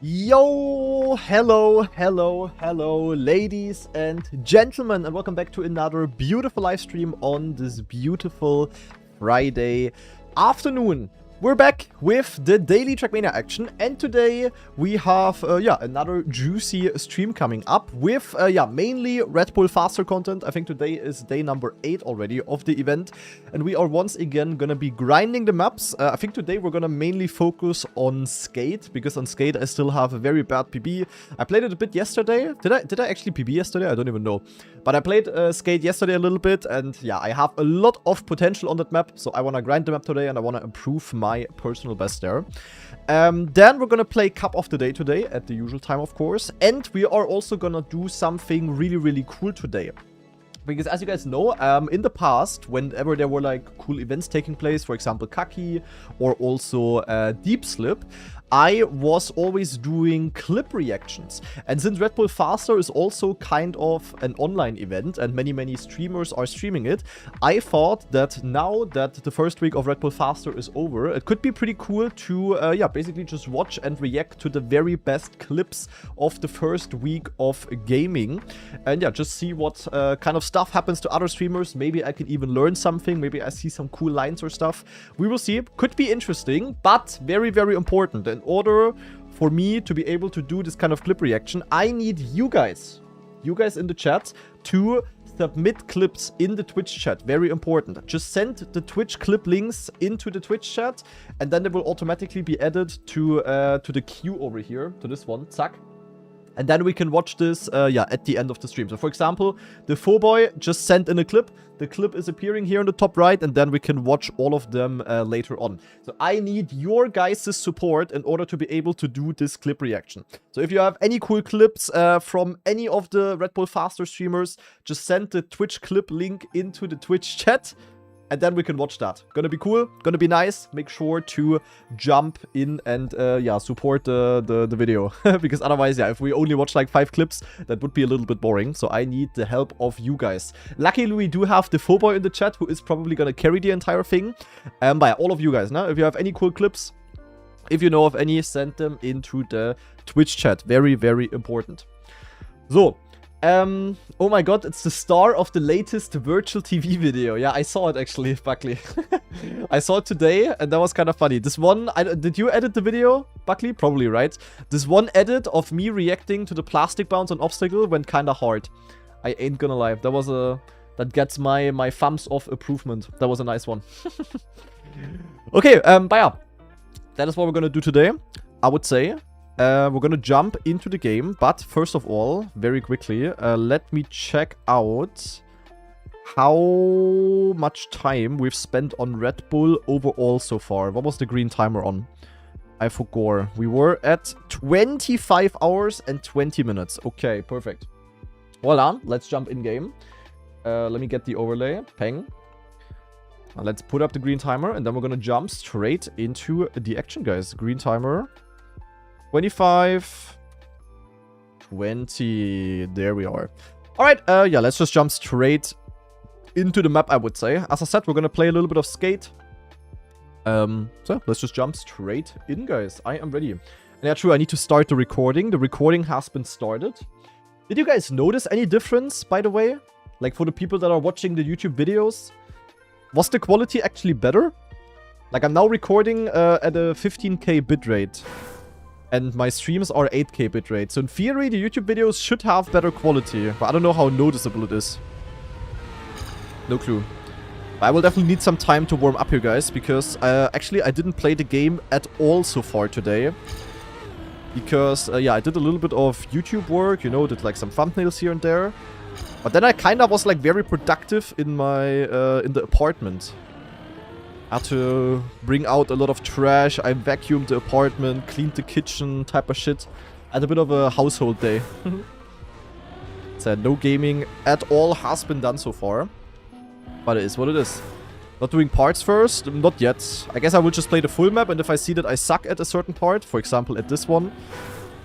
Yo, hello, ladies and gentlemen, and welcome back to another beautiful live stream on this beautiful Friday afternoon. We're back with the daily Trackmania action, and today we have, another juicy stream coming up with, mainly Red Bull Faster content. I think today is day number 8 already of the event, and we are once again gonna be grinding the maps. I think today we're gonna mainly focus on Skate, because on Skate I still have a very bad PB. I played it a bit yesterday. Did I actually PB yesterday? I don't even know. But I played Skate yesterday a little bit, and yeah, I have a lot of potential on that map, so I wanna grind the map today, and I wanna improve my personal best there. Then we're gonna play Cup of the Day today at the usual time, of course, and we are also gonna do something really cool today. Because as you guys know, in the past, whenever there were like cool events taking place, for example Kaki or also Deep Slip, I was always doing clip reactions. And since Red Bull Faster is also kind of an online event and many streamers are streaming it, I thought that now that the first week of Red Bull Faster is over, it could be pretty cool to basically just watch and react to the very best clips of the first week of gaming. And yeah, just see what kind of stuff happens to other streamers. Maybe I can even learn something. Maybe I see some cool lines or stuff. We will see. Could be interesting, but very important. In order for me to be able to do this kind of clip reaction, I need you guys in the chat to submit clips in the Twitch chat. Very important. Just send the Twitch clip links into the Twitch chat, and then they will automatically be added to the queue over here, to this one. Zack. And then we can watch this, at the end of the stream. So, for example, the Foboy just sent in a clip. The clip is appearing here in the top right, and then we can watch all of them later on. So, I need your guys' support in order to be able to do this clip reaction. So, if you have any cool clips from any of the Red Bull Faster streamers, just send the Twitch clip link into the Twitch chat. And then we can watch that. Gonna be cool, gonna be nice. Make sure to jump in and, support the video. Because otherwise, yeah, if we only watch like 5 clips, that would be a little bit boring. So I need the help of you guys. Luckily, we do have the Foboy in the chat, who is probably gonna carry the entire thing. But yeah, all of you guys, if you have any cool clips, if you know of any, send them into the Twitch chat. Very important. So. Oh my god, it's the star of the latest virtual TV video. Yeah, I saw it actually, Buckley. I saw it today, and that was kind of funny. This one, did you edit the video, Buckley? Probably, right? This one edit of me reacting to the plastic bounce on obstacle went kind of hard. I ain't gonna lie. That gets my thumbs off improvement. That was a nice one. Okay, but yeah. That is what we're gonna do today, I would say. We're gonna jump into the game, but first of all, very quickly, let me check out how much time we've spent on Red Bull overall so far. What was the green timer on? I forgot. We were at 25 hours and 20 minutes. Okay, perfect. Well done. Let's jump in game. Let me get the overlay. Peng. Let's put up the green timer, and then we're gonna jump straight into the action, guys. Green timer. 25, 20, there we are. Alright, let's just jump straight into the map, I would say. As I said, we're gonna play a little bit of Skate. So, let's just jump straight in, guys. I am ready. And yeah, true, I need to start the recording. The recording has been started. Did you guys notice any difference, by the way? Like, for the people that are watching the YouTube videos? Was the quality actually better? Like, I'm now recording at a 15K bitrate. And my streams are 8K bitrate. So in theory, the YouTube videos should have better quality. But I don't know how noticeable it is. No clue. But I will definitely need some time to warm up here, guys. Because actually, I didn't play the game at all so far today. Because, I did a little bit of YouTube work. You know, did like some thumbnails here and there. But then I kind of was like very productive in my in the apartment. I had to bring out a lot of trash. I vacuumed the apartment, cleaned the kitchen, type of shit. I had a bit of a household day. So no gaming at all has been done so far. But it is what it is. Not doing parts first? Not yet. I guess I will just play the full map, and if I see that I suck at a certain part, for example at this one,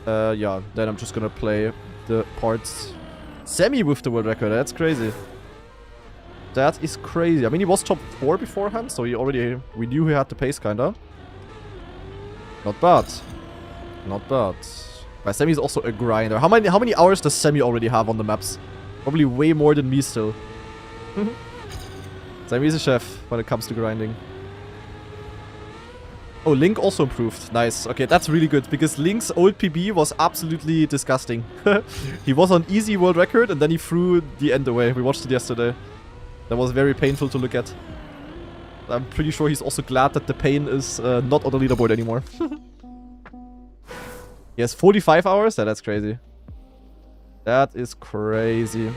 then I'm just gonna play the parts semi with the world record. That's crazy. That is crazy. I mean, he was top 4 beforehand, so we knew he had the pace, kinda. Not bad. Not bad. But Sammy's also a grinder. How many hours does Sammy already have on the maps? Probably way more than me still. Sammy's a chef when it comes to grinding. Oh, Link also improved. Nice. Okay, that's really good, because Link's old PB was absolutely disgusting. He was on easy world record, and then he threw the end away. We watched it yesterday. That was very painful to look at. I'm pretty sure he's also glad that the pain is not on the leaderboard anymore. He has 45 hours? Yeah, that's crazy. That is crazy.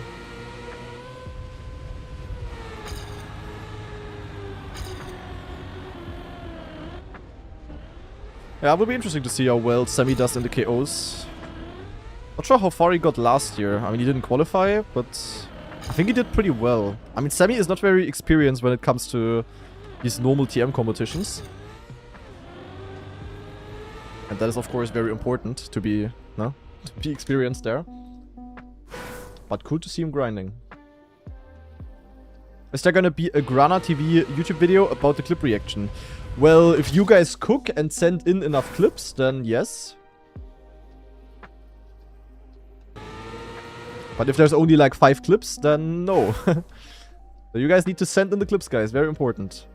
Yeah, it will be interesting to see how well Sammy does in the KOs. Not sure how far he got last year. I mean, he didn't qualify, but I think he did pretty well. I mean, Sammy is not very experienced when it comes to these normal TM competitions. And that is, of course, very important to be, no? To be experienced there. But cool to see him grinding. Is there gonna be a Grana TV YouTube video about the clip reaction? Well, if you guys cook and send in enough clips, then yes. But if there's only like 5 clips, then no. So you guys need to send in the clips, guys. Very important.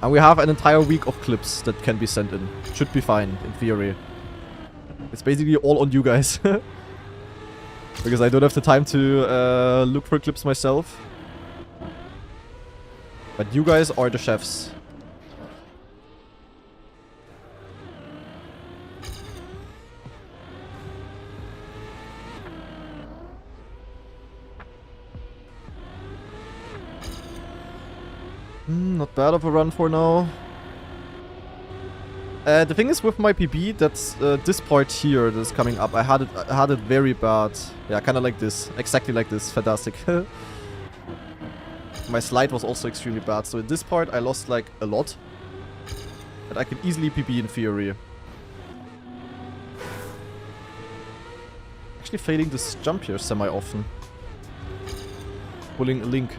And we have an entire week of clips that can be sent in. Should be fine, in theory. It's basically all on you guys. Because I don't have the time to look for clips myself. But you guys are the chefs. Not bad of a run for now. The thing is with my PB, that's this part here that's coming up. I had it very bad. Yeah, kind of like this, exactly like this. Fantastic. My slide was also extremely bad. So in this part, I lost like a lot. But I can easily PB in theory. Actually failing this jump here semi-often. Pulling a Link.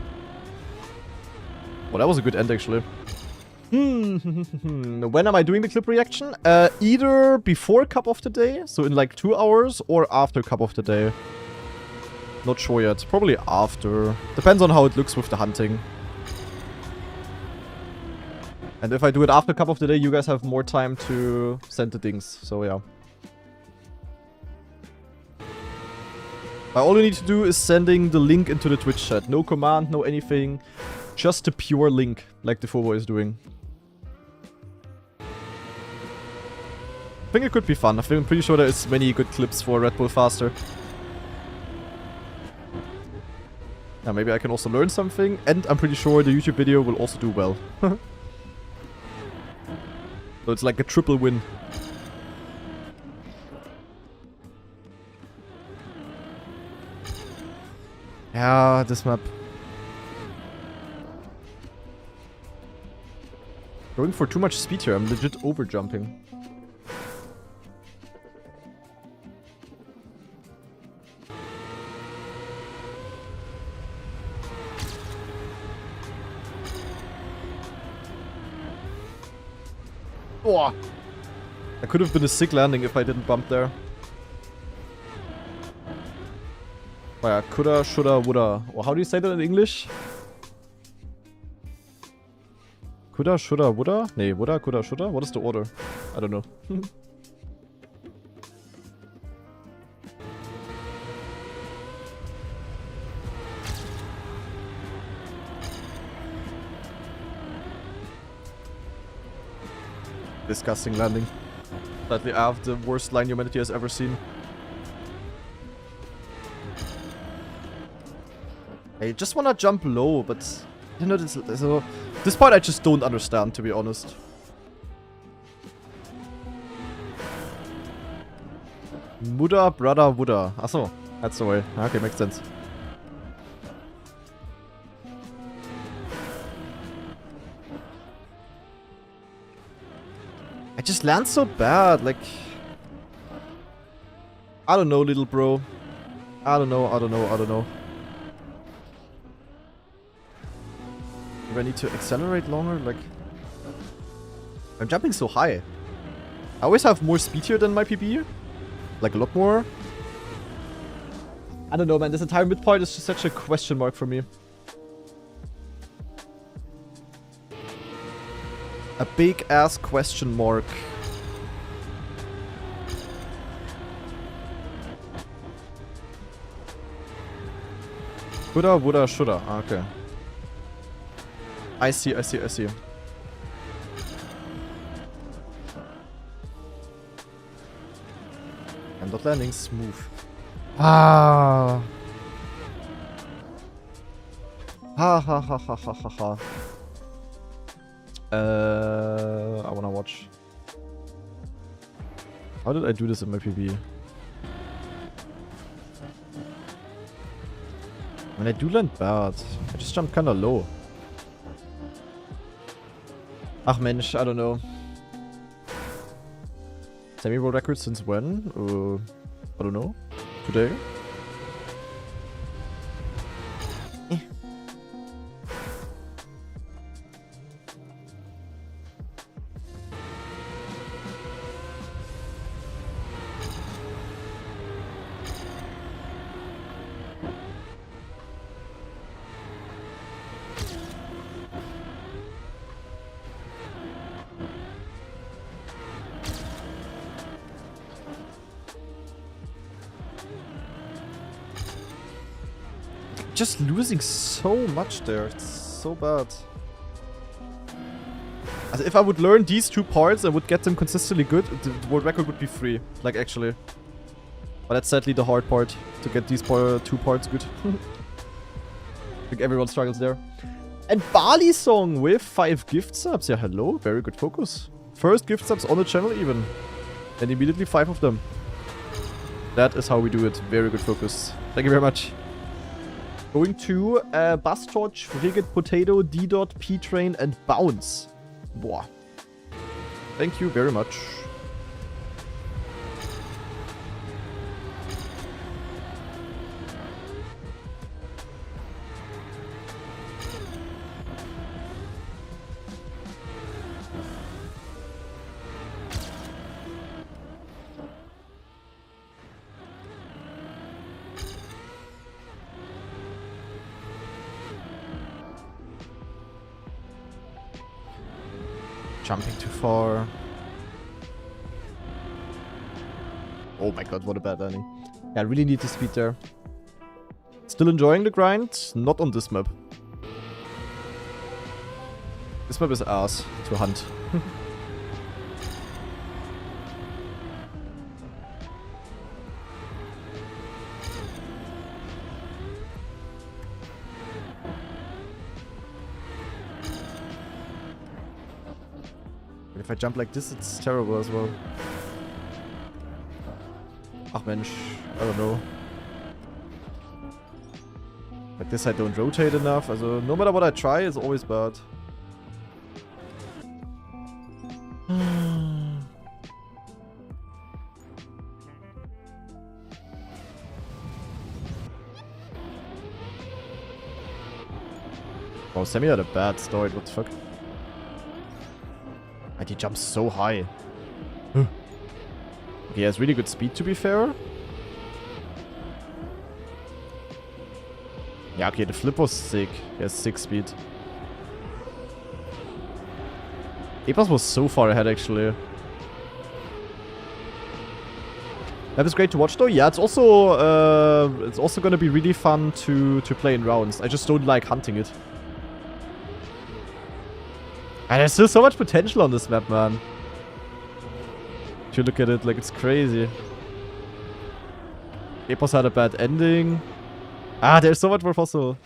Well, that was a good end actually. When am I doing the clip reaction? Either before Cup of the Day, so in like 2 hours, or after Cup of the Day. Not sure yet. Probably after. Depends on how it looks with the hunting. And if I do it after Cup of the Day, you guys have more time to send the things. So yeah. All you need to do is sending the link into the Twitch chat. No command, no anything. Just a pure link, like the Fobo is doing. I think it could be fun. I'm pretty sure there is many good clips for Red Bull Faster. Yeah, maybe I can also learn something. And I'm pretty sure the YouTube video will also do well. So it's like a triple win. Yeah, this map. Going for too much speed here. I'm legit overjumping. Oh! That could have been a sick landing if I didn't bump there. Oh yeah, coulda, shoulda, woulda. Or how do you say that in English? Coulda, shoulda, woulda? Nee, woulda, coulda, shoulda? What is the order? I don't know. Disgusting landing. Slightly off, the worst line humanity has ever seen. I just wanna jump low, but you know, this part I just don't understand, to be honest. Muda, brother, Buddha. Achso, that's the way. Okay, makes sense. I just land so bad, like... I don't know, little bro. I don't know. Do I need to accelerate longer? Like... I'm jumping so high. I always have more speed here than my PB. Like, a lot more. I don't know, man. This entire mid part is just such a question mark for me. A big-ass question mark. Coulda, woulda, shoulda. Ah, okay. I see. I'm not landing smooth. Ah. Ha ha ha ha ha ha ha. I wanna watch. How did I do this in my PB? I mean, I do land bad. I just jumped kinda low. Ach Mensch, I don't know. Semi-world record since when? I don't know. Today? Just losing so much there. It's so bad. Also if I would learn these two parts and would get them consistently good, the world record would be free. Like, actually. But that's sadly the hard part, to get these two parts good. I think everyone struggles there. And Bali Song with 5 gift subs. Yeah, hello. Very good focus. First gift subs on the channel even. And immediately 5 of them. That is how we do it. Very good focus. Thank you very much. Going to Bus Torch, Frigate Potato, D-Dot, P-Train, and Bounce. Boah. Thank you very much. Jumping too far. Oh my god, what a bad landing. Yeah, I really need the speed there. Still enjoying the grind, not on this map. This map is ass to hunt. If I jump like this, it's terrible as well. Ach Mensch, I don't know. Like this I don't rotate enough, also no matter what I try, it's always bad. Oh, Sammy had a bad start, what the fuck? And he jumps so high. Okay, he has really good speed to be fair. Yeah, okay, the flip was sick. He has 6 speed. Epos was so far ahead actually. That was great to watch though. Yeah, it's also gonna be really fun to play in rounds. I just don't like hunting it. And there's still so much potential on this map, man. If you look at it, like, it's crazy. Epos had a bad ending. Ah, there's so much more possible.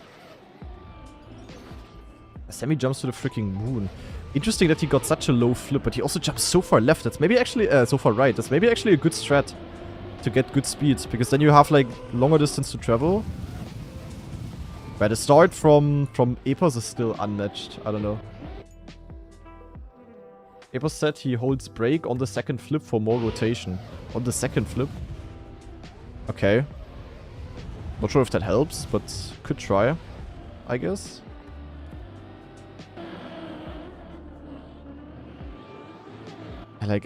Sammy jumps to the freaking moon. Interesting that he got such a low flip, but he also jumps so far left. That's maybe actually, so far right. That's maybe actually a good strat to get good speed, because then you have, like, longer distance to travel. But the start from Epos is still unmatched. I don't know. Epos said he holds brake on the second flip for more rotation. On the second flip? Okay. Not sure if that helps, but could try, I guess.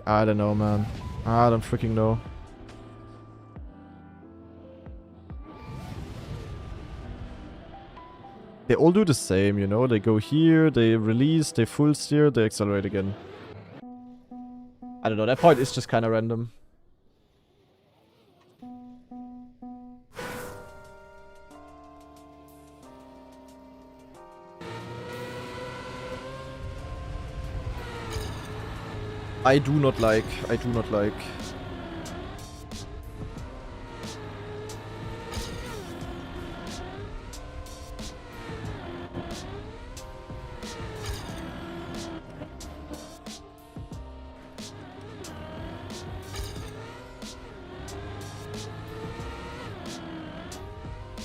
I don't know, man. I don't freaking know. They all do the same, you know? They go here, they release, they full steer, they accelerate again. I don't know, that point is just kind of random. I do not like.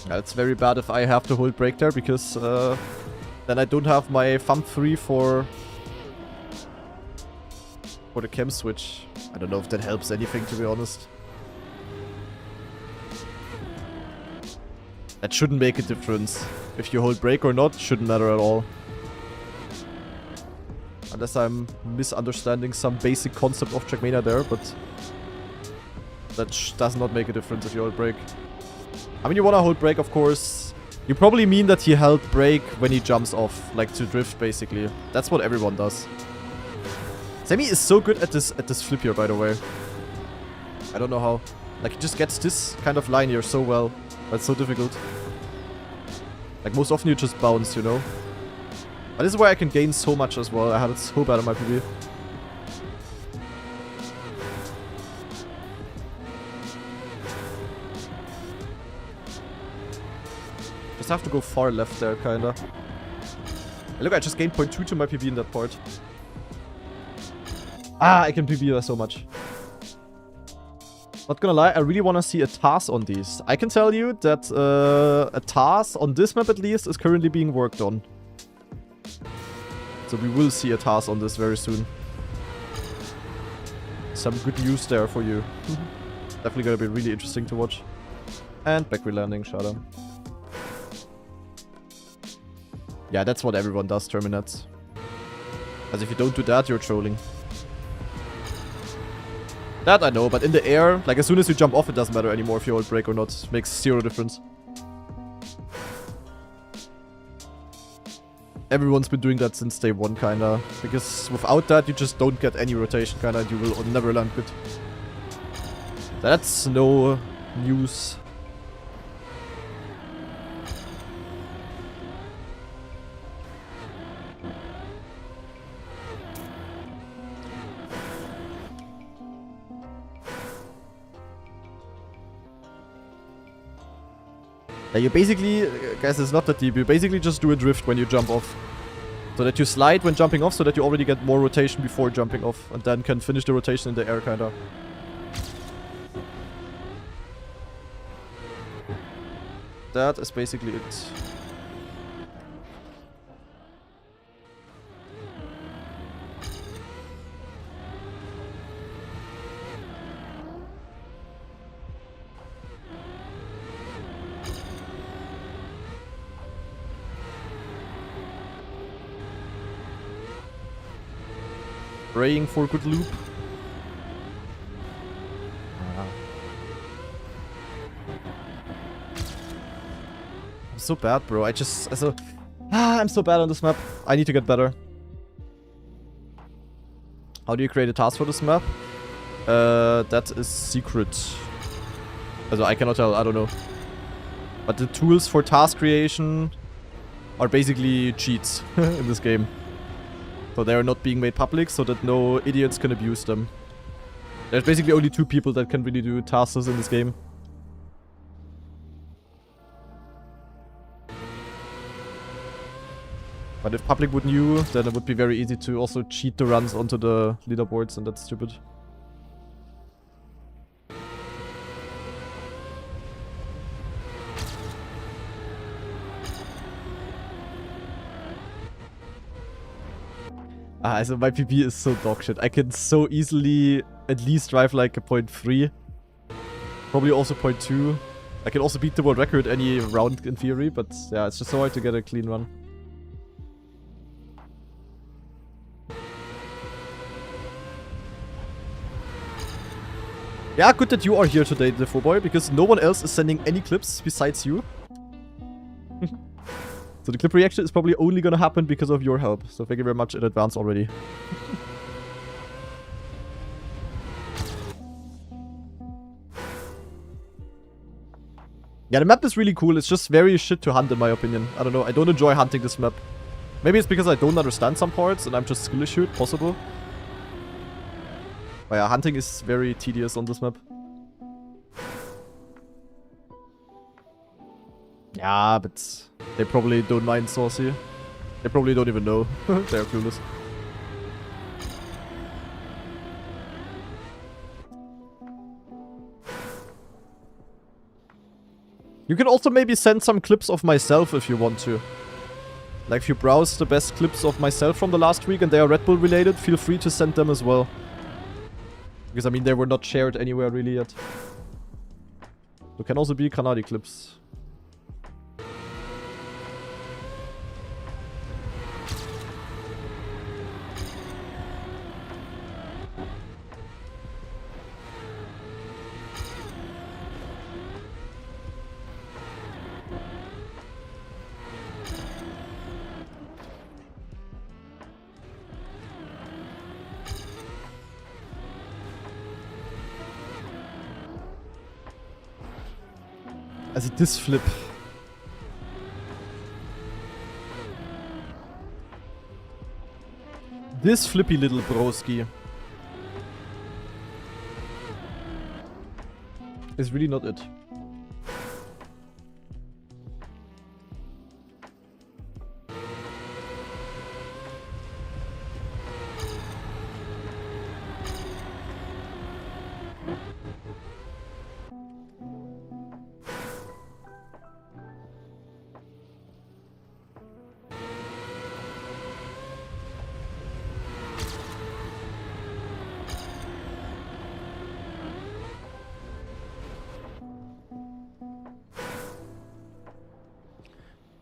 Yeah, it's very bad if I have to hold brake there, because then I don't have my thumb free for the cam switch. I don't know if that helps anything, to be honest. That shouldn't make a difference. If you hold brake or not, shouldn't matter at all. Unless I'm misunderstanding some basic concept of trackmania there, but that does not make a difference if you hold brake. I mean, you want to hold brake, of course. You probably mean that he held brake when he jumps off, like to drift, basically. That's what everyone does. Sammy is so good at this flip here, by the way. I don't know how. Like, he just gets this kind of line here so well. That's so difficult. Like, most often you just bounce, you know? But this is where I can gain so much as well. I had it so bad on my PB. Just have to go far left there, kinda. Hey, look, I just gained 0.2 to my PB in that part. Ah, I can PB so much. Not gonna lie, I really want to see a TAS on these. I can tell you that a TAS, on this map at least, is currently being worked on. So we will see a TAS on this very soon. Some good news there for you. Definitely gonna be really interesting to watch. And back re-landing, Shada. Yeah, that's what everyone does, terminates. As if you don't do that, you're trolling. That I know, but in the air, like as soon as you jump off, it doesn't matter anymore if you hold brake or not. It makes zero difference. Everyone's been doing that since day one, kinda. Because without that, you just don't get any rotation, kinda, and you will never land good. That's no news. Yeah, you basically, guys, it's not that deep. You basically just do a drift when you jump off. So that you slide when jumping off, so that you already get more rotation before jumping off. And then can finish the rotation in the air, kinda. That is basically it. Praying for a good loop. I'm so bad, bro. I'm so bad on this map. I need to get better. How do you create a task for this map? That is secret. Also, I cannot tell. I don't know. But the tools for task creation are basically cheats in this game. So they are not being made public, so that no idiots can abuse them. There's basically only 2 people that can really do tasks in this game. But if public would knew, then it would be very easy to also cheat the runs onto the leaderboards, and that's stupid. Also my PB is so dogshit. I can so easily at least drive like a 0.3. Probably also 0.2. I can also beat the world record any round in theory, but yeah, it's just so hard to get a clean run. Yeah, good that you are here today, the boy, because no one else is sending any clips besides you. So the clip reaction is probably only gonna happen because of your help. So thank you very much in advance already. Yeah, the map is really cool. It's just very shit to hunt in my opinion. I don't know. I don't enjoy hunting this map. Maybe it's because I don't understand some parts and I'm just skill issued. Possible. But yeah, hunting is very tedious on this map. Yeah, but they probably don't mind saucy. They probably don't even know. They're clueless. You can also maybe send some clips of myself if you want to. Like if you browse the best clips of myself from the last week and they are Red Bull related, feel free to send them as well. Because I mean they were not shared anywhere really yet. So can also be Kanadi clips. Also this Flip. This flippy little broski is really not it.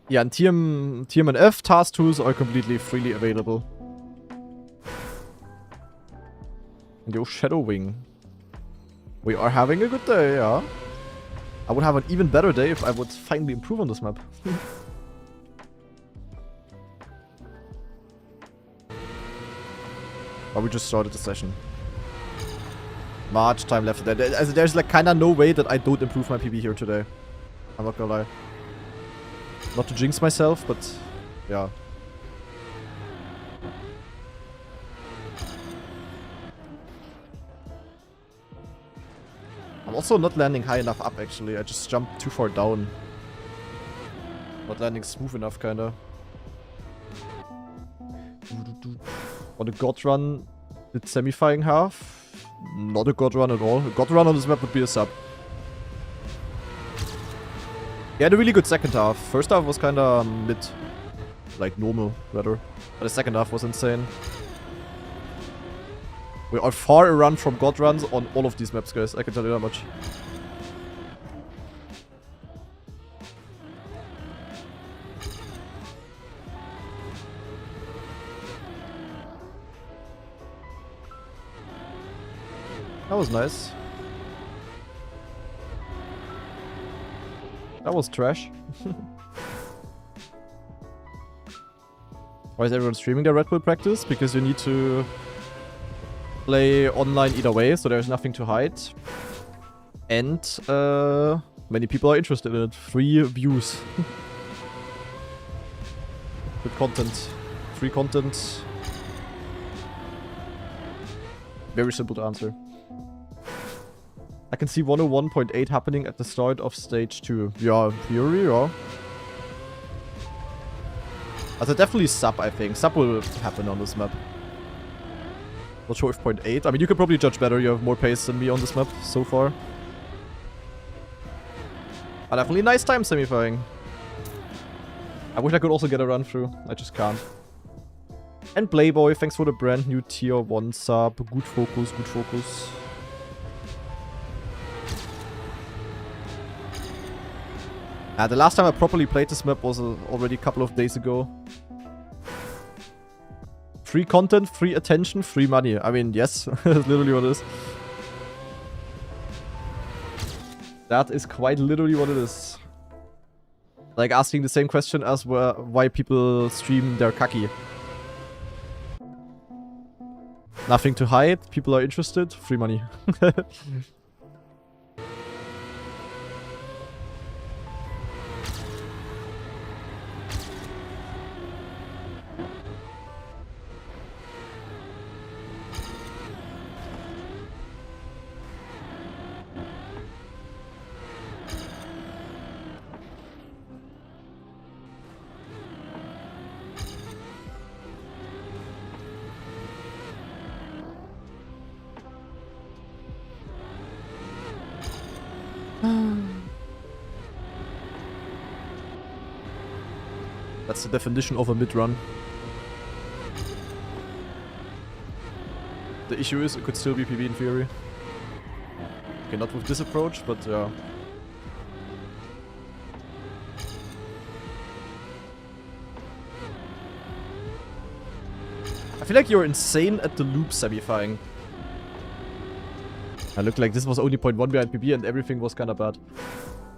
Yeah, and TM and F task tools are completely freely available. And yo, Shadow Wing. We are having a good day, yeah. I would have an even better day if I would finally improve on this map. But we just started the session. Much time left. There's like kinda no way that I don't improve my PB here today. I'm not gonna lie. Not to jinx myself, but yeah. I'm also not landing high enough up actually. I just jumped too far down. Not landing smooth enough kinda. On a God run, did semifying half? Not a God run at all. A God run on this map would be a sub. He had a really good second half. First half was kinda mid. Like normal, rather. But the second half was insane. We are far a run from God runs on all of these maps, guys. I can tell you that much. That was nice. That was trash. Why is everyone streaming their Red Bull practice? Because you need to play online either way, so there's nothing to hide. And many people are interested in it. 3 views. Good content. Free content. Very simple to answer. I can see 101.8 happening at the start of stage 2. Yeah, in theory, yeah. Also definitely sub, I think. Sub will happen on this map. Not sure if 0.8. I mean, you could probably judge better. You have more pace than me on this map so far. But definitely nice time semifying. I wish I could also get a run through. I just can't. And Playboy, thanks for the brand new tier 1 sub. Good focus, good focus. The last time I properly played this map was already a couple of days ago. Free content, free attention, free money. I mean, yes, that's literally what it is. That is quite literally what it is. Like asking the same question as why people stream their kaki. Nothing to hide, people are interested, free money. That's the definition of a mid-run. The issue is it could still be PB in theory. Okay, not with this approach, but yeah. I feel like you're insane at the loop semifying. I look like this was only 0.1 behind PB and everything was kinda bad.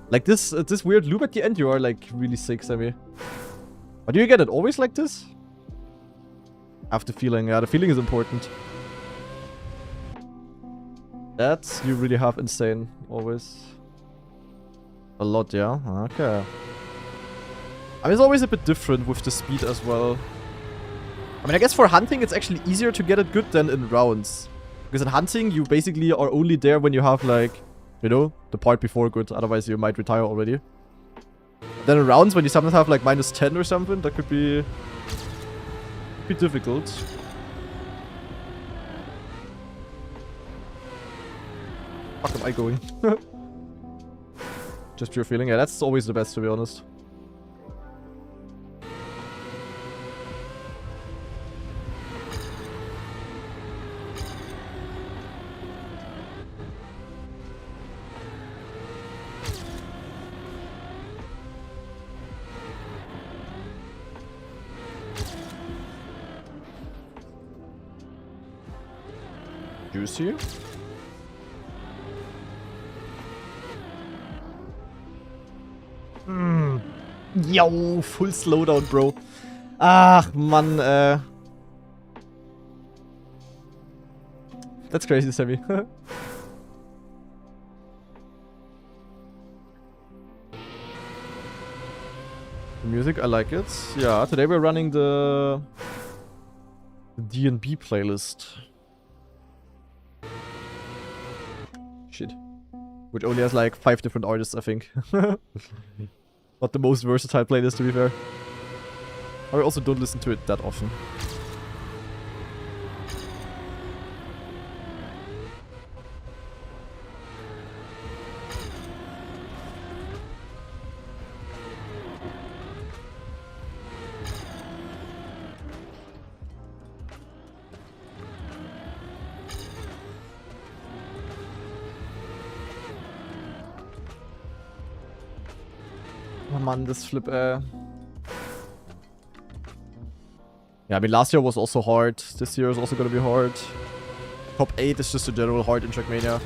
Like this weird loop at the end, you are like really sick, Sammy. But do you get it always like this? I have the feeling, yeah, the feeling is important. That you really have insane, always. A lot, yeah? Okay. I mean, it's always a bit different with the speed as well. I mean, I guess for hunting, it's actually easier to get it good than in rounds. Because in hunting, you basically are only there when you have, like, you know, the part before good. Otherwise, you might retire already. Then in rounds, when you sometimes have, like, -10 or something, that could be difficult. Fuck am I going? Just pure feeling. Yeah, that's always the best, to be honest. Juicy. Yo, full slowdown, bro. Ach, Mann, That's crazy, Sammy. The music, I like it. Yeah, today we're running the D&B playlist. Shit. Which only has like 5 different artists, I think. Not the most versatile playlist, to be fair. I also don't listen to it that often. Oh man, this flip, Yeah, I mean, last year was also hard. This year is also gonna be hard. Top 8 is just a general hard in Trackmania.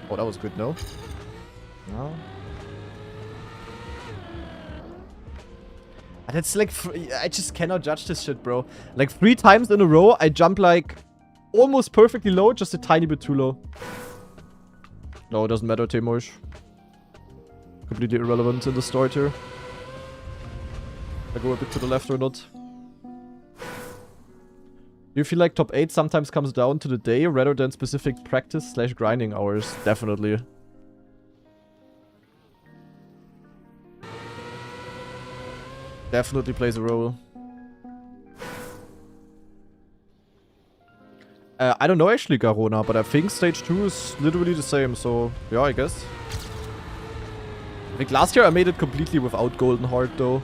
Oh, that was good, no? No. And it's like, I just cannot judge this shit, bro. Like 3 times in a row, I jump like almost perfectly low, just a tiny bit too low. No, it doesn't matter, Temosh. Completely irrelevant in the start here. I go a bit to the left or not. Do you feel like top 8 sometimes comes down to the day rather than specific practice/grinding hours? Definitely. Definitely plays a role. I don't know actually, Garona, but I think stage 2 is literally the same, so yeah, I guess. I think last year I made it completely without Golden Heart though.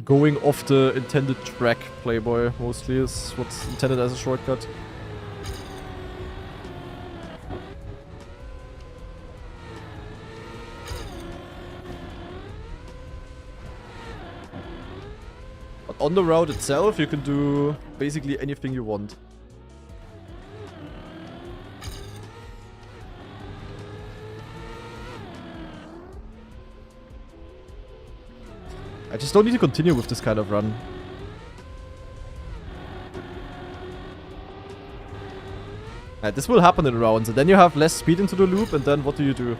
going off the intended track, Playboy, mostly, is what's intended as a shortcut. But on the route itself, you can do basically anything you want. I just don't need to continue with this kind of run. This will happen in rounds, and then you have less speed into the loop, and then what do you do?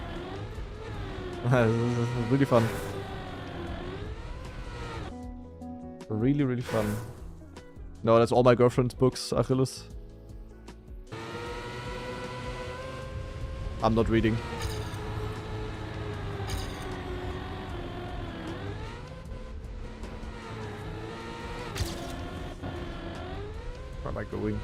Really fun. Really, really fun. No, that's all my girlfriend's books, Achilles. I'm not reading. Where am I going?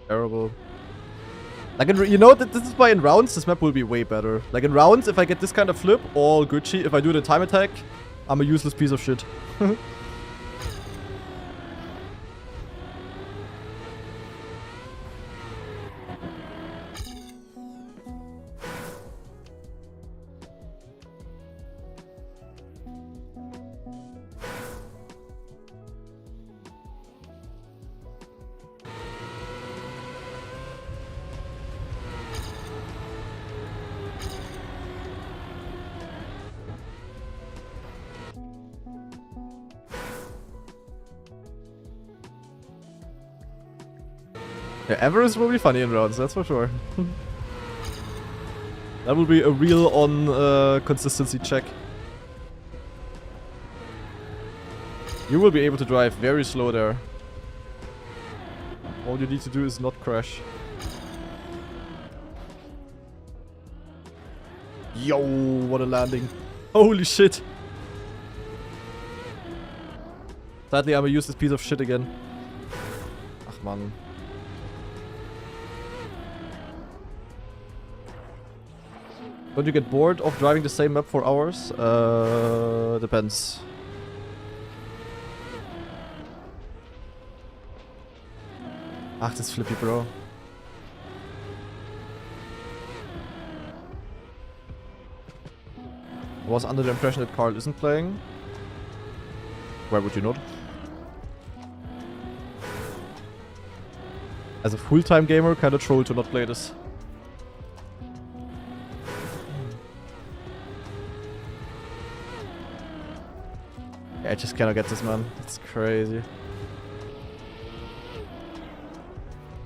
Terrible. Like, you know, this is why in rounds this map will be way better. Like, in rounds, if I get this kind of flip, all Gucci. If I do the time attack, I'm a useless piece of shit. Yeah, Everest will be funny in rounds, that's for sure. That will be a real on consistency check. You will be able to drive very slow there. All you need to do is not crash. Yo, what a landing. Holy shit. Sadly, I'm a useless piece of shit again. Ach man. Don't you get bored of driving the same map for hours? Depends. Ach, this flippy, bro. I was under the impression that Carl isn't playing. Why would you not? As a full-time gamer, kinda troll to not play this. I just cannot get this, man. It's crazy.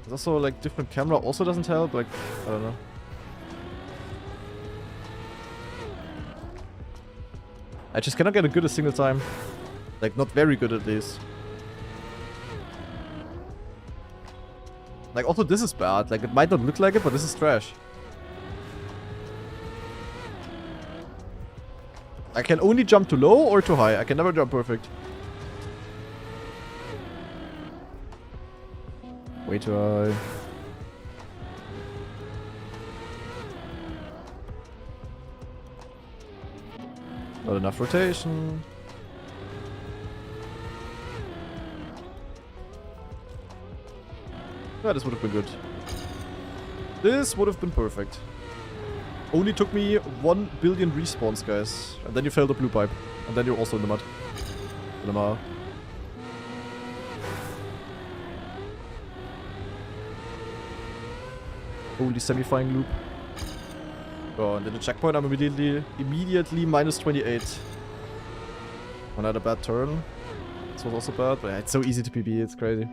There's also, like, different camera also doesn't help. Like, I don't know. I just cannot get a good a single time. Like, not very good at least. Like, also this is bad. Like, it might not look like it, but this is trash. I can only jump too low or too high. I can never jump perfect. Way too high. Not enough rotation. Yeah, this would have been good. This would have been perfect. Only took me 1 billion respawns, guys. And then you failed the blue pipe. And then you're also in the mud. Lamar. Holy semi-flying loop. Oh, and then the checkpoint, I'm immediately minus 28. When I had a bad turn. This was also bad, but yeah, it's so easy to PB, it's crazy.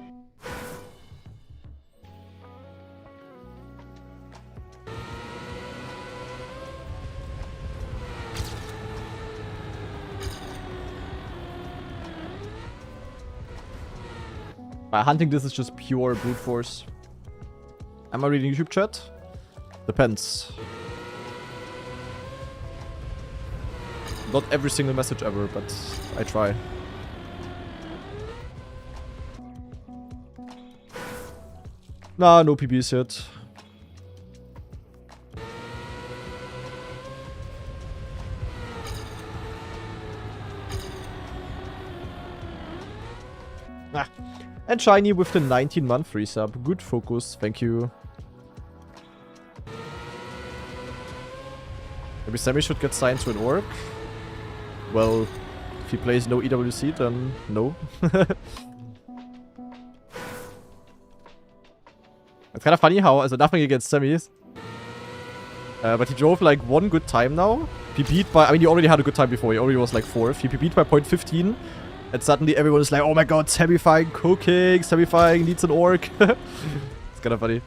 By hunting, this is just pure brute force. Am I reading YouTube chat? Depends. Not every single message ever, but I try. Nah, no PBs yet. Ah. And Shiny with the 19-month free sub. Good focus, thank you. Maybe Sammy should get signed to an orc. Well, if he plays no EWC, then no. It's kind of funny how, also nothing against Sammy's. But he drove like one good time now. He beat by, I mean, he already had a good time before. He already was like 4th. He beat by 0.15. And suddenly everyone is like, oh my god, Sammifying cooking, Sammifying needs an orc. It's kind of funny.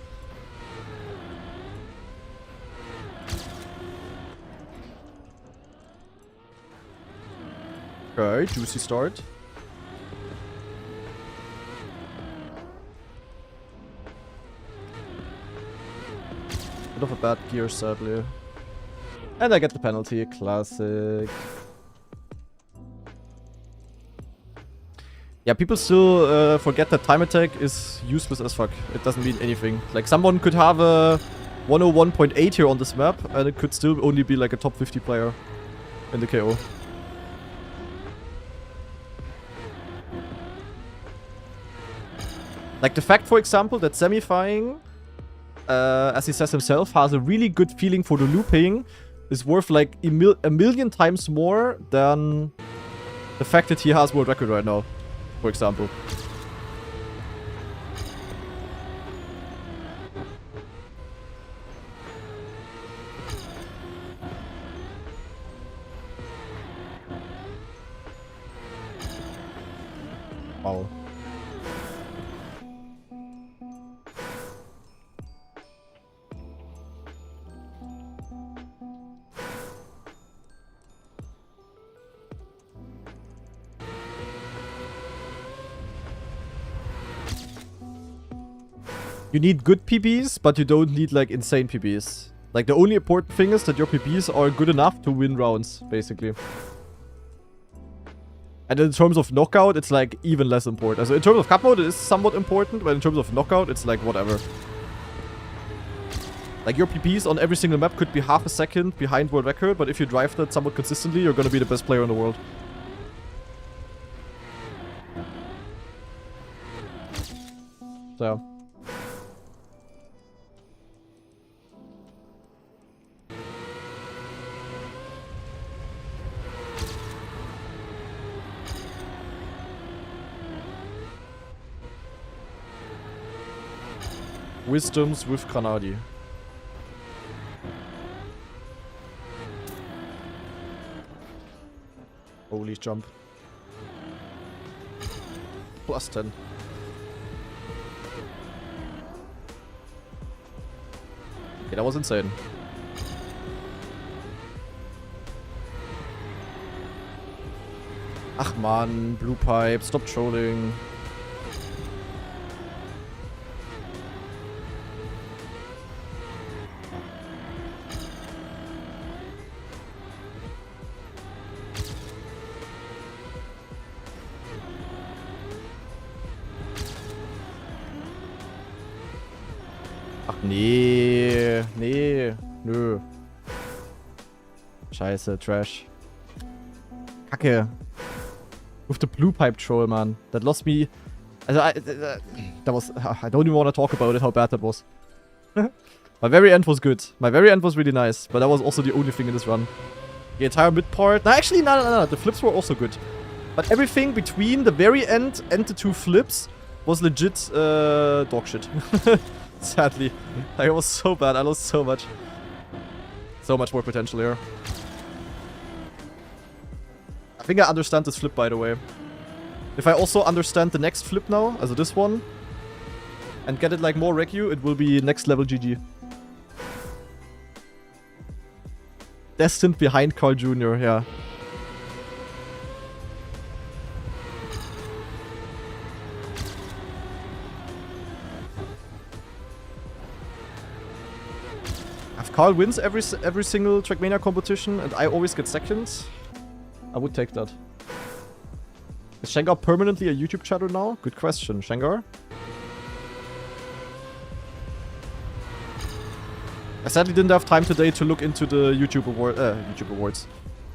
Okay, juicy start. Bit of a bad gear, sadly. And I get the penalty, classic. Yeah, people still forget that time attack is useless as fuck. It doesn't mean anything. Like, someone could have a 101.8 here on this map, and it could still only be like a top 50 player in the KO. Like the fact, for example, that Sammifying, as he says himself, has a really good feeling for the looping is worth like a million times more than the fact that he has world record right now, for example. Wow. You need good PBs, but you don't need like insane PBs. Like the only important thing is that your PBs are good enough to win rounds, basically. And in terms of knockout, it's like even less important. So in terms of cup mode, it is somewhat important, but in terms of knockout, it's like whatever. Like your PBs on every single map could be half a second behind world record, but if you drive that somewhat consistently, you're gonna be the best player in the world. So. Wisdoms with Granadi. Holy jump. Plus 10. Okay, that was insane. Ach man, Blue Pipe, stop trolling. Nee, nee, nö. Scheiße, Trash. Kacke. With the blue pipe troll, man. That lost me. Also, that was. I don't even want to talk about it, how bad that was. My very end was good. My very end was really nice, but that was also the only thing in this run. The entire mid part. No, actually, no. The flips were also good. But everything between the very end and the 2 flips was legit dog shit. Sadly. Like, it was so bad. I lost so much. So much more potential here. I think I understand this flip, by the way. If I also understand the next flip now, also this one, and get it like more recu, it will be next level GG. Destined behind Carl Jr., yeah. Carl wins every single Trackmania competition and I always get second, I would take that. Is Shangar permanently a YouTube channel now? Good question, Shangar. I sadly didn't have time today to look into the YouTube awards.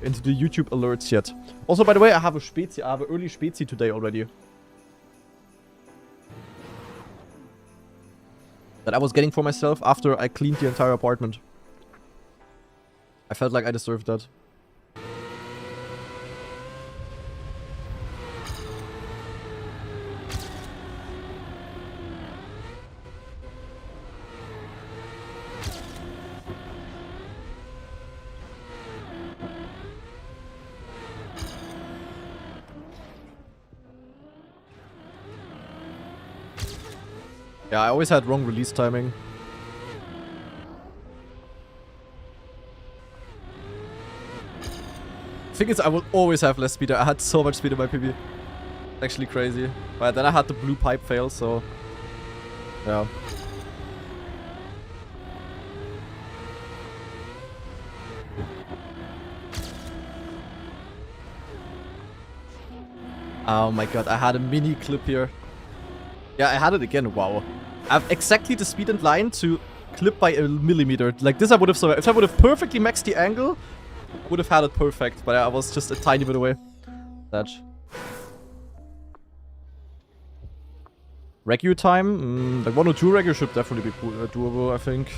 Into the YouTube alerts yet. Also, by the way, I have a Spezi. I have an early Spezi today already. That I was getting for myself after I cleaned the entire apartment. I felt like I deserved that. Yeah, I always had wrong release timing. Thing is, I will always have less speed. I had so much speed in my PB. Actually crazy. But then I had the blue pipe fail, so... yeah. Oh my god, I had a mini clip here. Yeah, I had it again, wow. I have exactly the speed and line to clip by a millimeter. Like this I would have survived. If I would have perfectly maxed the angle, I would have had it perfect. But I was just a tiny bit away. That. Regu time? Like 1 or 2 Regu should definitely be doable, I think.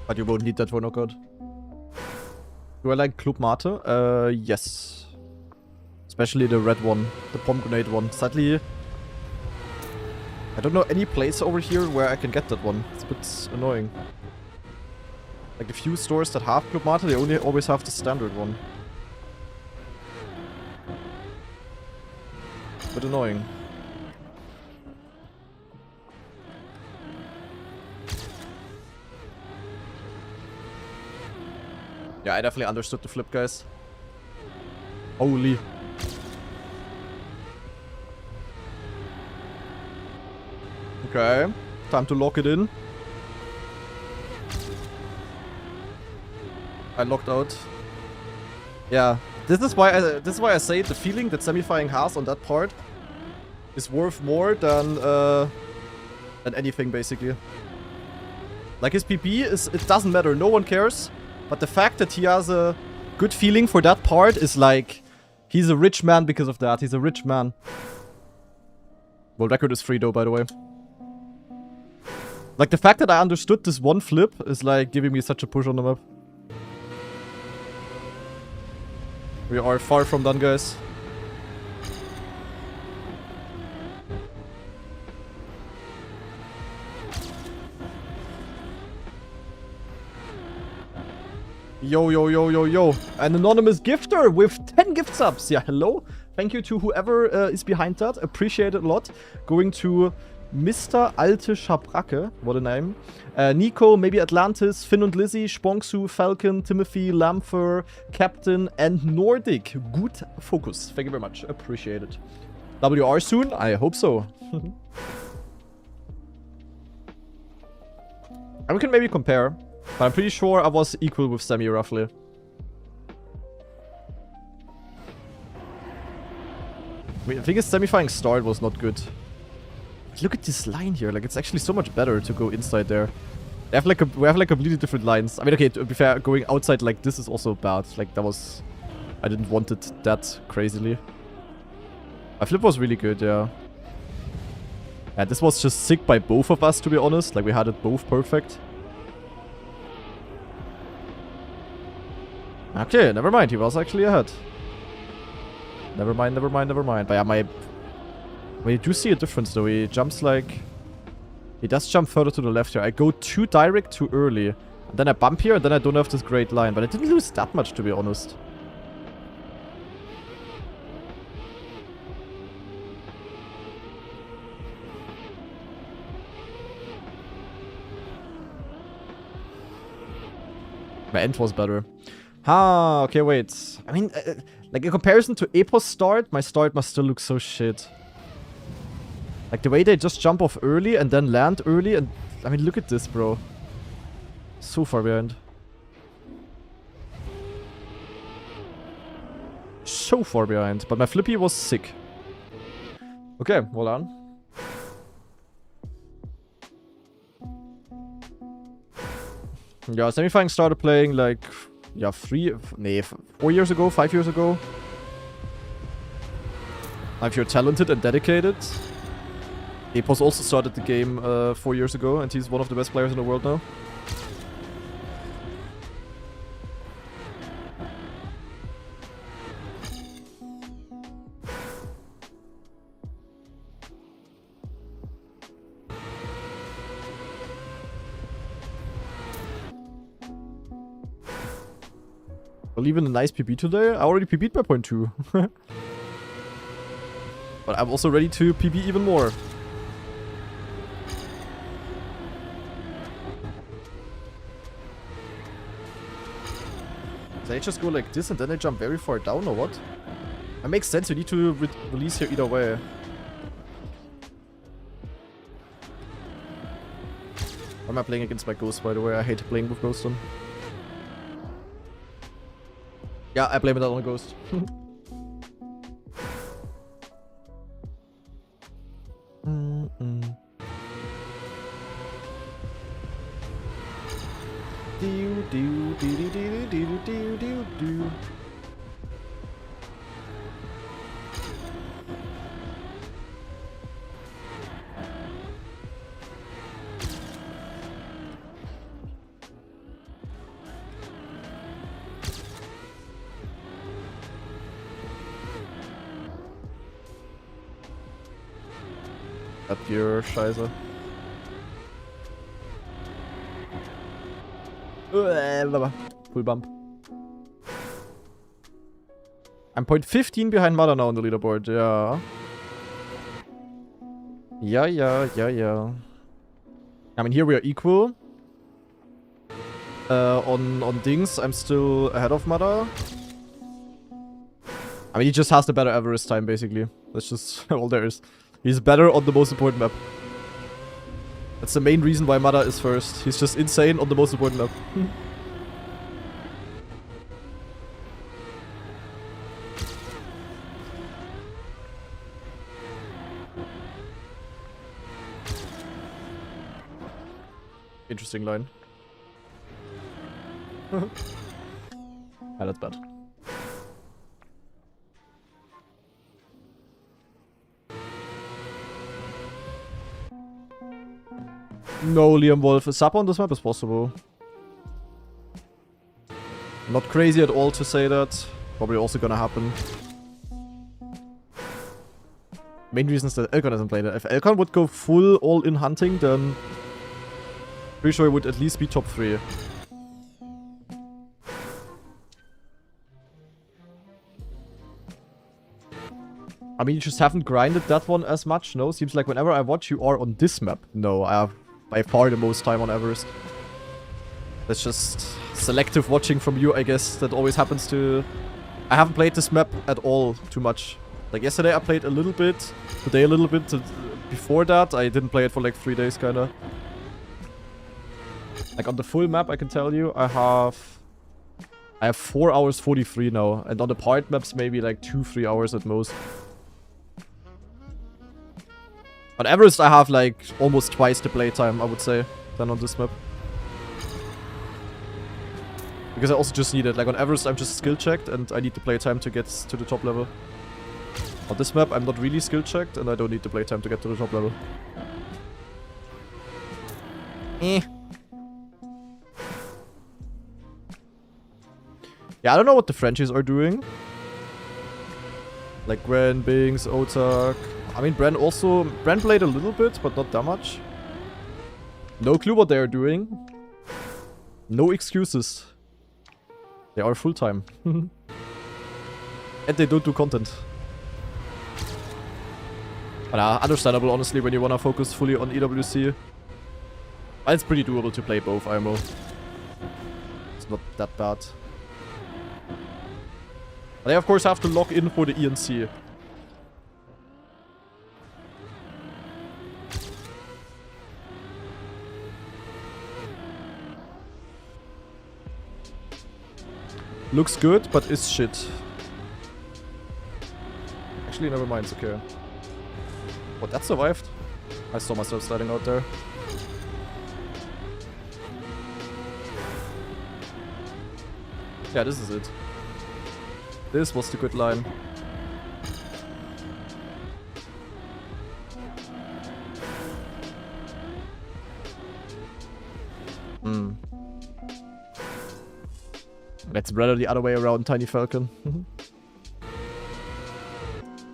But you won't need that for knockout. Do I like Club Mate? Yes. Especially the red one, the pomegranate one. Sadly, I don't know any place over here where I can get that one. It's a bit annoying. Like the few stores that have Club Mate, they only always have the standard one. It's a bit annoying. Yeah, I definitely understood the flip, guys. Holy. Okay, time to lock it in. I locked out. Yeah, this is why I say the feeling that Semifying has on that part is worth more than anything basically. Like his PP is, it doesn't matter, no one cares. But the fact that he has a good feeling for that part is like, he's a rich man because of that. He's a rich man. World record is free though, by the way. Like, the fact that I understood this one flip is, like, giving me such a push on the map. We are far from done, guys. Yo, yo, yo, yo, yo. An anonymous gifter with 10 gift subs. Yeah, hello. Thank you to whoever is behind that. Appreciate it a lot. Going to... Mr. Alte Schabracke, what a name. Nico, maybe Atlantis, Finn und Lizzie, Sponksu, Falcon, Timothy, Lampher, Captain, and Nordic. Good focus. Thank you very much. Appreciate it. WR soon? I hope so. And we can maybe compare. But I'm pretty sure I was equal with Semi, roughly. I mean, I think his Semifying start was not good. Look at this line here, like it's actually so much better to go inside there. We have like completely different lines. I mean, okay, to be fair, going outside like this is also bad. Like that was, I didn't want it that crazily. My flip was really good, yeah. Yeah, this was just sick by both of us, to be honest. Like we had it both perfect. Okay, never mind. He was actually ahead. Never mind, never mind, never mind. But yeah, my... Well, you do see a difference though. He jumps like... He does jump further to the left here. I go too direct too early. And then I bump here and then I don't have this great line. But I didn't lose that much, to be honest. My end was better. Ah, okay, wait. I mean, like in comparison to Epos' start, my start must still look so shit. Like, the way they just jump off early and then land early and... I mean, look at this, bro. So far behind. So far behind. But my flippy was sick. Okay, well done. Yeah, Semifying started playing like... Yeah, 4 years ago, 5 years ago. If you're talented and dedicated. Epos also started the game 4 years ago, and he's one of the best players in the world now. Well, even a nice PB today. I already PB'd my point 2. But I'm also ready to PB even more. They just go like this and then they jump very far down or what? That makes sense, you need to release here either way. Why am I playing against my Ghost, by the way? I hate playing with Ghost on. Yeah, I blame it on a Ghost. Do. Ab your Scheiße. Full bump. I'm point 15 behind Mother now on the leaderboard, yeah. Yeah. I mean, here we are equal. On Dings, I'm still ahead of Mother. I mean, he just has the better Everest time, basically. That's just all there is. He's better on the most important map. That's the main reason why Mother is first. He's just insane on the most important map. Interesting line. Yeah, that's bad. No, Liam Wolf. A sub on this map is possible. Not crazy at all to say that. Probably also gonna happen. Main reason is that Elcon hasn't played it. If Elcon would go full all-in hunting, then... pretty sure he would at least be top 3. I mean, you just haven't grinded that one as much, no? Seems like whenever I watch you are on this map. No, I have by far the most time on Everest. That's just selective watching from you, I guess. That always happens to... I haven't played this map at all too much. Like yesterday I played a little bit, today a little bit. Before that I didn't play it for like 3 days kinda. Like on the full map I can tell you I have 4 hours 43 now. And on the part maps maybe like 2-3 hours at most. On Everest I have like almost twice the playtime, I would say, than on this map. Because I also just need it. Like on Everest I'm just skill checked and I need the playtime to get to the top level. On this map I'm not really skill checked and I don't need the playtime to get to the top level. Yeah, I don't know what the Frenchies are doing. Like Gwen, Bings, Otak. I mean, Bren played a little bit, but not that much. No clue what they are doing. No excuses. They are full-time. And they don't do content. But understandable, honestly, when you wanna focus fully on EWC. But it's pretty doable to play both IMO. It's not that bad. But they, of course, have to log in for the ENC. Looks good, but is shit. Actually, never mind, it's okay. What, that survived? I saw myself sliding out there. Yeah, this is it. This was the good line. Let's rather the other way around, Tiny Falcon.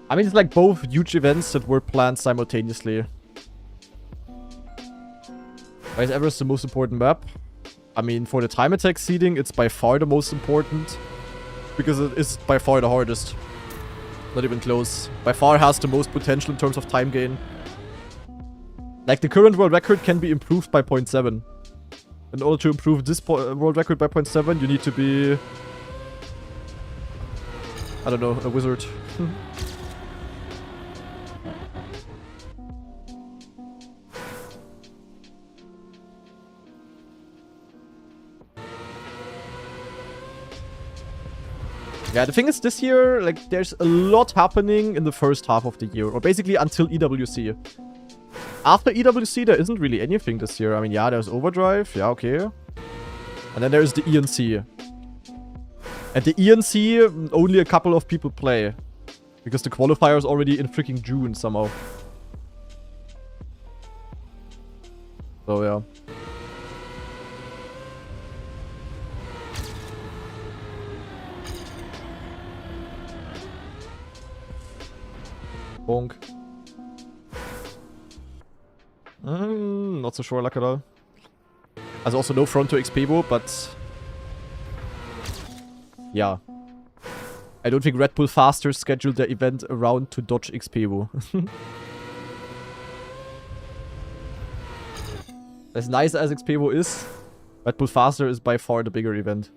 I mean, it's like both huge events that were planned simultaneously. Why is Everest the most important map? I mean, for the time attack seeding, it's by far the most important. Because it is by far the hardest. Not even close. By far has the most potential in terms of time gain. Like, the current world record can be improved by 0.7. In order to improve this world record by 0.7, you need to be... I don't know, a wizard. Yeah, the thing is, this year, like, there's a lot happening in the first half of the year. Or basically until EWC. After EWC, there isn't really anything this year. I mean, yeah, there's Overdrive. Yeah, okay. And then there's the ENC. And the ENC, only a couple of people play. Because the qualifier is already in freaking June somehow. So, yeah. Bonk. Not so sure, luck at all. Also, no front to Xpebo, but... yeah. I don't think Red Bull Faster scheduled their event around to dodge Xpebo. As nice as Xpebo is, Red Bull Faster is by far the bigger event.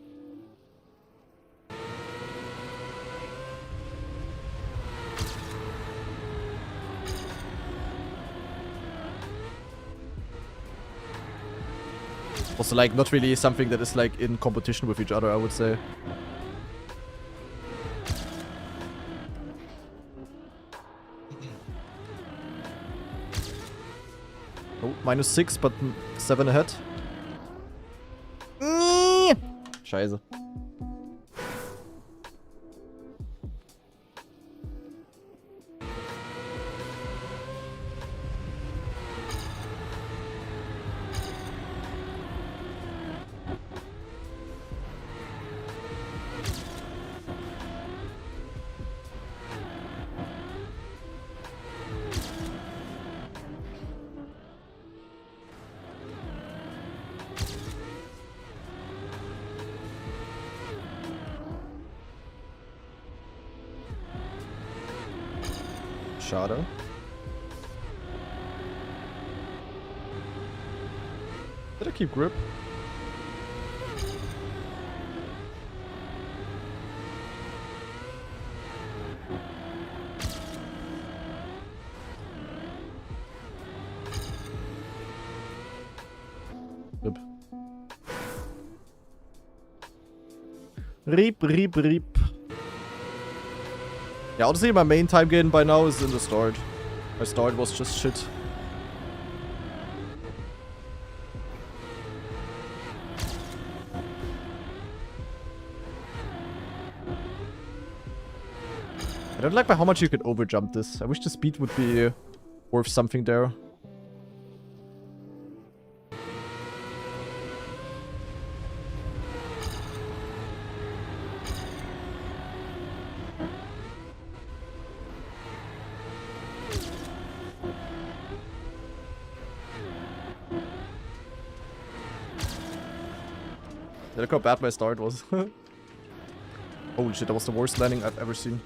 Also, like, not really something that is, like, in competition with each other, I would say. Oh, -6, but 7 ahead. Scheiße. Schade. Did I keep grip? Rip. Rip, rip, rip. Yeah, honestly, my main time gain by now is in the start. My start was just shit. I don't like by how much you can overjump this. I wish the speed would be worth something there. Look how bad my start was. Holy shit, that was the worst landing I've ever seen.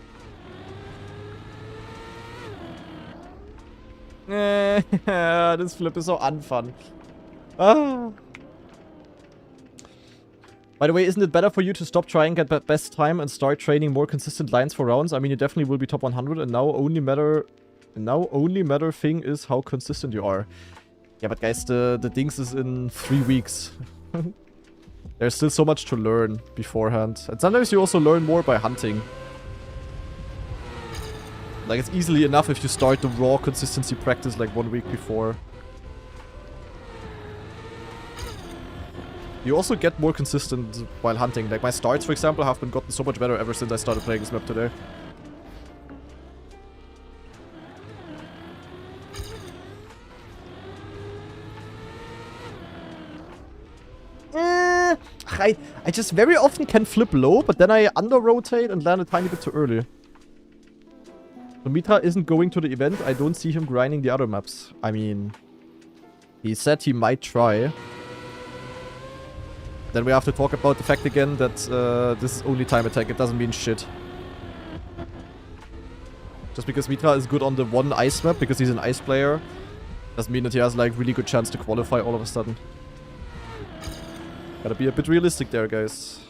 This flip is so unfun. Ah. By the way, isn't it better for you to stop trying to get best time and start training more consistent lines for rounds? I mean, you definitely will be top 100, and now only matter thing is how consistent you are. Yeah, but guys, the Dings is in 3 weeks. There's still so much to learn beforehand. And sometimes you also learn more by hunting. Like, it's easily enough if you start the raw consistency practice like 1 week before. You also get more consistent while hunting. Like, my starts, for example, have been gotten so much better ever since I started playing this map today. I just very often can flip low, but then I under-rotate and land a tiny bit too early. So Mitra isn't going to the event. I don't see him grinding the other maps. I mean, he said he might try. Then we have to talk about the fact again that this is only time attack. It doesn't mean shit. Just because Mitra is good on the one ice map, because he's an ice player, doesn't mean that he has like really good chance to qualify all of a sudden. Gotta be a bit realistic there, guys.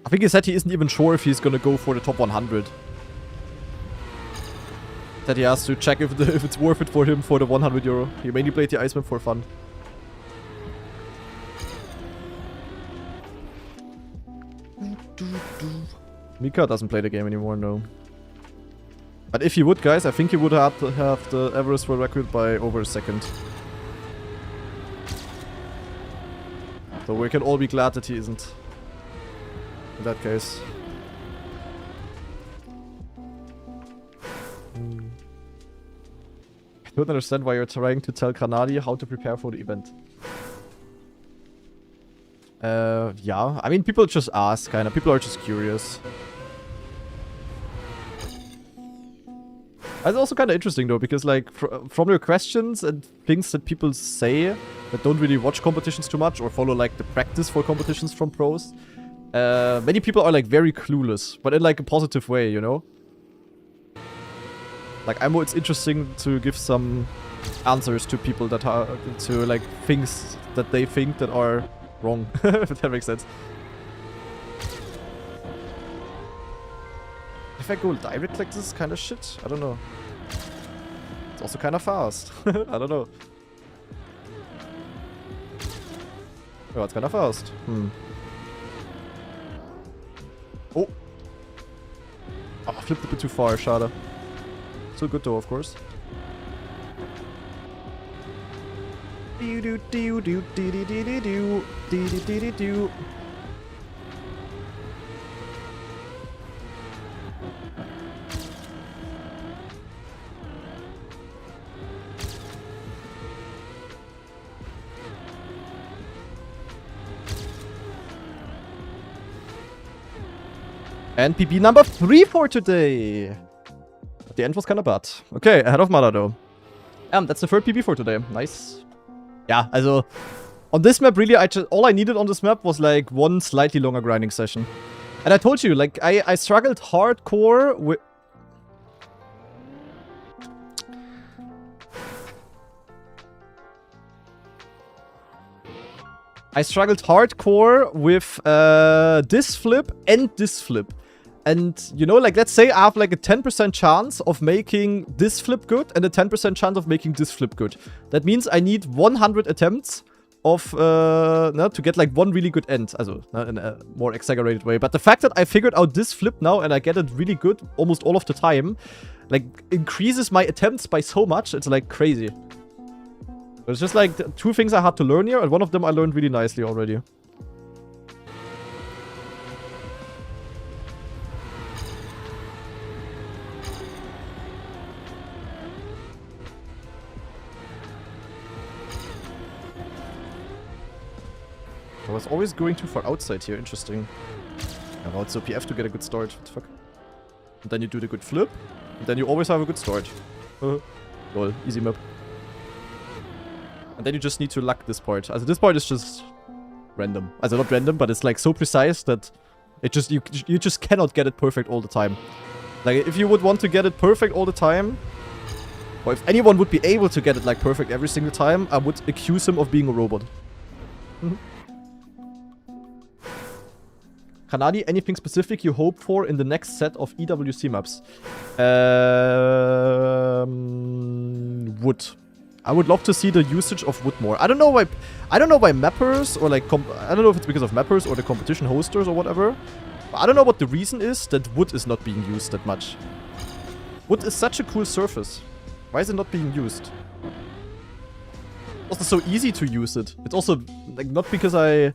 I think he said he isn't even sure if he's gonna go for the top 100. That he has to check if it's worth it for him for the 100 euro. He mainly played the ice map for fun. Mika doesn't play the game anymore, no. But if he would, guys, I think he would have to have the Everest world record by over a second. So we can all be glad that he isn't. In that case. I don't understand why you're trying to tell Granadi how to prepare for the event. Yeah. I mean, people just ask, kind of. People are just curious. It's also kind of interesting, though, because, like, from your questions and things that people say that don't really watch competitions too much or follow, like, the practice for competitions from pros, many people are, like, very clueless, but in, like, a positive way, you know? Like, it's interesting to give some answers to people that are, to, like, things that they think that are wrong, if that makes sense. If I go direct like this kind of shit, I don't know. It's also kind of fast. I don't know. Oh, it's kind of fast. Oh. Oh, I flipped a bit too far, schade. Still good though, of course. And PB number 3 for today. The end was kind of bad. Okay, ahead of Mother though. That's the third PB for today. Nice. Yeah, also on this map, really, all I needed on this map was like one slightly longer grinding session. And I told you, like, I struggled hardcore with... I struggled hardcore with this flip and this flip. And, you know, like, let's say I have, like, a 10% chance of making this flip good and a 10% chance of making this flip good. That means I need 100 attempts of, to get, like, one really good end. Also, in a more exaggerated way. But the fact that I figured out this flip now and I get it really good almost all of the time, like, increases my attempts by so much. It's, like, crazy. There's just, like, two things I had to learn here, and one of them I learned really nicely already. I was always going too far outside here. Interesting. Yeah, it's OPF to get a good start. What the fuck? And then you do the good flip. And then you always have a good start. Lol. Easy map. And then you just need to luck this part. Also this part is just random. Also not random, but it's like so precise that it just you just cannot get it perfect all the time. Like if you would want to get it perfect all the time, or if anyone would be able to get it like perfect every single time, I would accuse him of being a robot. Kanadi, anything specific you hope for in the next set of EWC maps? Wood. I would love to see the usage of wood more. I don't know why mappers or like I don't know if it's because of mappers or the competition hosters or whatever. But I don't know what the reason is that wood is not being used that much. Wood is such a cool surface. Why is it not being used? It's also so easy to use it. It's also like not because I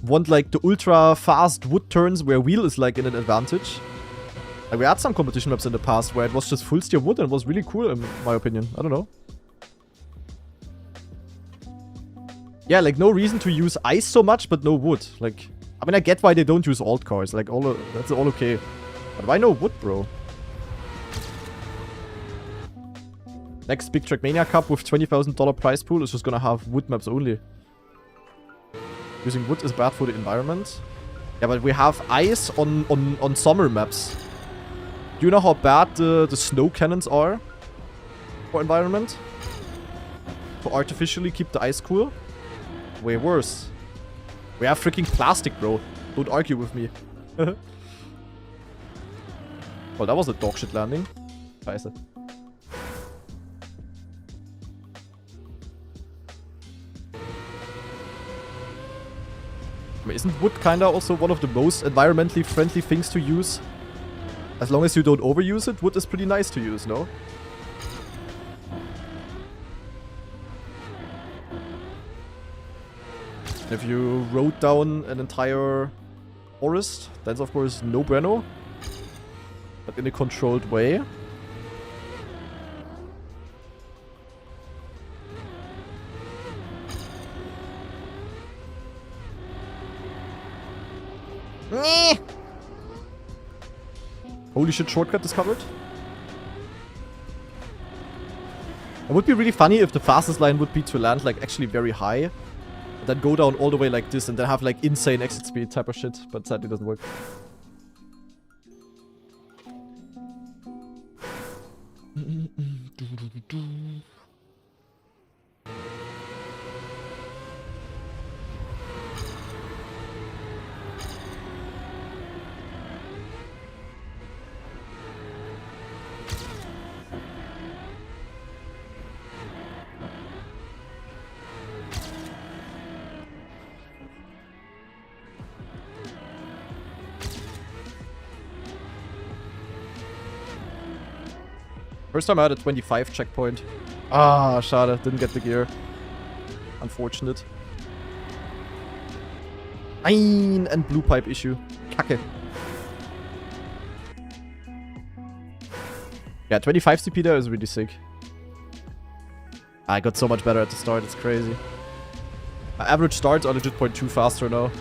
want like the ultra fast wood turns where wheel is like in an advantage. Like we had some competition maps in the past where it was just full steer wood and it was really cool in my opinion. I don't know. Yeah, like no reason to use ice so much, but no wood. Like, I mean, I get why they don't use alt cars. Like, that's all okay. But why no wood, bro? Next big Trackmania Cup with $20,000 prize pool is just gonna have wood maps only. Using wood is bad for the environment. Yeah, but we have ice on summer maps. Do you know how bad the snow cannons are for environment? To artificially keep the ice cool? Way worse. We have freaking plastic, bro. Don't argue with me. Well, that was a dogshit landing. Scheiße. I mean, isn't wood kinda also one of the most environmentally friendly things to use? As long as you don't overuse it, wood is pretty nice to use, no? If you rode down an entire forest, that's of course no bueno. But in a controlled way. Holy shit, shortcut discovered. It would be really funny if the fastest line would be to land like actually very high. Then go down all the way like this and then have like insane exit speed type of shit. But sadly doesn't work. First time I had a 25 checkpoint. Ah, schade. Didn't get the gear. Unfortunate. Ein and blue pipe issue. Kacke. Yeah, 25 CP there is really sick. I got so much better at the start. It's crazy. My average starts are legit 0.2 faster now.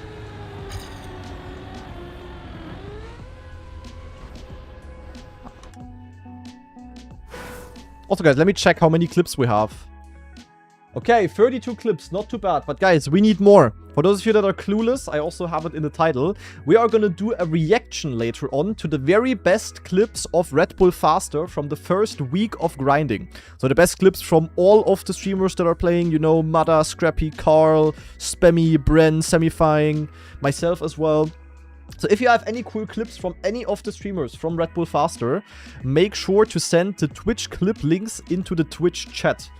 Also, guys, let me check how many clips we have. Okay, 32 clips, not too bad. But guys, we need more. For those of you that are clueless, I also have it in the title. We are gonna do a reaction later on to the very best clips of Red Bull Faster from the first week of grinding. So the best clips from all of the streamers that are playing, you know, Mada, Scrappy, Carl, Spammy, Bren, Semifying, myself as well. So if you have any cool clips from any of the streamers from Red Bull Faster, make sure to send the Twitch clip links into the Twitch chat.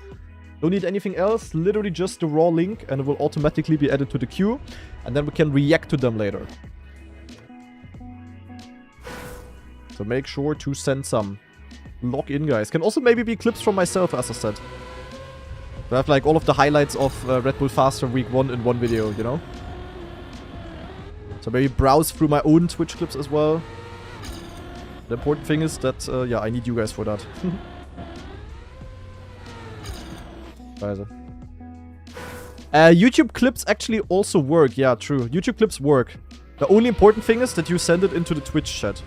Don't need anything else, literally just the raw link and it will automatically be added to the queue and then we can react to them later. So make sure to send some. Log in, guys. Can also maybe be clips from myself, as I said. We have like all of the highlights of Red Bull Faster week 1 in one video, you know? So maybe browse through my own Twitch clips as well. The important thing is that, yeah, I need you guys for that. YouTube clips actually also work. Yeah, true. YouTube clips work. The only important thing is that you send it into the Twitch chat.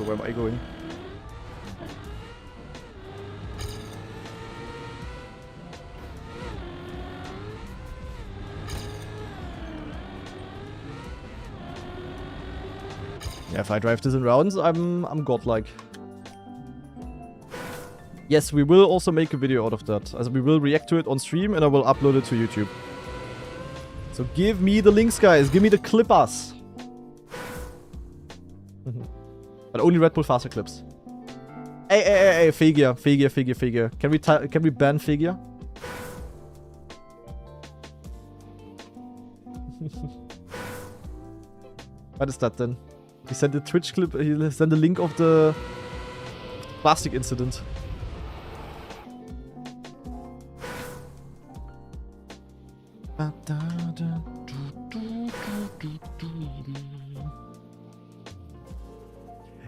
where am I going? Yeah, if I drive this in rounds, I'm godlike. Yes, we will also make a video out of that. As we will react to it on stream and I will upload it to YouTube. So give me the links, guys. Give me the clippers. But only Red Bull faster clips. Hey, Figure. Can we ban Figure? What is that then? He sent a Twitch clip, he sent a link of the plastic incident.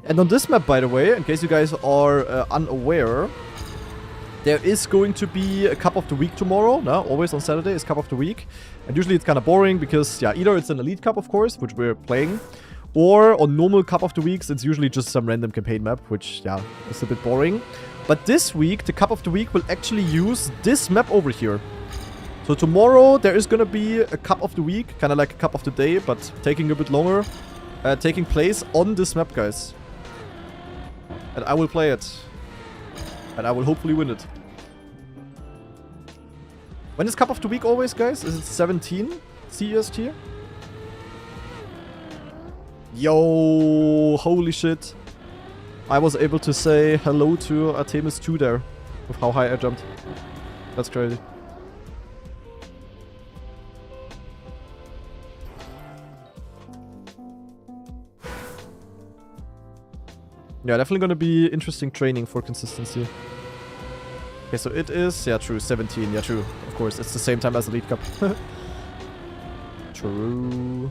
And on this map, by the way, in case you guys are unaware, there is going to be a Cup of the Week tomorrow. No, always on Saturday is Cup of the Week. And usually it's kind of boring because, yeah, either it's an Elite Cup, of course, which we're playing, or on normal Cup of the Weeks, it's usually just some random campaign map, which, yeah, is a bit boring. But this week, the Cup of the Week will actually use this map over here. So tomorrow, there is gonna be a Cup of the Week, kind of like a Cup of the Day, but taking a bit longer, taking place on this map, guys. And I will play it. And I will hopefully win it. When is Cup of the Week always, guys? Is it 17 CEST? Yo, holy shit. I was able to say hello to Artemis 2 there. With how high I jumped. That's crazy. Yeah, definitely gonna be interesting training for consistency. Okay, so it is, yeah, true, 17, yeah, true. Of course, it's the same time as Elite Cup. True.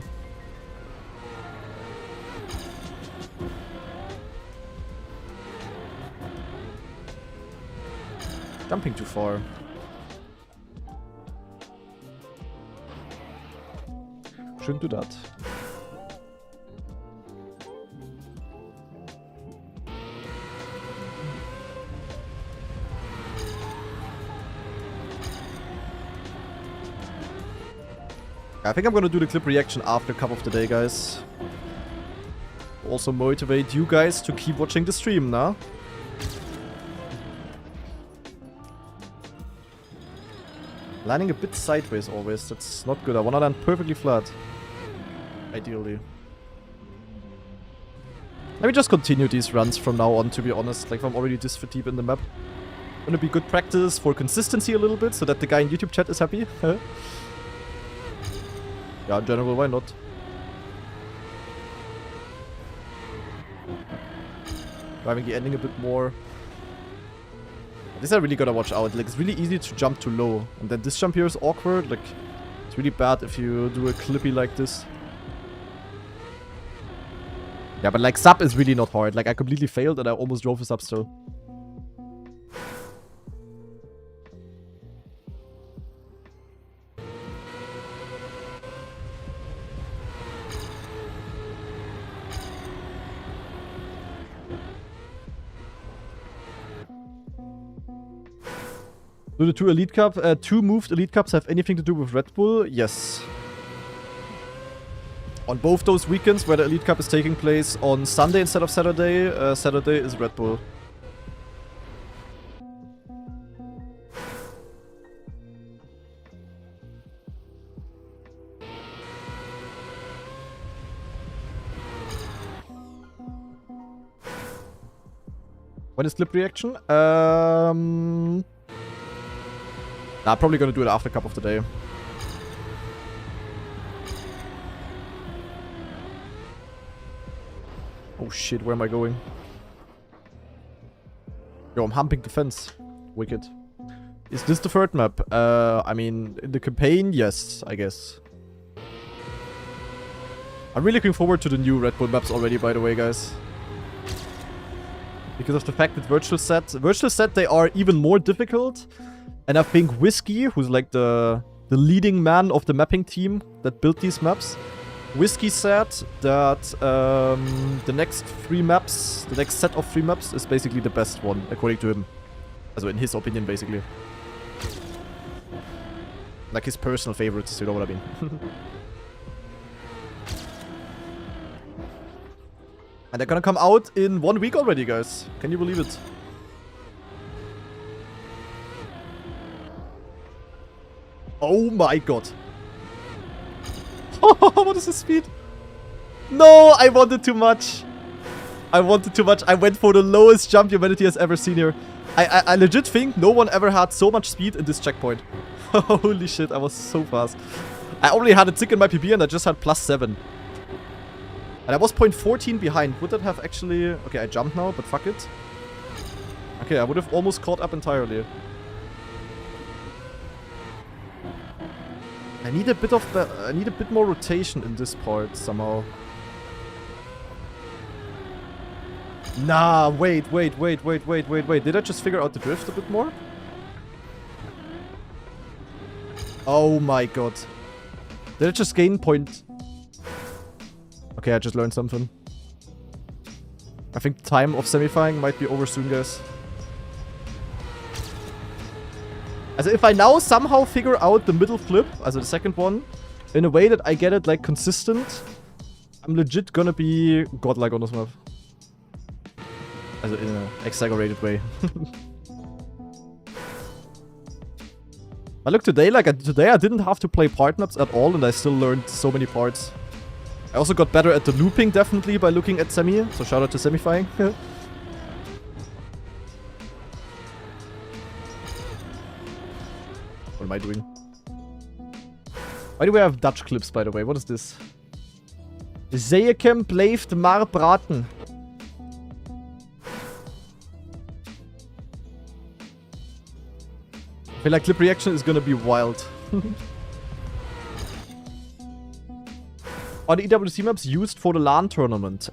Jumping too far. Shouldn't do that. I think I'm gonna do the clip reaction after Cup of the Day, guys. Also motivate you guys to keep watching the stream, nah? Landing a bit sideways always, that's not good. I wanna land perfectly flat. Ideally. Let me just continue these runs from now on, to be honest. Like, if I'm already this deep in the map. Gonna be good practice for consistency a little bit, so that the guy in YouTube chat is happy. Yeah, in general, why not? Driving the ending a bit more. This I really gotta watch out. Like, it's really easy to jump too low. And then this jump here is awkward. Like, it's really bad if you do a clippy like this. Yeah, but like, sub is really not hard. Like, I completely failed and I almost drove a sub still. Do the two moved Elite Cups have anything to do with Red Bull? Yes. On both those weekends where the Elite Cup is taking place on Sunday instead of Saturday, Saturday is Red Bull. When is clip reaction? Nah, probably gonna do it after Cup of the Day. Oh shit, where am I going? Yo, I'm humping the fence. Wicked. Is this the third map? I mean, in the campaign, yes, I guess. I'm really looking forward to the new Red Bull maps already, by the way, guys. Because of the fact that Virtual Set, they are even more difficult. And I think Whiskey, who's like the leading man of the mapping team that built these maps, Whiskey said that the next set of 3 maps is basically the best one, according to him. Also in his opinion, basically. Like his personal favorites, you know what I mean. And they're gonna come out in 1 week already, guys. Can you believe it? Oh my god. What is the speed? No, I wanted too much. I wanted too much. I went for the lowest jump humanity has ever seen here. I legit think no one ever had so much speed in this checkpoint. Holy shit, I was so fast. I already had a tick in my PB and I just had +7. And I was 0.14 behind. Would that have actually... Okay, I jumped now, but fuck it. Okay, I would have almost caught up entirely. I need a bit more rotation in this part somehow. Nah, wait. Did I just figure out the drift a bit more? Oh my god. Did I just gain point? Okay, I just learned something. I think time of semifying might be over soon, guys. Also, if I now somehow figure out the middle flip, also the second one, in a way that I get it, like, consistent, I'm legit gonna be godlike on this map. Also, in an exaggerated way. But look, today I didn't have to play part maps at all, and I still learned so many parts. I also got better at the looping, definitely, by looking at Semi, so shout out to semifying. What am I doing? Why do we have Dutch clips, by the way? What is this? Zeekem blijft maar praten. I feel like clip reaction is gonna be wild. Are the EWC maps used for the LAN tournament?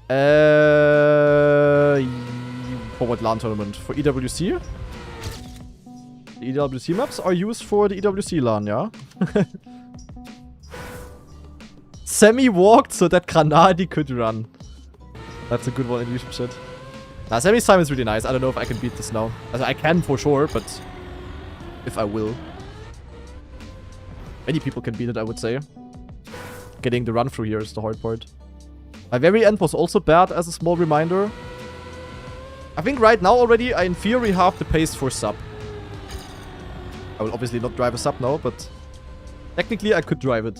For what LAN tournament? For EWC? The EWC maps are used for the EWC LAN, yeah? Semi walked so that Granadi could run. That's a good one in YouTube chat. Nah, Semi's time is really nice. I don't know if I can beat this now. Also, I can for sure, but if I will. Many people can beat it, I would say. Getting the run through here is the hard part. My very end was also bad, as a small reminder. I think right now already, I in theory have the pace for sub. I will obviously not drive a sub now, but technically I could drive it.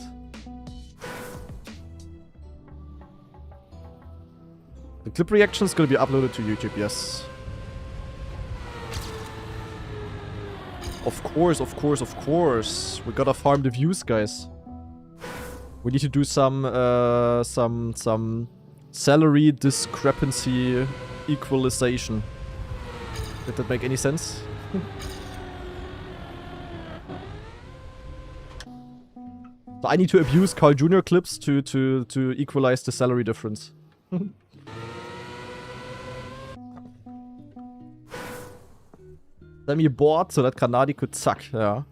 The clip reaction is going to be uploaded to YouTube, yes. Of course. We gotta farm the views, guys. We need to do some salary discrepancy equalization. Did that make any sense? So I need to abuse Carl Jr. clips to equalize the salary difference. Semi bored so that Granadi could suck, yeah.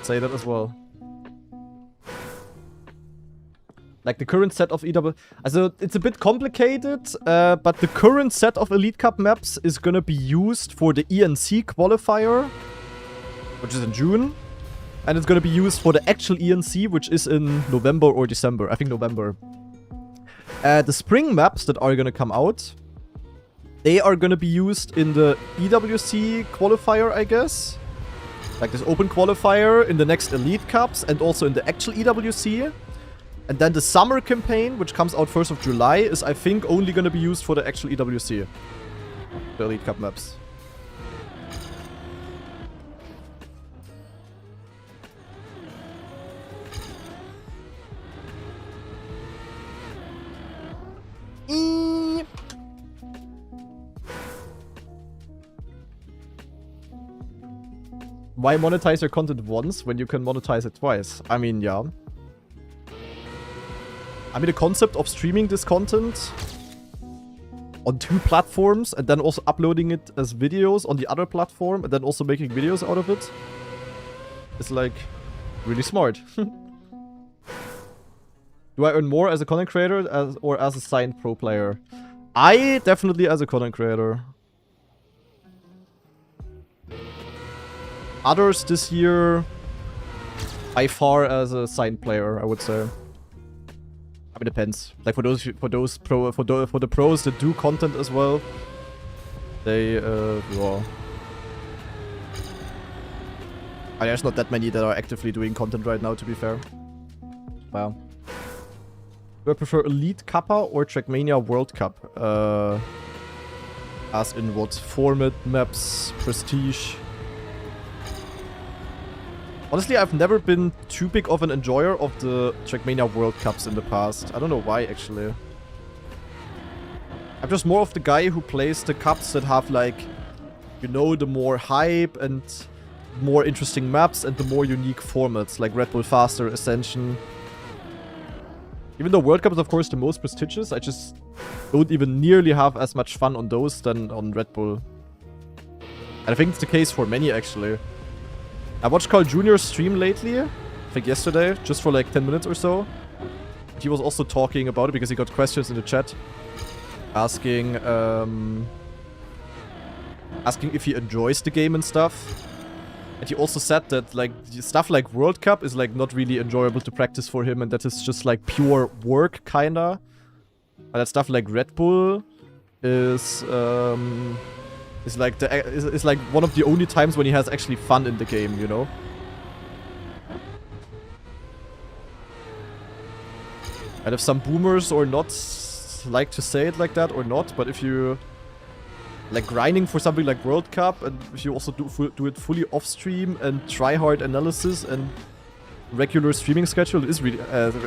Say that as well. Like the current set of EW... Also, it's a bit complicated, but the current set of Elite Cup maps is gonna be used for the ENC qualifier, which is in June. And it's gonna be used for the actual ENC, which is in November or December. I think November. The spring maps that are gonna come out, they are gonna be used in the EWC qualifier, I guess. Like this open qualifier in the next Elite Cups and also in the actual EWC. And then the summer campaign, which comes out 1st of July, is I think only gonna be used for the actual EWC. The Elite Cup maps. Why monetize your content once when you can monetize it twice? I mean, yeah. I mean, the concept of streaming this content on 2 platforms and then also uploading it as videos on the other platform and then also making videos out of it is like really smart. Do I earn more as a content creator or as a signed pro player? I definitely as a content creator. Others this year, by far as a signed player, I would say. I mean, it depends. Like for the pros that do content as well, they yeah. There's not that many that are actively doing content right now, to be fair. Wow. Do I prefer Elite Kappa or Trackmania World Cup? As in what? Format, maps, prestige? Honestly, I've never been too big of an enjoyer of the Trackmania World Cups in the past. I don't know why, actually. I'm just more of the guy who plays the cups that have, like, you know, the more hype and more interesting maps and the more unique formats, like Red Bull Faster, Ascension. Even though World Cup is, of course, the most prestigious, I just don't even nearly have as much fun on those than on Red Bull. And I think it's the case for many, actually. I watched Carl Jr. stream lately, I think yesterday, just for like 10 minutes or so. He was also talking about it because he got questions in the chat. Asking if he enjoys the game and stuff. And he also said that like stuff like World Cup is like not really enjoyable to practice for him and that is just like pure work, kinda. And that stuff like Red Bull is like one of the only times when he has actually fun in the game, you know? And if some boomers or not like to say it like that or not, but if you like grinding for something like World Cup and if you also do it fully off stream and try hard analysis and regular streaming schedule, it is really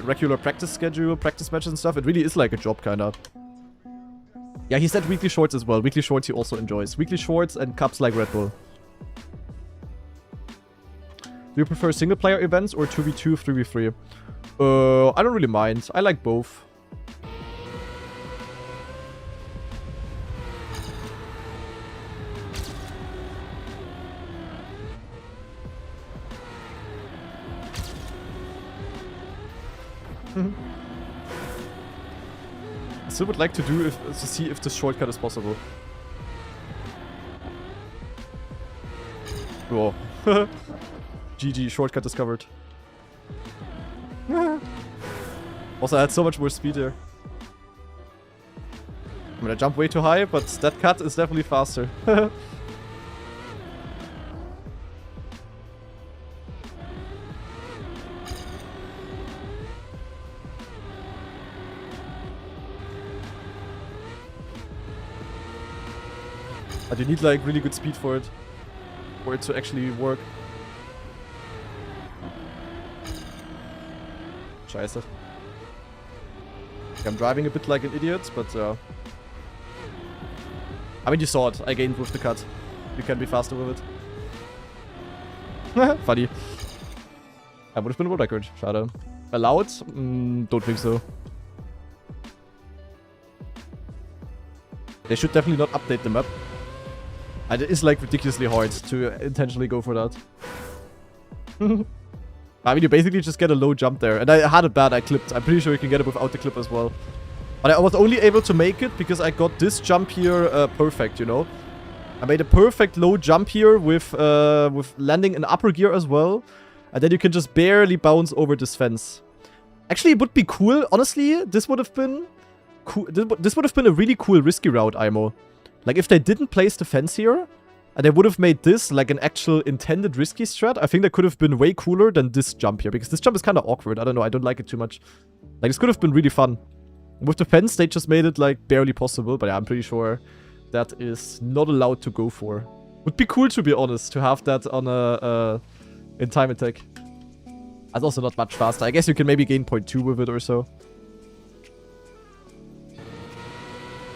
regular practice schedule, practice matches and stuff, it really is like a job kind of. Yeah, he said weekly shorts as well. Weekly shorts he also enjoys. Weekly shorts and cups like Red Bull. Do you prefer single player events or 2v2, 3v3? I don't really mind. I like both. I still would like to see if this shortcut is possible. Whoa. GG, shortcut discovered. Also, I had so much more speed here. I mean, I jumped way too high, but that cut is definitely faster. But you need like really good speed for it to actually work. Scheiße. Okay, I'm driving a bit like an idiot, but I mean, you saw it. I gained with the cut. You can be faster with it. Funny. That would have been a world record. Schade. Allowed? Don't think so. They should definitely not update the map. And it is like ridiculously hard to intentionally go for that. I mean, you basically just get a low jump there. And I had it bad, I clipped. I'm pretty sure you can get it without the clip as well. But I was only able to make it because I got this jump here perfect, you know? I made a perfect low jump here with landing in upper gear as well. And then you can just barely bounce over this fence. Actually, it would be cool. Honestly, this would have been cool. This would have been a really cool risky route, IMO. Like, if they didn't place the fence here, and they would have made this like an actual intended risky strat, I think that could have been way cooler than this jump here. Because this jump is kind of awkward. I don't know. I don't like it too much. Like, this could have been really fun. With the fence, they just made it, like, barely possible. But yeah, I'm pretty sure that is not allowed to go for. Would be cool, to be honest, to have that on a in time attack. That's also not much faster. I guess you can maybe gain 0.2 with it or so.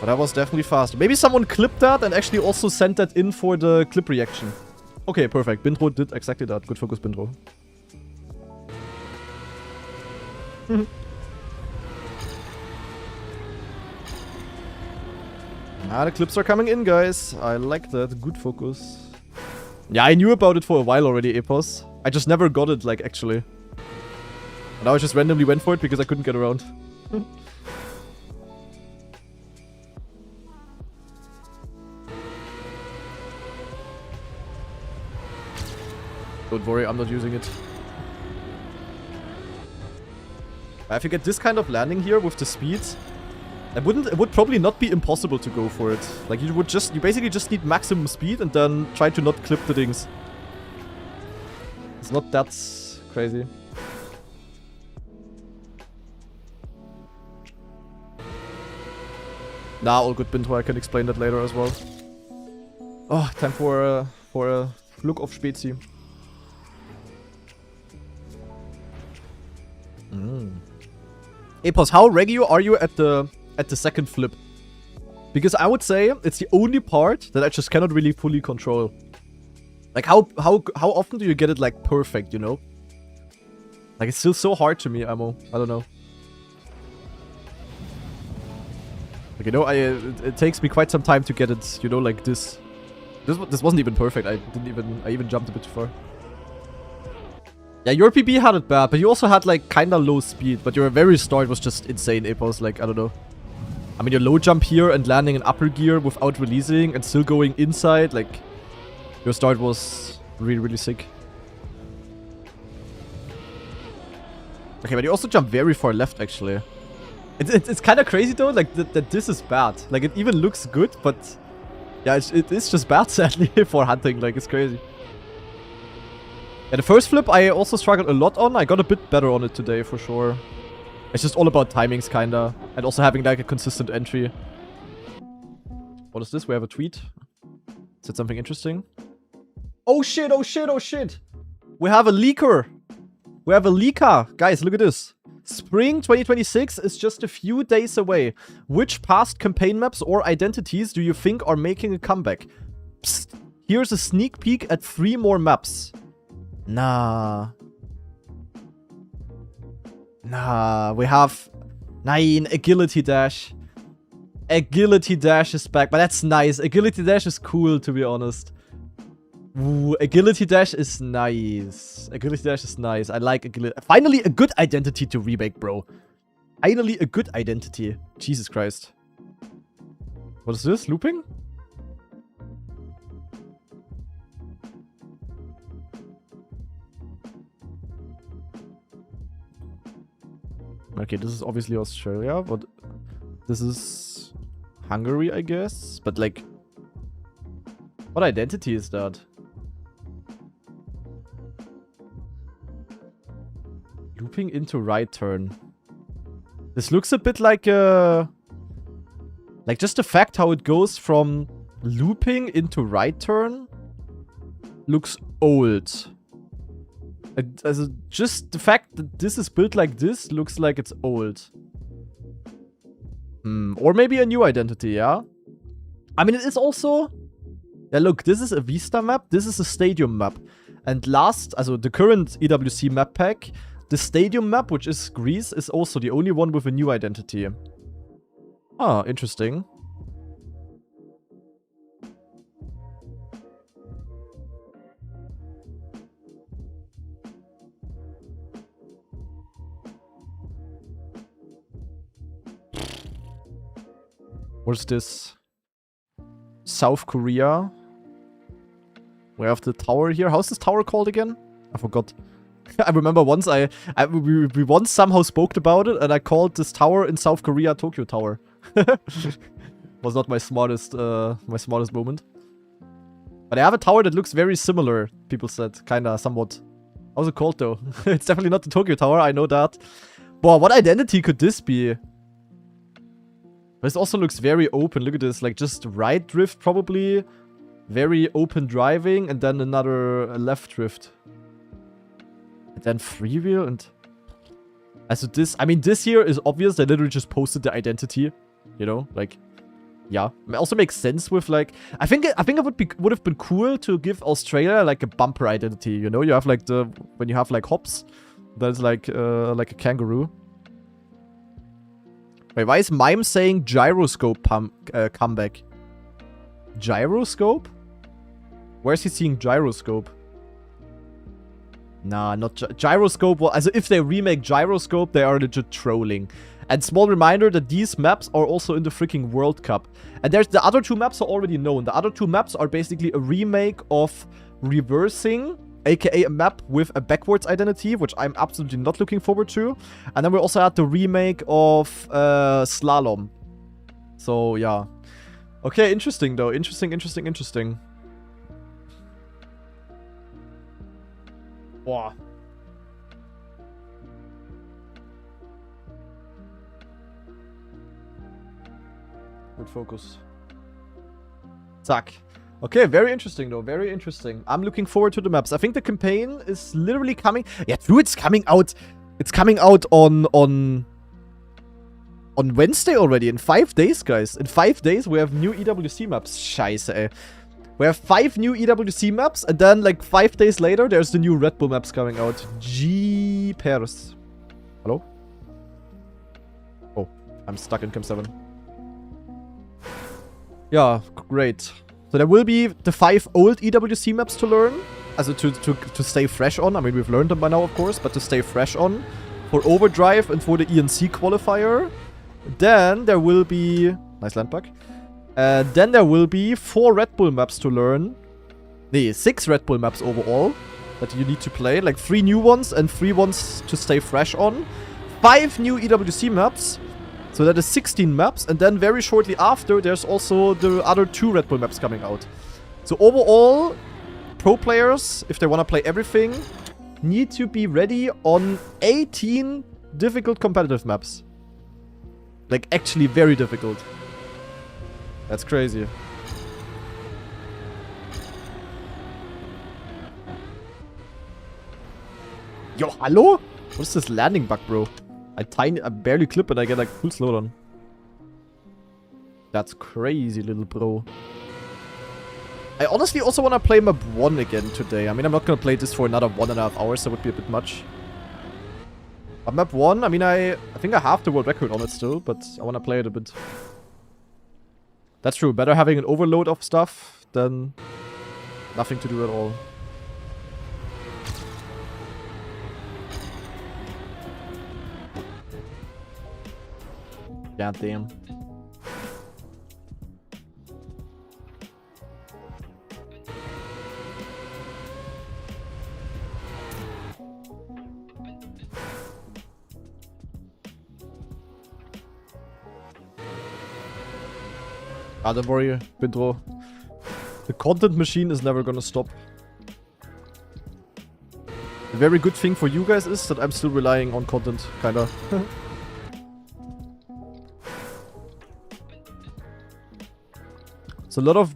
But that was definitely fast. Maybe someone clipped that and actually also sent that in for the clip reaction. Okay, perfect. Bintro did exactly that. Good focus, Bintro. The clips are coming in, guys. I like that. Good focus. Yeah, I knew about it for a while already, Epos. I just never got it, like, actually. Now I just randomly went for it because I couldn't get around. Don't worry, I'm not using it. If you get this kind of landing here with the speed, it would probably not be impossible to go for it. Like you basically just need maximum speed and then try to not clip the things. It's not that crazy. Nah, all good, Binto. I can explain that later as well. Oh, time for a look of Spezi. Epos, how regio are you at the second flip? Because I would say it's the only part that I just cannot really fully control. Like how often do you get it like perfect, you know? Like it's still so hard to me, Ammo. I don't know. Like, you know, it takes me quite some time to get it, you know, like this. This wasn't even perfect. I even jumped a bit too far. Yeah, your PB had it bad, but you also had like kinda low speed, but your very start was just insane, Epos. Like, I don't know. I mean, your low jump here and landing in upper gear without releasing and still going inside, like, your start was really, really sick. Okay, but you also jump very far left, actually. It's kind of crazy, though, like, that this is bad. Like, it even looks good, but yeah, it is just bad, sadly, for hunting. Like, it's crazy. Yeah, the first flip I also struggled a lot on. I got a bit better on it today, for sure. It's just all about timings, kinda. And also having, like, a consistent entry. What is this? We have a tweet. Is it something interesting? Oh shit, oh shit, oh shit! We have a leaker! We have a leaker! Guys, look at this. Spring 2026 is just a few days away. Which past campaign maps or identities do you think are making a comeback? Psst. Here's a sneak peek at 3 more maps. Nah, we have... Nein, Agility Dash. Agility Dash is back, but that's nice. Agility Dash is cool, to be honest. Ooh, Agility Dash is nice. Agility Dash is nice. I like Agility. Finally, a good identity to remake, bro. Finally, a good identity. Jesus Christ. What is this? Looping? Okay, this is obviously Australia, but this is Hungary, I guess. But like, what identity is that? Looping into right turn. This looks a bit like a... Like just the fact how it goes from looping into right turn looks old. Just the fact that this is built like this looks like it's old. Or maybe a new identity, yeah? I mean, it is also... Yeah, look, this is a Vista map. This is a Stadium map. And also the current EWC map pack, the Stadium map, which is Greece, is also the only one with a new identity. Ah, interesting. What is this? South Korea. We have the tower here. How's this tower called again? I forgot. I remember once we once somehow spoke about it, and I called this tower in South Korea Tokyo Tower. Was not my smartest moment. But I have a tower that looks very similar. People said, kinda, somewhat. How's it called though? It's definitely not the Tokyo Tower. I know that. Boah, what identity could this be? This also looks very open. Look at this. Like, just right drift, probably. Very open driving. And then another left drift. And then freewheel. And... Also this... I mean, this here is obvious. They literally just posted the identity. You know? Like... Yeah. It also makes sense with, like... I think it would have been cool to give Australia, like, a bumper identity. You know? You have, like, the... When you have, like, hops. That's, like a kangaroo. Wait, why is Mime saying gyroscope comeback? Gyroscope? Where is he seeing gyroscope? Nah, not Gyroscope. Well, also if they remake Gyroscope, they are legit trolling. And small reminder that these maps are also in the freaking World Cup. And there's the other two maps are already known. The other two maps are basically a remake of Reversing, aka a map with a backwards identity, which I'm absolutely not looking forward to. And then we also had the remake of Slalom. So, yeah. Okay, interesting though. Interesting. Boah. Good focus. Zack. Okay, very interesting though. Very interesting. I'm looking forward to the maps. I think the campaign is literally coming. Yeah, true, it's coming out. It's coming out on Wednesday already. In 5 days, guys. In 5 days, we have new EWC maps. Scheiße, ey. We have 5 new EWC maps, and then, like, 5 days later, there's the new Red Bull maps coming out. Jeepers. Hello? Oh, I'm stuck in Camp 7. Yeah, great. So there will be the 5 old EWC maps to learn. Also to stay fresh on. I mean, we've learned them by now, of course, but to stay fresh on. For Overdrive and for the ENC qualifier. Then there will be... Nice land bug. Then there will be 4 Red Bull maps to learn. Nee, 6 Red Bull maps overall that you need to play. Like 3 new ones and 3 ones to stay fresh on. 5 new EWC maps. So that is 16 maps. And then very shortly after, there's also the other 2 Red Bull maps coming out. So overall, pro players, if they want to play everything, need to be ready on 18 difficult competitive maps. Like actually very difficult. That's crazy. Yo, hello? What is this landing bug, bro? I barely clip and I get like full slowdown. That's crazy, little bro. I honestly also want to play map 1 again today. I mean, I'm not going to play this for another 1.5 hours. That would be a bit much. But map 1, I mean, I think I have the world record on it still, but I want to play it a bit. That's true. Better having an overload of stuff than nothing to do at all. God damn. Ah, don't worry, Bintro. The content machine is never gonna stop. The very good thing for you guys is that I'm still relying on content, kinda. So a lot of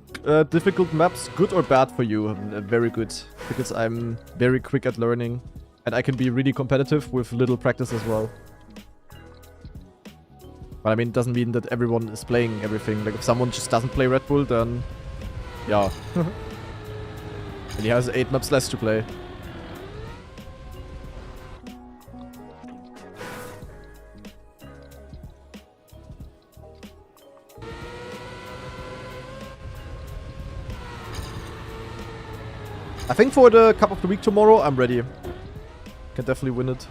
difficult maps, good or bad for you? Very good, because I'm very quick at learning. And I can be really competitive with little practice as well. But I mean, it doesn't mean that everyone is playing everything. Like, if someone just doesn't play Red Bull, then... yeah. And he has 8 maps less to play. I think for the Cup of the Week tomorrow, I'm ready. Can definitely win it.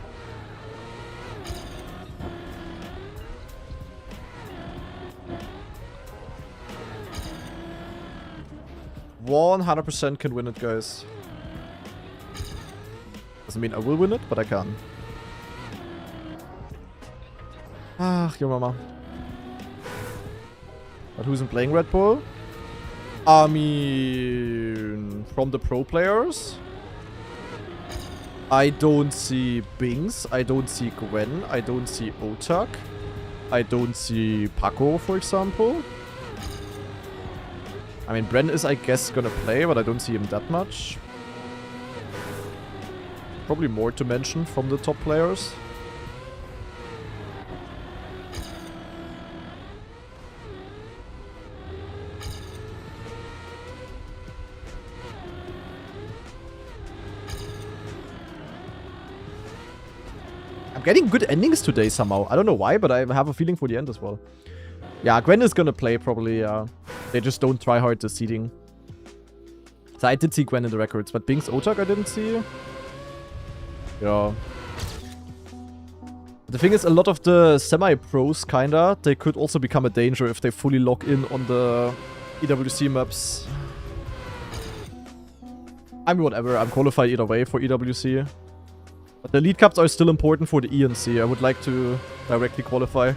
100% can win it, guys. Doesn't mean I will win it, but I can. Ach, your mama. But who isn't playing Red Bull? I mean, from the pro players, I don't see Bings, I don't see Gwen, I don't see Otak, I don't see Paco, for example. I mean, Bren is, I guess, gonna play, but I don't see him that much. Probably more to mention from the top players. I'm getting good endings today somehow. I don't know why, but I have a feeling for the end as well. Yeah, Gwen is gonna play probably, they just don't try hard the seeding. So I did see Gwen in the records, but Bing's Otak I didn't see. Yeah. The thing is, a lot of the semi-pros, kinda, they could also become a danger if they fully lock in on the EWC maps. I mean, whatever, I'm qualified either way for EWC. But the Elite Cups are still important for the ENC. I would like to directly qualify.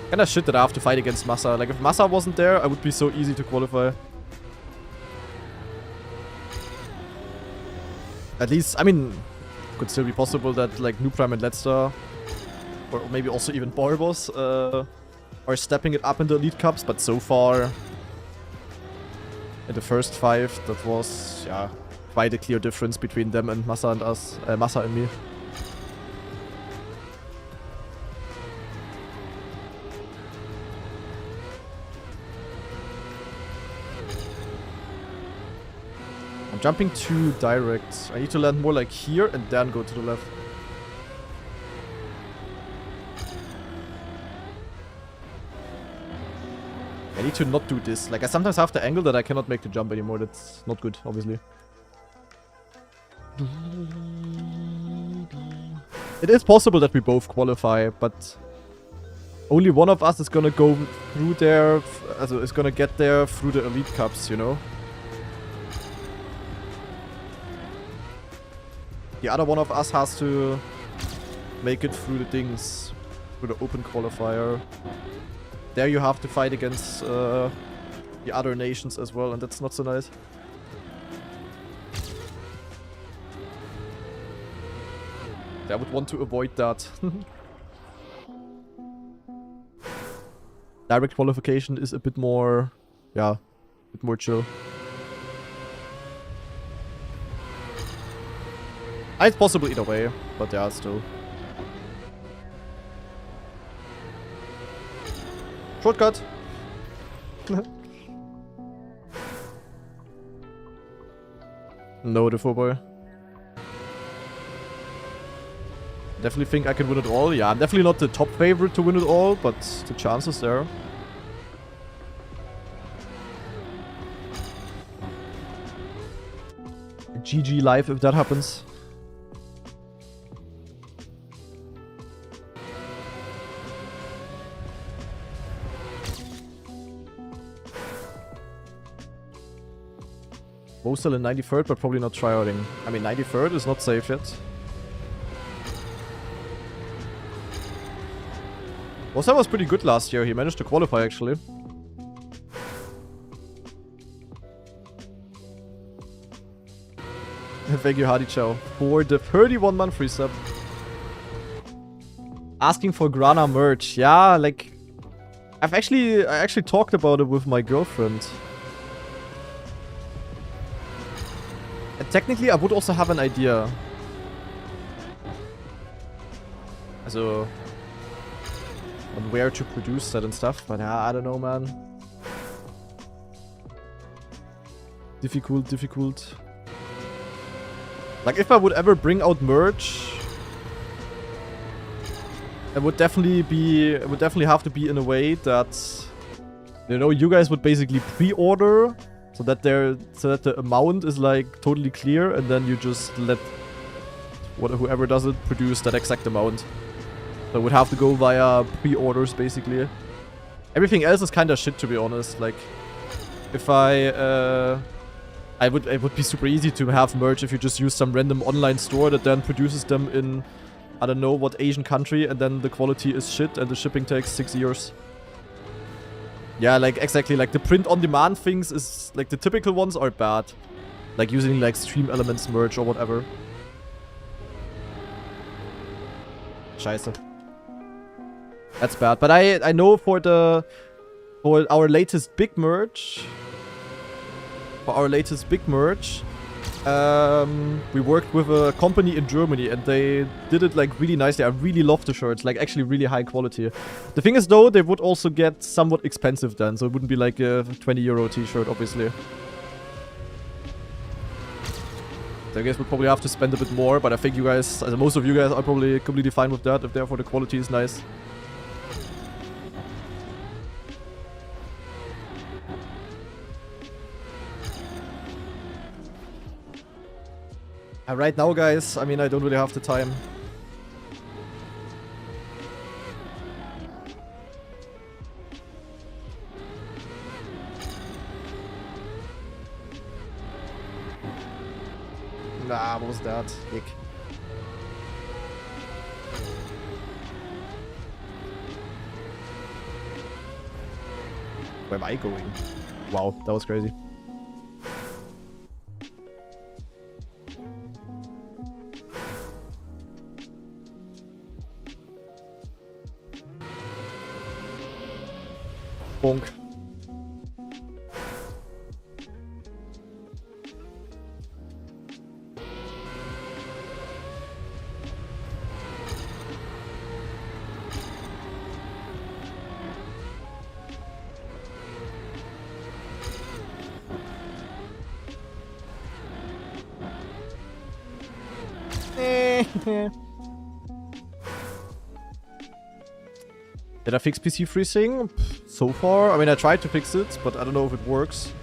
Kinda shit that I have to fight against Massa. Like, if Massa wasn't there, I would be so easy to qualify. At least, I mean, could still be possible that, like, Noob Prime and Ledstar, or maybe also even Barbos, are stepping it up in the Elite Cups, but so far, in the first 5, that was, yeah, quite a clear difference between them and Massa and us, Massa and me. I'm jumping too direct. I need to land more like here and then go to the left. I need to not do this. Like, I sometimes have the angle that I cannot make the jump anymore. That's not good, obviously. It is possible that we both qualify, but only one of us is gonna go through there, is gonna get there through the Elite Cups, you know? The other one of us has to make it through the things, through the open qualifier. There you have to fight against the other nations as well, and that's not so nice. I would want to avoid that. Direct qualification is a bit more, yeah, a bit more chill. It's possible either way, but yeah, still. Shortcut! No, the 4-boy. Definitely think I can win it all. Yeah, I'm definitely not the top favorite to win it all, but the chance is there. GG live if that happens. Still in 93rd, but probably not tryouting. I mean, 93rd is not safe yet. Bosa was pretty good last year. He managed to qualify, actually. Thank you, Hardy Chow, for the 31-month free sub. Asking for Grana merch. Yeah, like... I actually talked about it with my girlfriend. And technically, I would also have an idea. Also... on where to produce that and stuff, but yeah, I don't know, man. Difficult. Like, if I would ever bring out merch, it would definitely have to be in a way that, you know, you guys would basically pre-order so that the amount is like totally clear, and then you just let whoever does it produce that exact amount. So it would have to go via pre-orders, basically. Everything else is kind of shit, to be honest. Like, if it would be super easy to have merch if you just use some random online store that then produces them in, I don't know what Asian country, and then the quality is shit and the shipping takes 6 years. Yeah, like, exactly. Like, the print-on-demand things is, like, the typical ones are bad. Like, using, like, Stream Elements merch or whatever. Scheiße. That's bad. But I know for our latest big merch, we worked with a company in Germany and they did it like really nicely. I really love the shirts, like actually really high quality. The thing is though, they would also get somewhat expensive then, so it wouldn't be like a 20 euro t-shirt, obviously. So I guess we'll probably have to spend a bit more, but I think you guys, most of you guys are probably completely fine with that, if therefore the quality is nice. Right now, guys, I mean, I don't really have the time. Nah, what was that? Ick. Where am I going? Wow, that was crazy. Bonk. Did I fix PC freezing? So far, I mean, I tried to fix it, but I don't know if it works.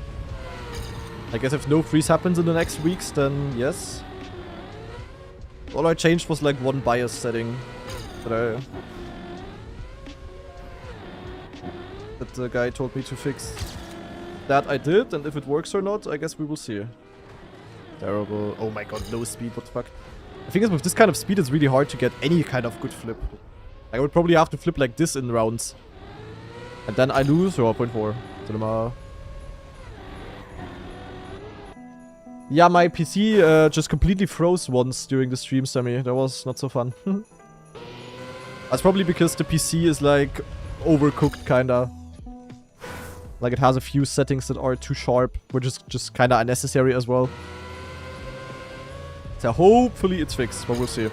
I guess if no freeze happens in the next weeks, then yes. All I changed was like one BIOS setting that the guy told me to fix. That I did, and if it works or not, I guess we will see. Terrible. Oh my god, low speed, what the fuck. The thing is, with this kind of speed, it's really hard to get any kind of good flip. I would probably have to flip like this in rounds. And then I lose 0.4. Yeah, my PC just completely froze once during the stream, Sammy. That was not so fun. That's probably because the PC is like overcooked, kinda. Like it has a few settings that are too sharp, which is just kinda unnecessary as well. So hopefully it's fixed, but we'll see.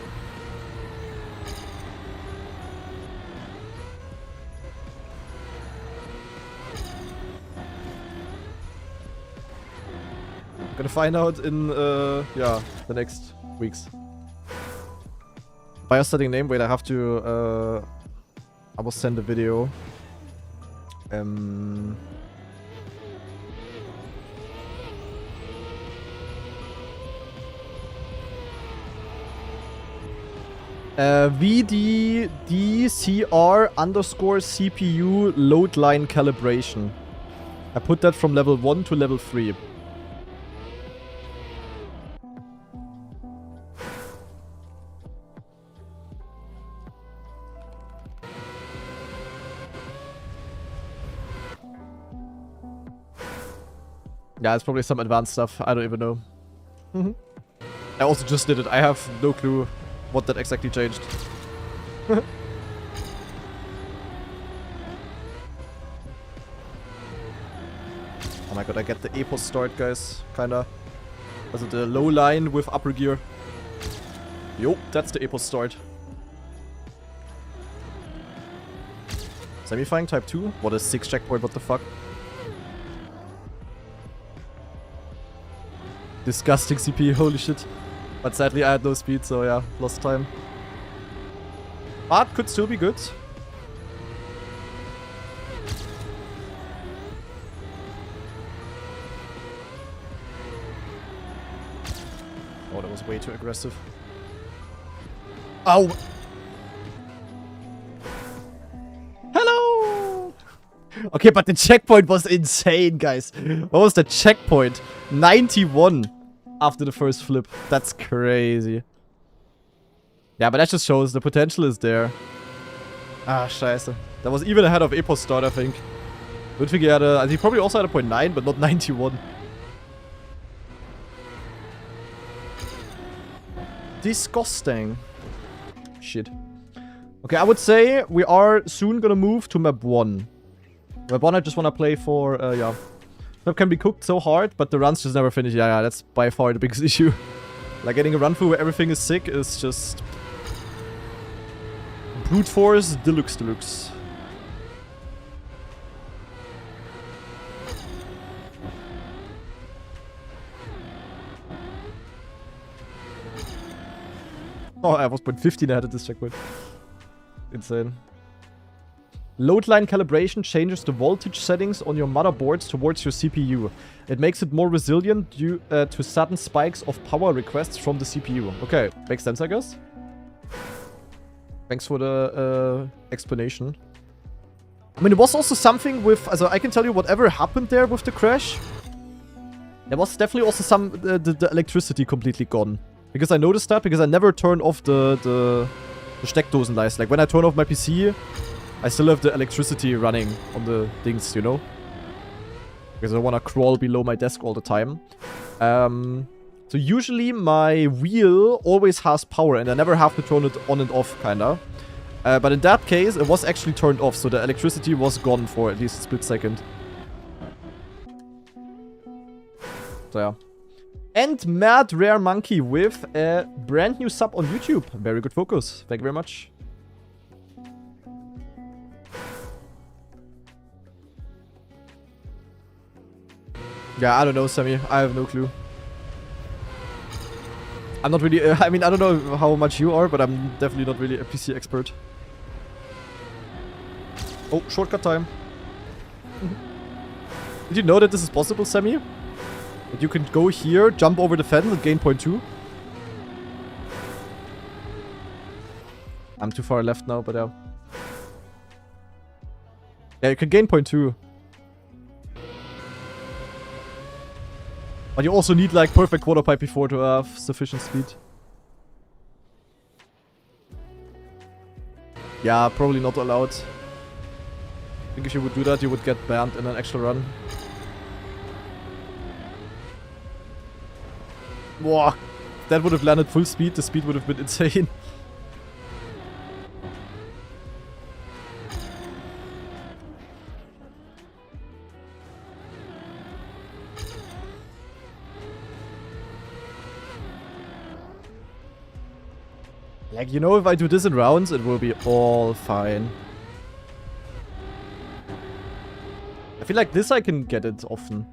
Gonna find out in, yeah, the next weeks. BIOS setting name, wait, I have to, I will send a video. VDDCR_CPU load line calibration. I put that from level 1 to level 3. Yeah, it's probably some advanced stuff. I don't even know. I also just did it. I have no clue what that exactly changed. Oh my god, I get the EPOS start, guys. Kinda. Also the low line with upper gear. Yo, that's the EPOS start. Semi-flying type 2? What a 6 checkpoint, what the fuck? Disgusting CP, holy shit. But sadly I had no speed, so yeah, lost time. But could still be good. Oh, that was way too aggressive. Ow! Hello! Okay, but the checkpoint was insane, guys. What was the checkpoint? 91 after the first flip. That's crazy. Yeah, but that just shows the potential is there. Ah, scheiße. That was even ahead of EPOS start, I think. Ludwig had a... he probably also had a 0.9, but not 91. Disgusting. Shit. Okay, I would say we are soon gonna move to map 1. Map 1 I just wanna play for, yeah. Map can be cooked so hard, but the runs just never finish. Yeah, that's by far the biggest issue. Like getting a run through where everything is sick is just... brute force deluxe. Oh, I was 0.15 ahead at this checkpoint. Insane. Load line calibration changes the voltage settings on your motherboards towards your CPU. It makes it more resilient due to sudden spikes of power requests from the CPU. Okay, makes sense, I guess. Thanks for the explanation. I mean, it was also something with... Also, I can tell you whatever happened there with the crash. There was definitely also some... the electricity completely gone. Because I noticed that, because I never turned off the Steckdosenleiste. Like, when I turn off my PC, I still have the electricity running on the things, you know? Because I don't want to crawl below my desk all the time. So usually my wheel always has power and I never have to turn it on and off, kinda. But in that case, it was actually turned off, so the electricity was gone for at least a split second. So yeah. And Mad Rare Monkey with a brand new sub on YouTube. Very good focus. Thank you very much. Yeah, I don't know, Sammy. I have no clue. I'm not really... I mean, I don't know how much you are, but I'm definitely not really a PC expert. Oh, shortcut time. Did you know that this is possible, Sammy? That you can go here, jump over the fence and gain 0.2? I'm too far left now, but yeah. Yeah, you can gain 0.2. But you also need like perfect quarter pipe before to have sufficient speed. Yeah, probably not allowed. I think if you would do that, you would get banned in an actual run. Whoa, if that would have landed full speed, the speed would have been insane. Like, you know, if I do this in rounds, it will be all fine. I feel like this I can get it often.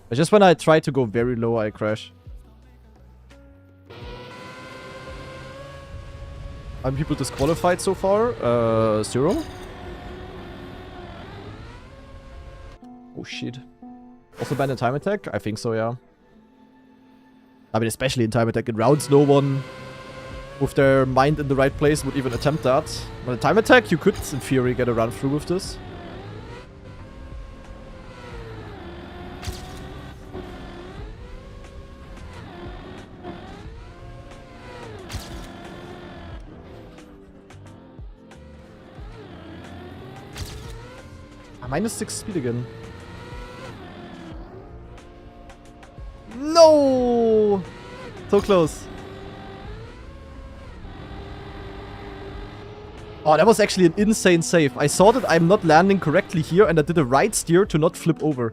But just when I try to go very low, I crash. How many people disqualified so far? 0? Oh shit. Also banned in time attack? I think so, yeah. I mean, especially in time attack. In rounds, no one with their mind in the right place would even attempt that. But in time attack, you could, in theory, get a run through with this. -6 speed again. No! So close. Oh, that was actually an insane save. I saw that I'm not landing correctly here and I did a right steer to not flip over.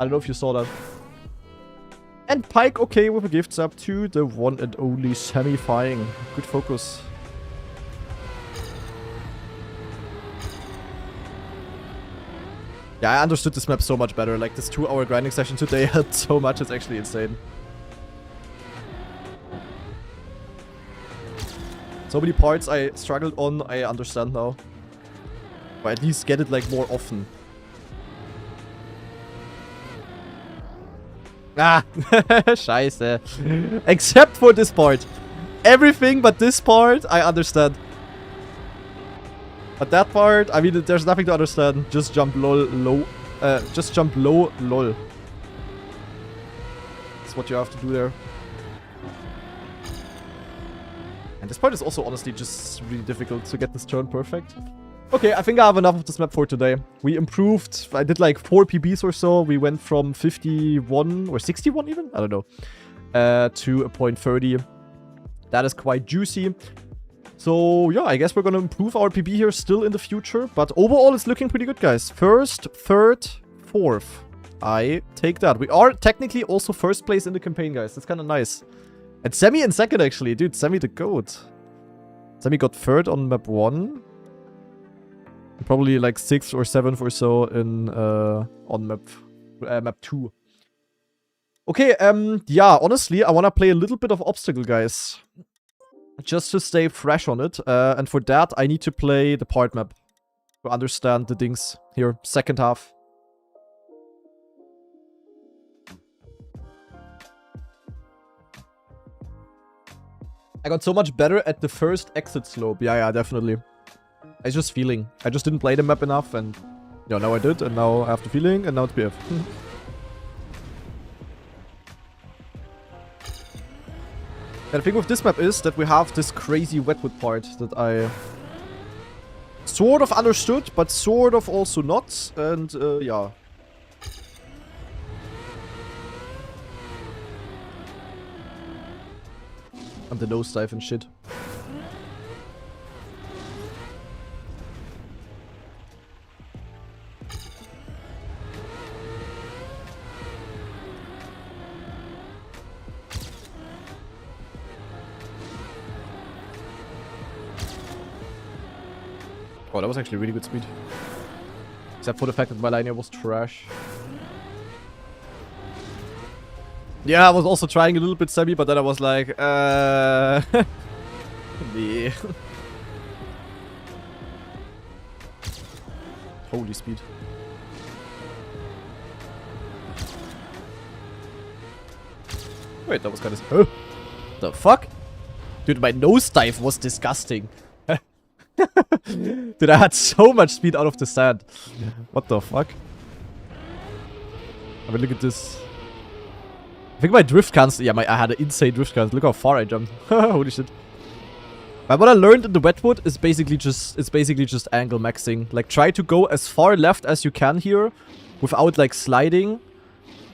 I don't know if you saw that. And Pike, okay, with a gift sub to the one and only Sammy-fying. Good focus. Yeah, I understood this map so much better. Like, this 2-hour grinding session today helped so much. It's actually insane. So many parts I struggled on, I understand now. Or at least get it, like, more often. Ah! Scheiße. Except for this part. Everything but this part, I understand. But that part, I mean, there's nothing to understand. Just jump low. Just jump low, lol. That's what you have to do there. And this part is also honestly just really difficult to get this turn perfect. Okay, I think I have enough of this map for today. We improved. I did like 4 PBs or so. We went from 51 or 61 even? I don't know. To a 0.30. That is quite juicy. So, yeah, I guess we're gonna improve our PB here still in the future. But overall, it's looking pretty good, guys. First, third, fourth. I take that. We are technically also first place in the campaign, guys. That's kind of nice. And Semi in second, actually. Dude, Semi the GOAT. Semi got third on map 1. Probably like 6th or 7th or so in on map 2. Okay, yeah, honestly, I want to play a little bit of Obstacle, guys. Just to stay fresh on it. And for that, I need to play the part map. to understand the things here. Second half. I got so much better at the first exit slope. Yeah, definitely. I just feeling. I just didn't play the map enough, and yeah, now I did, and now I have the feeling, and now it's BF. And the thing with this map is that we have this crazy wetwood part that I sort of understood, but sort of also not, and yeah. And the nosedive and shit. Oh, that was actually really good speed. Except for the fact that my linear was trash. Yeah, I was also trying a little bit semi, but then I was like, nee. Holy speed. Wait, that was kind of... Huh? The fuck? Dude, my nosedive was disgusting. Dude, I had so much speed out of the sand. What the fuck? I mean, look at this. I think my drift cancel. Yeah, I had an insane drift cancel. Look how far I jumped. Holy shit. But what I learned in the wetwood is basically just angle maxing. Like, try to go as far left as you can here without like sliding.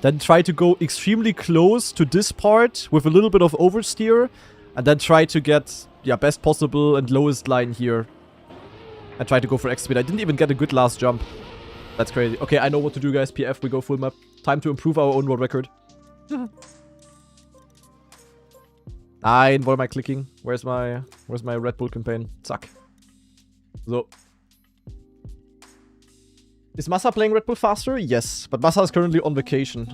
Then try to go extremely close to this part with a little bit of oversteer. And then try to get, yeah, best possible and lowest line here. And try to go for X speed. I didn't even get a good last jump. That's crazy. Okay, I know what to do, guys. PF, we go full map. Time to improve our own world record. 9, what am I clicking? Where's my Red Bull campaign? Zack. So. Is Massa playing Red Bull faster? Yes, but Massa is currently on vacation.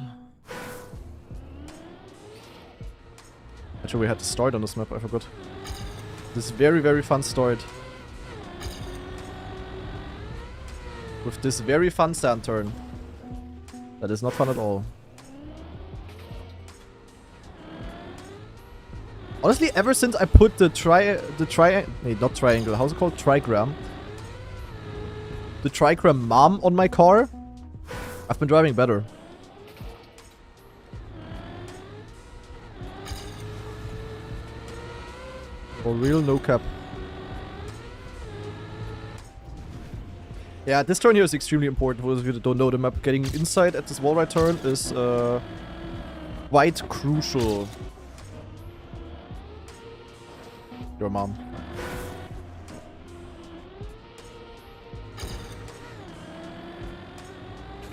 Actually, we had to start on this map, I forgot. This very, very fun start. With this very fun sand turn. That is not fun at all. Honestly, ever since I put the not triangle, how's it called? Trigram. The Trigram mom on my car, I've been driving better. For real, no cap. Yeah, this turn here is extremely important for those of you that don't know the map. Getting inside at this wall right turn is quite crucial. Your mom.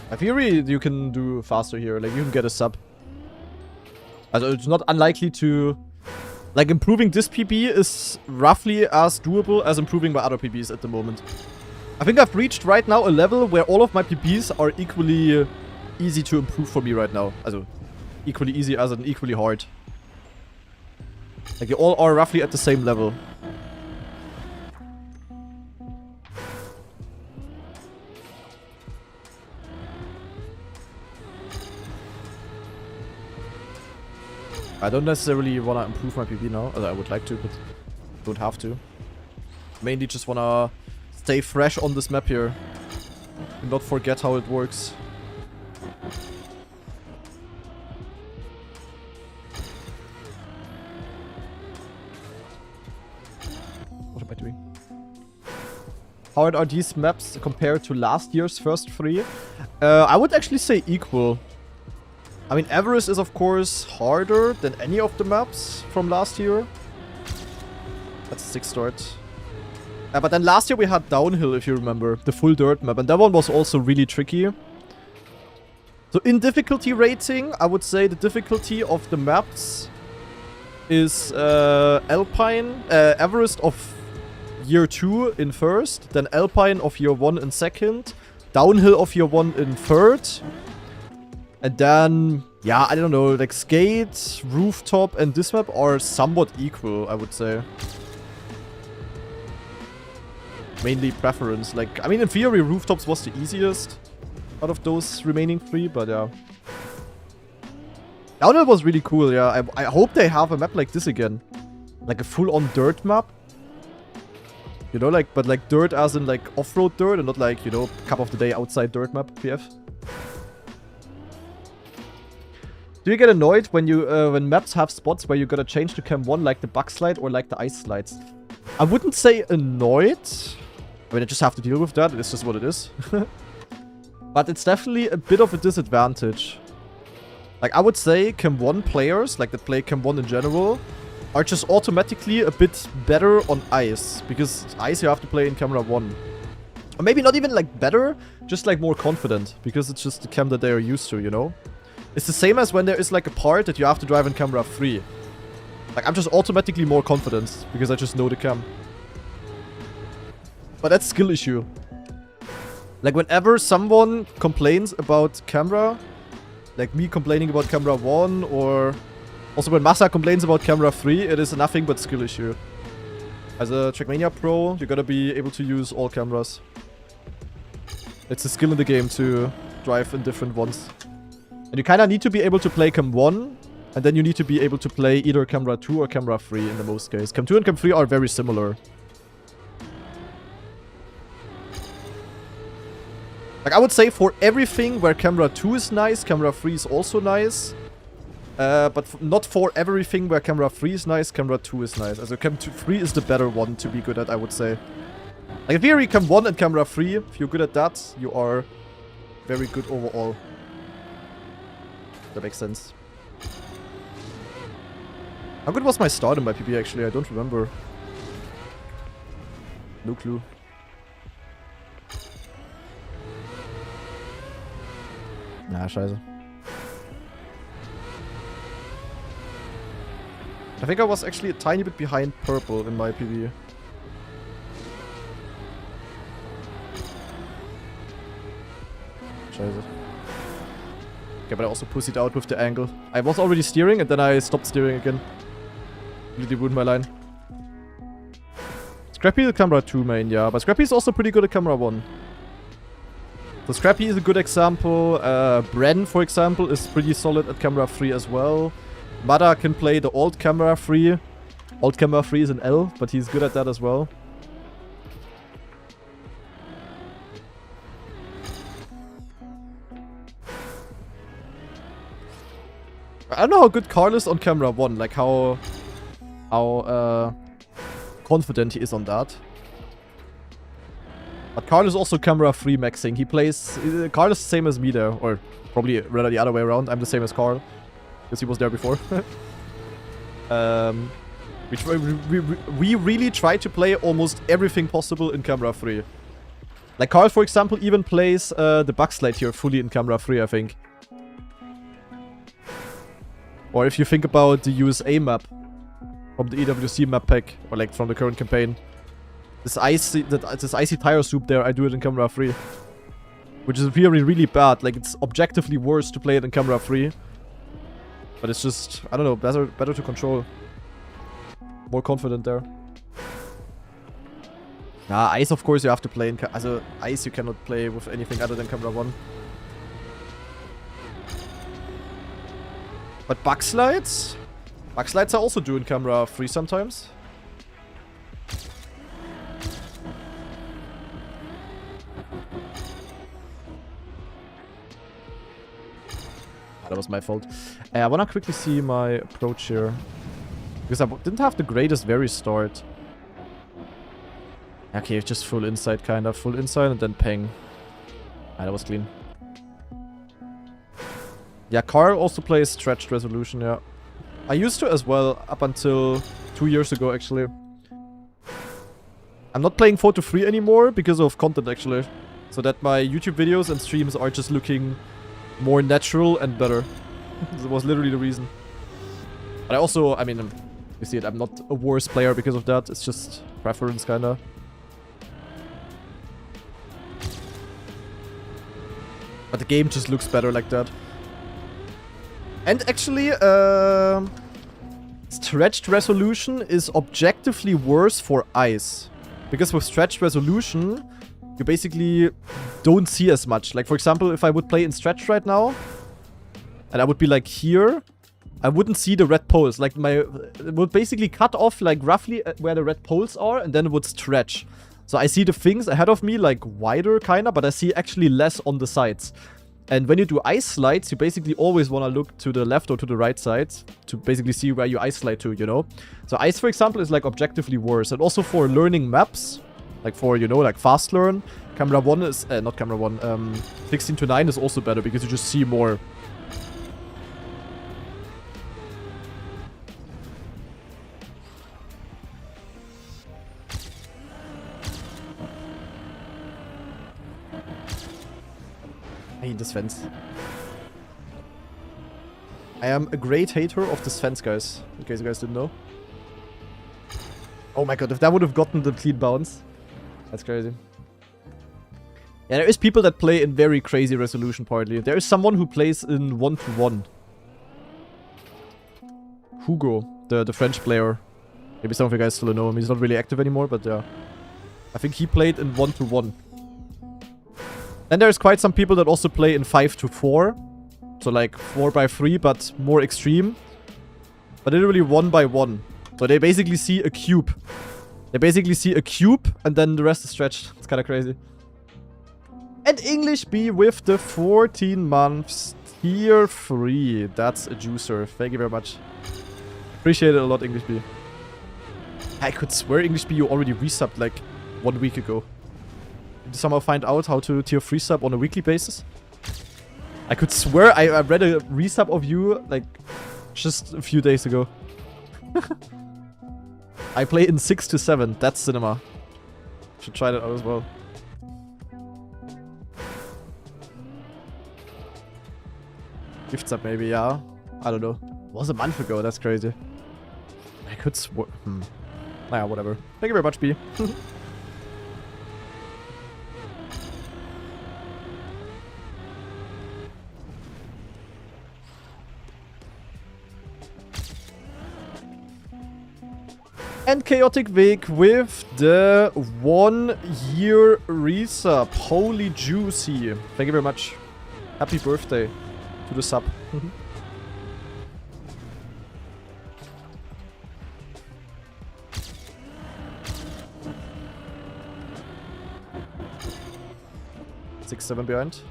I theory you can do faster here, like you can get a sub. Also it's not unlikely to... Like improving this PB is roughly as doable as improving my other PBs at the moment. I think I've reached right now a level where all of my PBs are equally easy to improve for me right now. Also equally easy as in equally hard. Like they all are roughly at the same level. I don't necessarily want to improve my PB now. I would like to, but don't have to. Mainly just want to stay fresh on this map here. And not forget how it works. What am I doing? How hard are these maps compared to last year's first 3? I would actually say equal. I mean, Everest is of course harder than any of the maps from last year. That's a 6 start. But then last year we had Downhill, if you remember. The full dirt map. And that one was also really tricky. So in difficulty rating, I would say the difficulty of the maps is Alpine, Everest of year 2 in first. Then Alpine of year 1 in second. Downhill of year 1 in third. And then, yeah, I don't know, like Skate, Rooftop, and this map are somewhat equal, I would say. mainly preference. Like, I mean, in theory, rooftops was the easiest out of those remaining 3, but yeah. Downhill was really cool, yeah. I hope they have a map like this again. Like a full-on dirt map. You know, like, but like dirt as in like off-road dirt and not like, you know, cup of the day outside dirt map, PF. Do you get annoyed when you when maps have spots where you gotta change to cam 1 like the bug slide or like the ice slides? I wouldn't say annoyed. I mean, I just have to deal with that. It's just what it is. But it's definitely a bit of a disadvantage. Like, I would say cam 1 players, like that play cam 1 in general, are just automatically a bit better on ice. Because ice you have to play in camera 1. Or maybe not even like better, just like more confident. Because it's just the cam that they are used to, you know? It's the same as when there is like a part that you have to drive in camera 3. Like, I'm just automatically more confident because I just know the cam. But that's skill issue. Like, whenever someone complains about camera, like me complaining about camera 1, or also when Masa complains about camera 3, it is nothing but skill issue. As a Trackmania pro, you gotta be able to use all cameras. It's a skill in the game to drive in different ones. And you kind of need to be able to play cam 1, and then you need to be able to play either camera 2 or camera 3 in the most case. Cam 2 and cam 3 are very similar. Like, I would say for everything where camera 2 is nice, camera 3 is also nice. But not for everything where camera 3 is nice, camera 2 is nice. Also cam 3 is the better one to be good at, I would say. Like, in theory, cam 1 and camera 3, if you're good at that, you are very good overall. That makes sense. How good was my start in my PB actually? I don't remember. No clue. Na, scheiße. I think I was actually a tiny bit behind purple in my PB. Scheiße. Okay, but I also pussied out with the angle. I was already steering and then I stopped steering again. Really ruined my line. Scrappy is camera 2 main, yeah. But Scrappy is also pretty good at camera 1. So Scrappy is a good example. Bren, for example, is pretty solid at camera 3 as well. Mada can play the old camera 3. Old camera 3 is an L, but he's good at that as well. I don't know how good Carl is on camera 1, like how confident he is on that. But Carl is also camera 3 maxing. He plays... Carl is the same as me there, or probably rather the other way around. I'm the same as Carl, because he was there before. We really try to play almost everything possible in camera 3. Like Carl, for example, even plays the bug slide here fully in camera 3, I think. Or if you think about the USA map from the EWC map pack, or like from the current campaign. This icy tire soup there, I do it in camera 3. Which is really, really bad. Like, it's objectively worse to play it in camera 3. But it's just, I don't know, better to control. More confident there. Nah, ice of course you have to play in ice you cannot play with anything other than camera 1. But bug slides? Bug slides are also doing camera 3 sometimes. That was my fault. I wanna quickly see my approach here. Because I didn't have the greatest very start. Okay, just full inside kinda. Full inside and then ping. Ah, that was clean. Yeah, Carl also plays stretched resolution, yeah. I used to as well, up until 2 years ago, actually. I'm not playing 4 to 3 anymore because of content, actually. So that my YouTube videos and streams are just looking more natural and better. That was literally the reason. But I also, I mean, you see it, I'm not a worse player because of that. It's just preference, kinda. But the game just looks better like that. And actually, stretched resolution is objectively worse for ice. Because with stretched resolution, you basically don't see as much. Like, for example, if I would play in stretch right now, and I would be like here, I wouldn't see the red poles. Like, it would basically cut off like roughly where the red poles are, and then it would stretch. So I see the things ahead of me like wider kinda, but I see actually less on the sides. And when you do ice slides, you basically always want to look to the left or to the right side to basically see where you ice slide to, you know? So ice, for example, is like objectively worse. And also for learning maps, like for, you know, like fast learn, camera 1 is, not camera 1, 16 to 9 is also better because you just see more. I hate this fence. I am a great hater of this fence, guys. In case you guys didn't know. Oh my god, if that would have gotten the clean bounce. That's crazy. Yeah, there is people that play in very crazy resolution partly. There is someone who plays in 1-to-1. Hugo, the French player. Maybe some of you guys still know him. He's not really active anymore, but yeah. I think he played in 1-to-1. Then there's quite some people that also play in 5-to-4. So like 4x3, but more extreme. But literally 1x1. So they basically see a cube. They basically see a cube, and then the rest is stretched. It's kind of crazy. And English B with the 14 months. Tier 3. That's a juicer. Thank you very much. Appreciate it a lot, English B. I could swear English B you already resubbed like 1 week ago. Did you somehow find out how to tier 3 sub on a weekly basis? I could swear I read a resub of you like just a few days ago. I play in 6-to-7. That's cinema. Should try that out as well. Gift sub maybe, yeah. I don't know. It was a month ago. That's crazy. I could swear. Naja, whatever. Thank you very much, B. And Chaotic Vic with the 1-year resub. Holy juicy. Thank you very much. Happy birthday to the sub. 6-7 behind.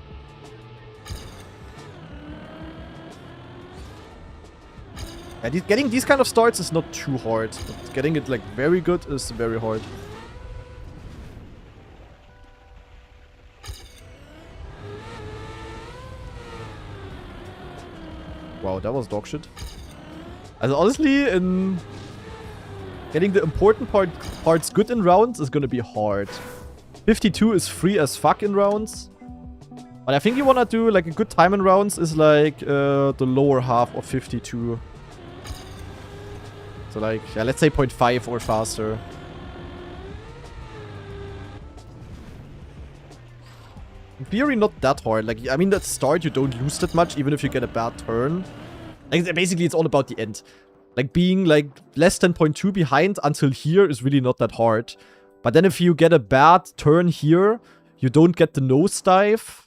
Yeah, getting these kind of starts is not too hard, but getting it like very good is very hard. Wow, that was dog shit. Also honestly, in getting the important parts good in rounds is gonna be hard. 52 is free as fuck in rounds. But I think you wanna do like a good time in rounds is like the lower half of 52. So like, yeah, let's say 0.5 or faster. In theory, not that hard. Like, I mean, at the start, you don't lose that much, even if you get a bad turn. Like, basically, it's all about the end. Like, being, like, less than 0.2 behind until here is really not that hard. But then if you get a bad turn here, you don't get the nosedive,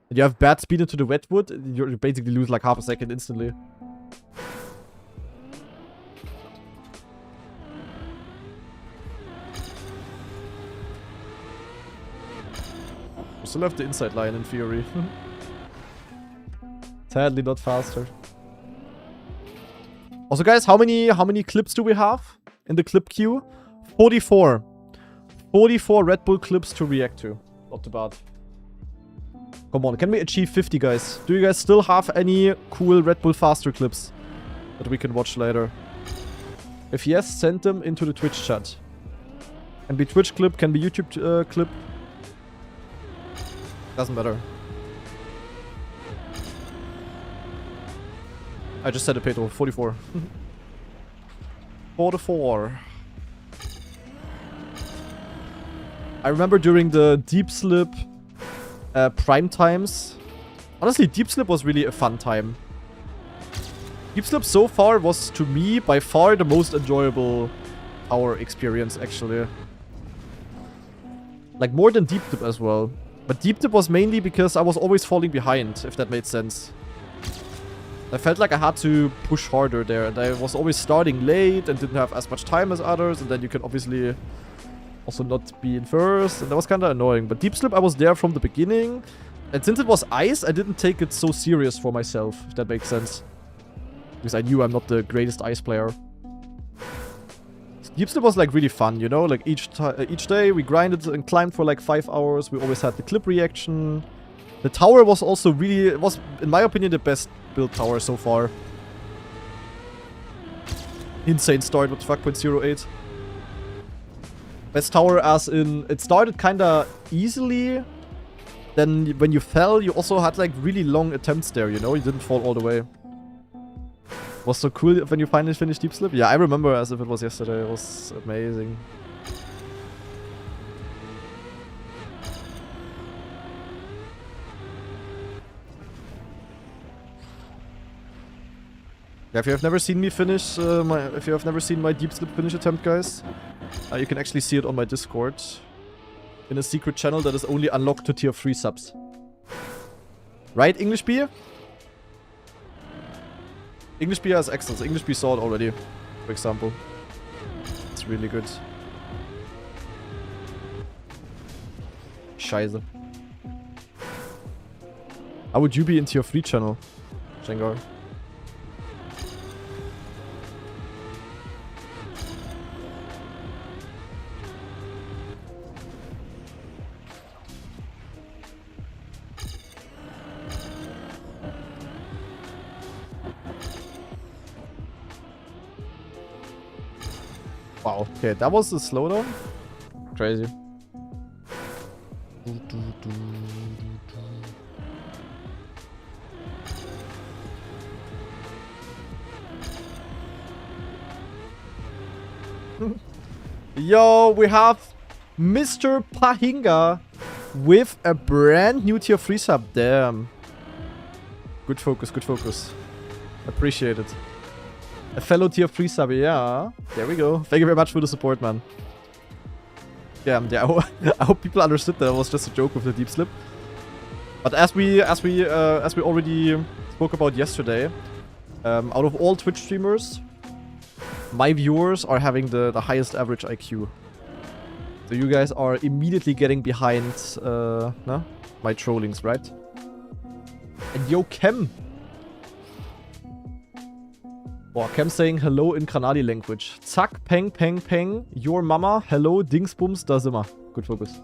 and you have bad speed into the wetwood, you basically lose, like, half a second instantly. Still have the inside line in theory. Sadly not faster. Also guys, how many clips do we have in the clip queue? 44. 44 Red Bull clips to react to. Not too bad. Come on, can we achieve 50 guys? Do you guys still have any cool Red Bull faster clips that we can watch later? If yes, send them into the Twitch chat. Can be Twitch clip, can be YouTube clip. Doesn't matter. I just said it, Pedro. 44. 44. I remember during the Deep Slip prime times. Honestly, Deep Slip was really a fun time. Deep Slip so far was, to me, by far the most enjoyable hour experience, actually. Like, more than deep dip as well. But deep dip was mainly because I was always falling behind, if that made sense. I felt like I had to push harder there, and I was always starting late and didn't have as much time as others, and then you can obviously also not be in first, and that was kind of annoying. But deep slip, I was there from the beginning, and since it was ice, I didn't take it so serious for myself, if that makes sense. Because I knew I'm not the greatest ice player. Deep slip was like really fun, you know? Like each day we grinded and climbed for like 5 hours. We always had the clip reaction. The tower was also really, it was, in my opinion, the best build tower so far. Insane start with 5.08. Best tower as in, it started kinda easily. Then when you fell, you also had like really long attempts there, you know? You didn't fall all the way. Was so cool when you finally finished Deep Slip. Yeah, I remember as if it was yesterday. It was amazing. Yeah, if you have never seen me finish if you have never seen my Deep Slip finish attempt, guys, you can actually see it on my Discord in a secret channel that is only unlocked to tier 3 subs. Right, English beer? English beer has excellence. English beer saw it already, for example. It's really good. Scheiße. How would you be into your free channel, Shengar? Wow, okay, that was a slowdown? Crazy. Yo, we have Mr. Pahinga with a brand new tier 3 sub. Damn. Good focus, good focus. Appreciate it. A fellow tier 3 sub, yeah. There we go. Thank you very much for the support, man. Yeah, I hope people understood that it was just a joke with the deep slip. But as we already spoke about yesterday, out of all Twitch streamers, my viewers are having the highest average IQ. So you guys are immediately getting behind my trollings, right? And yo, Kem. Boah, Cam saying hello in Granadi language. Zack, peng, peng, peng. Your mama, hello, dingsbums, da sind wir. Good focus.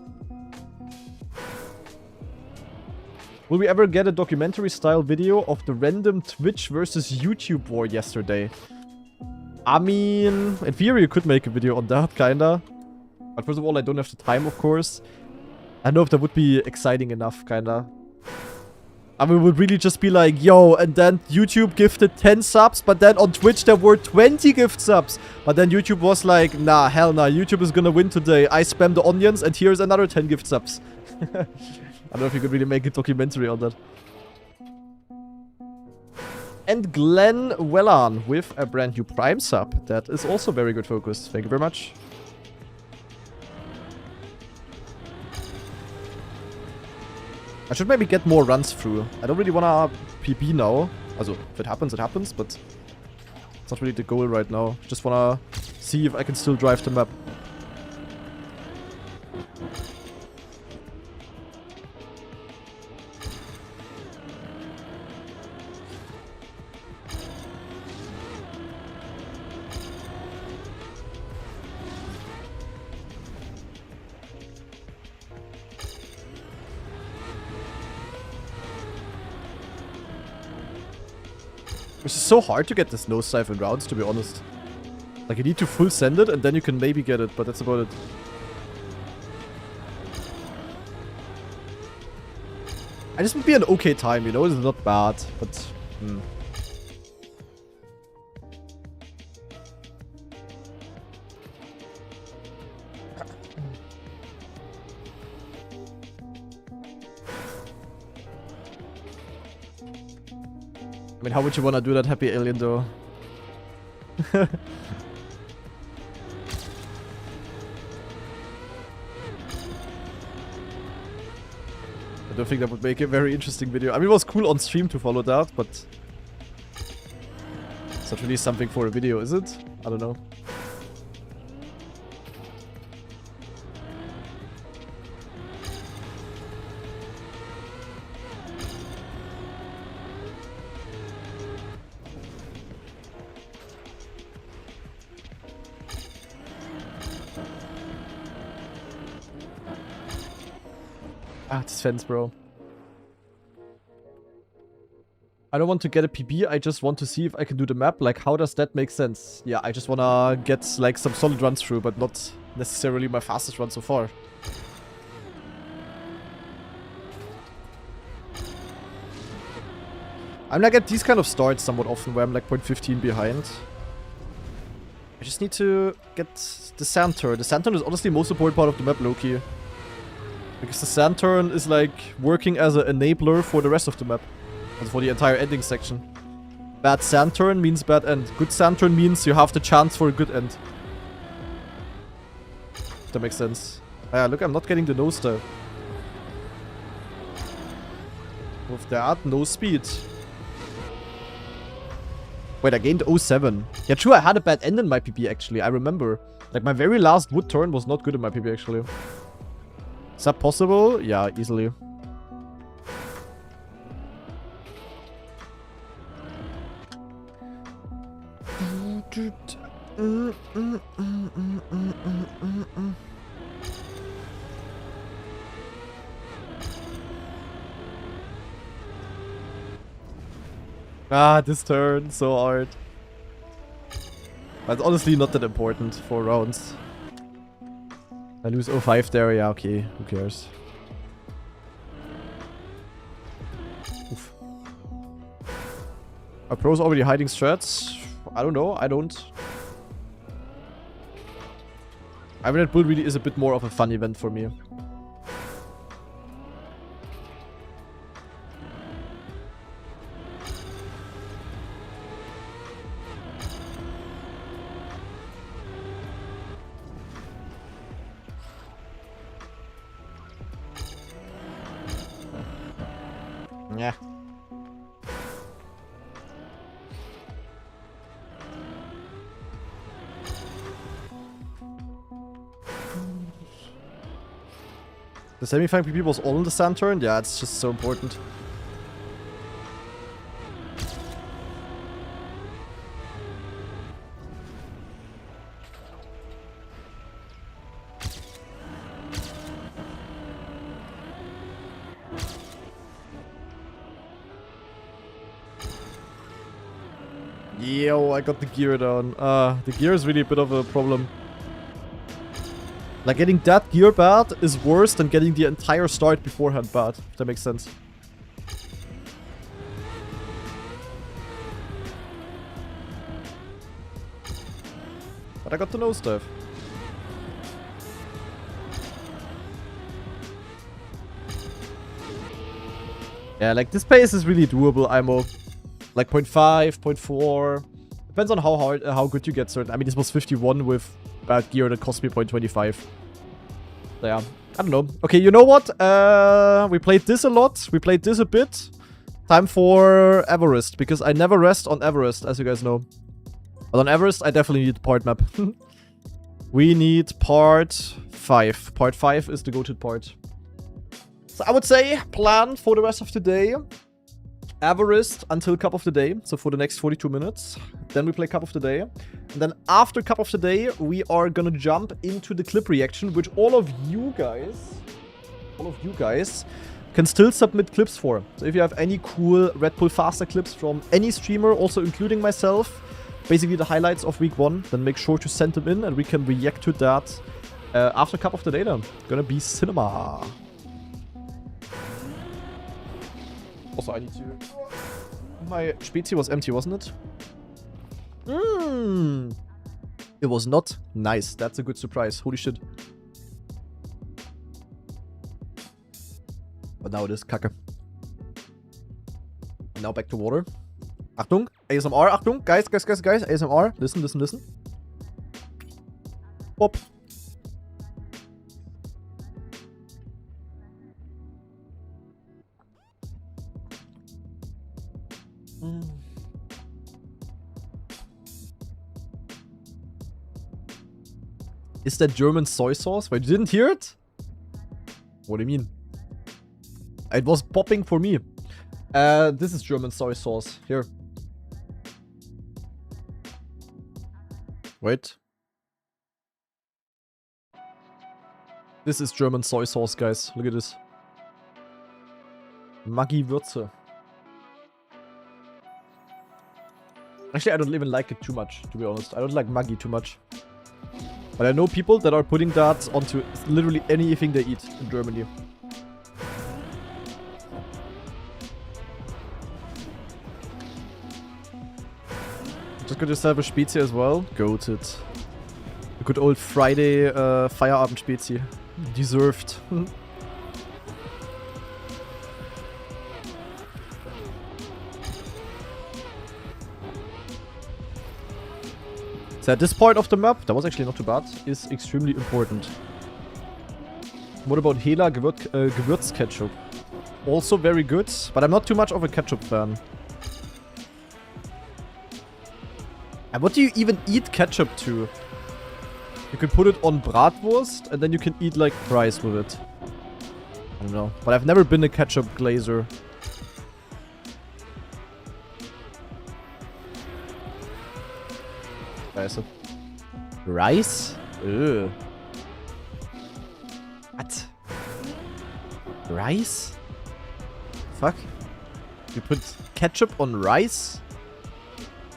Will we ever get a documentary style video of the random Twitch versus YouTube war yesterday? I mean, in theory you could make a video on that, kinda. But first of all, I don't have the time, of course. I don't know if that would be exciting enough, kinda. I mean, it would really just be like, yo, and then YouTube gifted 10 subs, but then on Twitch there were 20 gift subs. But then YouTube was like, nah, hell nah, YouTube is gonna win today. I spam the onions and here's another 10 gift subs. I don't know if you could really make a documentary on that. And Glenn Wellan with a brand new Prime sub. That is also very good focus. Thank you very much. I should maybe get more runs through. I don't really wanna PB now. Also, if it happens, it happens, but it's not really the goal right now. Just wanna see if I can still drive the map. It's so hard to get this nose dive in rounds, to be honest. Like, you need to full send it, and then you can maybe get it, but that's about it. And this would be an okay time, you know? It's not bad, but... I mean, how would you want to do that, Happy Alien, though? don't think that would make a very interesting video. I mean, it was cool on stream to follow that, but it's not really something for a video, is it? I don't know. Ah, this fence, bro. I don't want to get a PB, I just want to see if I can do the map. Like, how does that make sense? Yeah, I just wanna get, like, some solid runs through, but not necessarily my fastest run so far. I'm like at these kind of starts somewhat often where I'm like 0.15 behind. I just need to get the sand turn. The sand turn is honestly the most important part of the map, low-key. Because the sand turn is like working as an enabler for the rest of the map. And for the entire ending section. Bad sand turn means bad end. Good sand turn means you have the chance for a good end. If that makes sense. Ah, look, I'm not getting the nose dive. With that, no speed. Wait, I gained 07. Yeah, true, I had a bad end in my PP actually, I remember. Like, my very last wood turn was not good in my PP actually. Is that possible? Yeah, easily. Ah, this turn, so hard. But honestly not that important for rounds. I lose 05 there, yeah, okay, who cares. Oof. Are pros already hiding strats? I don't know, I don't. I mean, that build really is a bit more of a fun event for me. Yeah. The semi-final PP was all in the sand turn? Yeah, it's just so important. Yo, I got the gear down. The gear is really a bit of a problem. Like, getting that gear bad is worse than getting the entire start beforehand bad, if that makes sense. But I got the nosedive. Yeah, like, this pace is really doable, IMO. Like 0.5, 0.4. Depends on how good you get certain. I mean, this was 51 with bad gear that cost me 0.25. So yeah, I don't know. Okay, you know what? We played this a lot. We played this a bit. Time for Everest, because I never rest on Everest, as you guys know. But on Everest, I definitely need part map. We need part 5. Part 5 is the go-to part. So I would say plan for the rest of the day. Everest until Cup of the Day, so for the next 42 minutes. Then we play Cup of the Day. And then after Cup of the Day, we are gonna jump into the clip reaction, which all of you guys can still submit clips for. So if you have any cool Red Bull Faster clips from any streamer, also including myself, basically the highlights of week 1, then make sure to send them in and we can react to that after Cup of the Day then. Gonna be cinema. Also, I need to... My Spezi was empty, wasn't it? It was not. Nice. That's a good surprise. Holy shit. But now it is Kacke. And now back to water. Achtung. ASMR. Achtung. Guys. ASMR. Listen. Pop. Is that German soy sauce? Wait, you didn't hear it? What do you mean? It was popping for me. This is German soy sauce. Here. Wait. This is German soy sauce, guys. Look at this. Maggi Würze. Actually, I don't even like it too much, to be honest. I don't like Maggi too much. But I know people that are putting that onto literally anything they eat in Germany. Just got yourself a Spezi as well. Goated. A good old Friday Feierabend Spezi. Deserved. So this part of the map, that was actually not too bad, is extremely important. What about Hela Gewürzketchup? Also very good, but I'm not too much of a ketchup fan. And what do you even eat ketchup to? You can put it on bratwurst and then you can eat like fries with it. I don't know, but I've never been a ketchup glazer. Rice? Ugh. What? Rice? Fuck. You put ketchup on rice?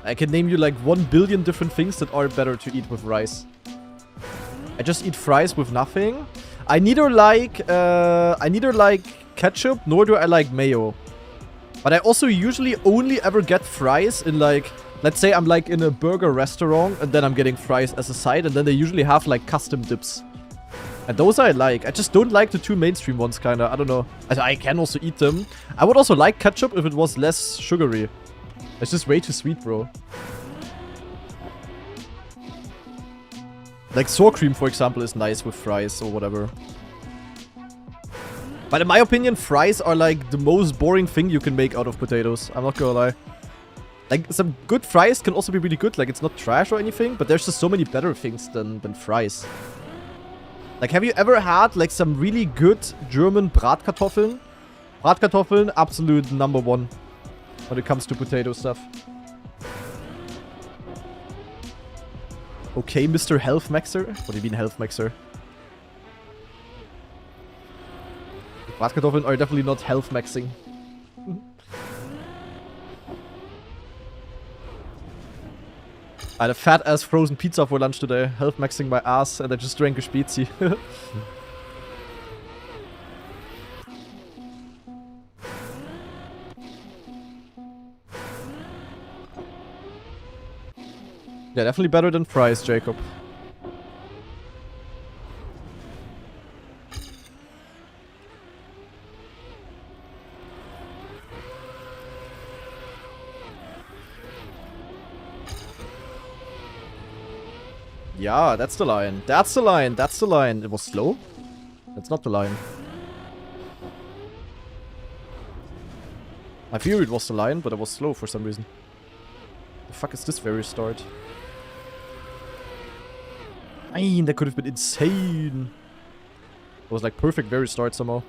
I can name you like 1 billion different things that are better to eat with rice. I just eat fries with nothing. I neither like ketchup nor do I like mayo. But I also usually only ever get fries in like, let's say I'm like in a burger restaurant and then I'm getting fries as a side and then they usually have like custom dips. And those I like. I just don't like the two mainstream ones kinda. I don't know. I can also eat them. I would also like ketchup if it was less sugary. It's just way too sweet, bro. Like sour cream, for example, is nice with fries or whatever. But in my opinion, fries are like the most boring thing you can make out of potatoes. I'm not gonna lie. Like, some good fries can also be really good. Like, it's not trash or anything, but there's just so many better things than fries. Like, have you ever had, like, some really good German Bratkartoffeln? Bratkartoffeln, absolute number one when it comes to potato stuff. Okay, Mr. Health Maxer? What do you mean Health Maxer? Bratkartoffeln are definitely not health maxing. I had a fat ass frozen pizza for lunch today. Health maxing my ass and I just drank a Spezi. Yeah, definitely better than fries, Jacob. Yeah, that's the line. That's the line. That's the line. It was slow? That's not the line. I fear it was the line, but it was slow for some reason. The fuck is this very start? I mean, that could have been insane. It was like perfect very start somehow.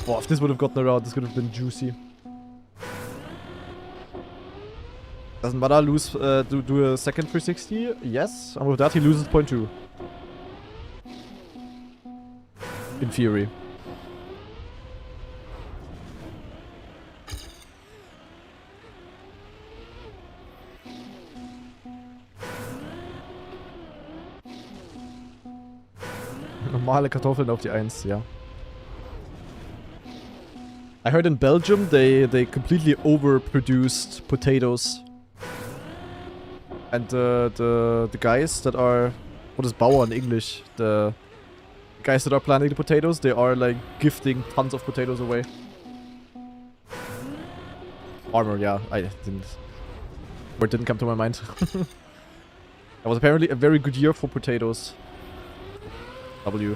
Wow, if this would have gotten around, this could have been juicy. Doesn't matter, lose, do a second 360? Yes, and with that he loses 0.2. In theory. Normale Kartoffeln auf die 1, ja. I heard in Belgium they completely overproduced potatoes. And the guys that are... What is Bauer in English? The guys that are planting the potatoes, they are like gifting tons of potatoes away. Armor, yeah. I didn't... Or it didn't come to my mind. That was apparently a very good year for potatoes. W.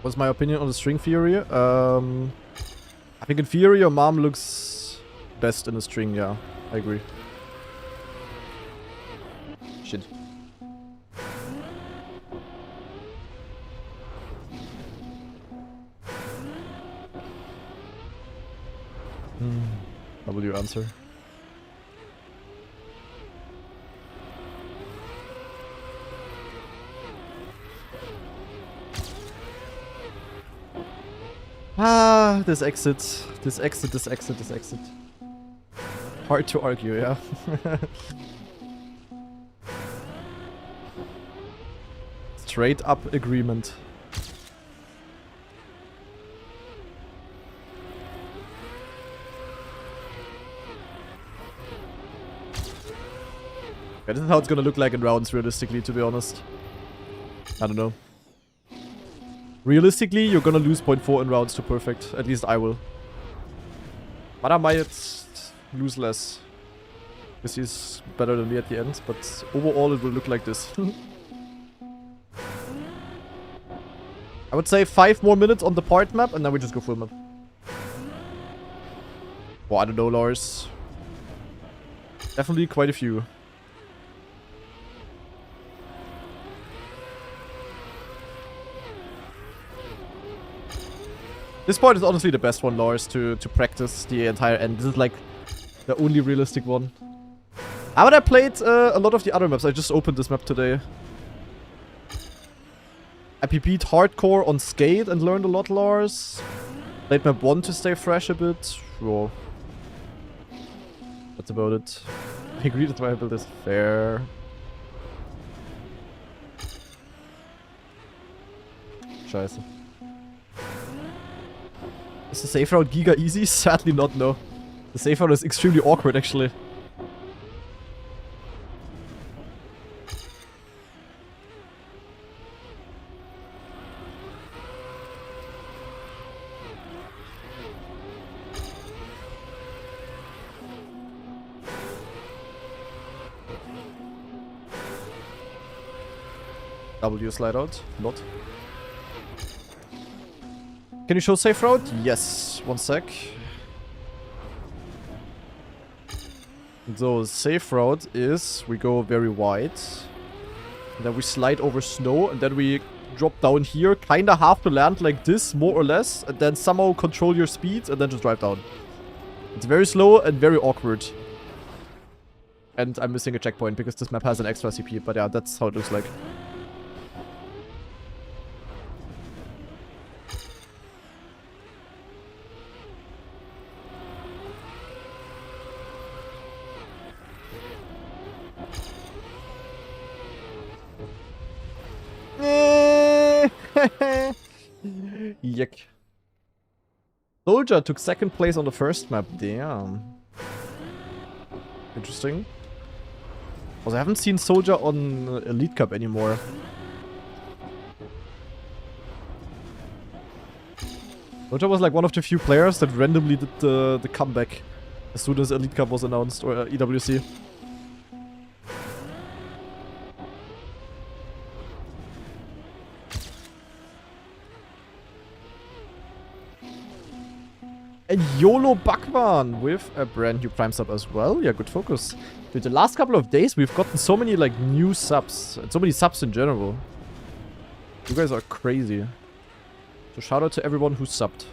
What's my opinion on the string theory? I think in theory your mom looks best in a string, yeah. I agree. Shit. W answer. Ah, this exit. This exit, this exit, this exit. Hard to argue, yeah. Straight up agreement. Yeah, this is how it's gonna look like in rounds, realistically, to be honest. I don't know. Realistically, you're gonna lose 0.4 in rounds to perfect. At least I will. But I might lose less. Because he's better than me at the end. But overall, it will look like this. I would say 5 more minutes on the part map, and then we just go full map. Well, I don't know, Lars. Definitely quite a few. This part is honestly the best one, Lars, to practice the entire end. This is like the only realistic one. But I played a lot of the other maps. I just opened this map today. I PP'd hardcore on Skate and learned a lot, Lars. Played map 1 to stay fresh a bit. Whoa. That's about it. I agree that my build is fair. Scheiße. Is the safe route giga easy? Sadly not, no. The safe route is extremely awkward, actually. W slide out, not. Can you show safe route? Yes, 1 sec. So, safe route is we go very wide. And then we slide over snow, and then we drop down here. Kinda have to land like this, more or less. And then somehow control your speed, and then just drive down. It's very slow and very awkward. And I'm missing a checkpoint because this map has an extra CP. But yeah, that's how it looks like. Yuck. Soldier took 2nd place on the first map. Damn. Interesting. Also, I haven't seen Soldier on Elite Cup anymore. Soldier was like one of the few players that randomly did the comeback as soon as Elite Cup was announced, or EWC. And YOLO Bakwan with a brand new Prime sub as well. Yeah, good focus. Dude, the last couple of days we've gotten so many like new subs. And so many subs in general. You guys are crazy. So shout out to everyone who subbed.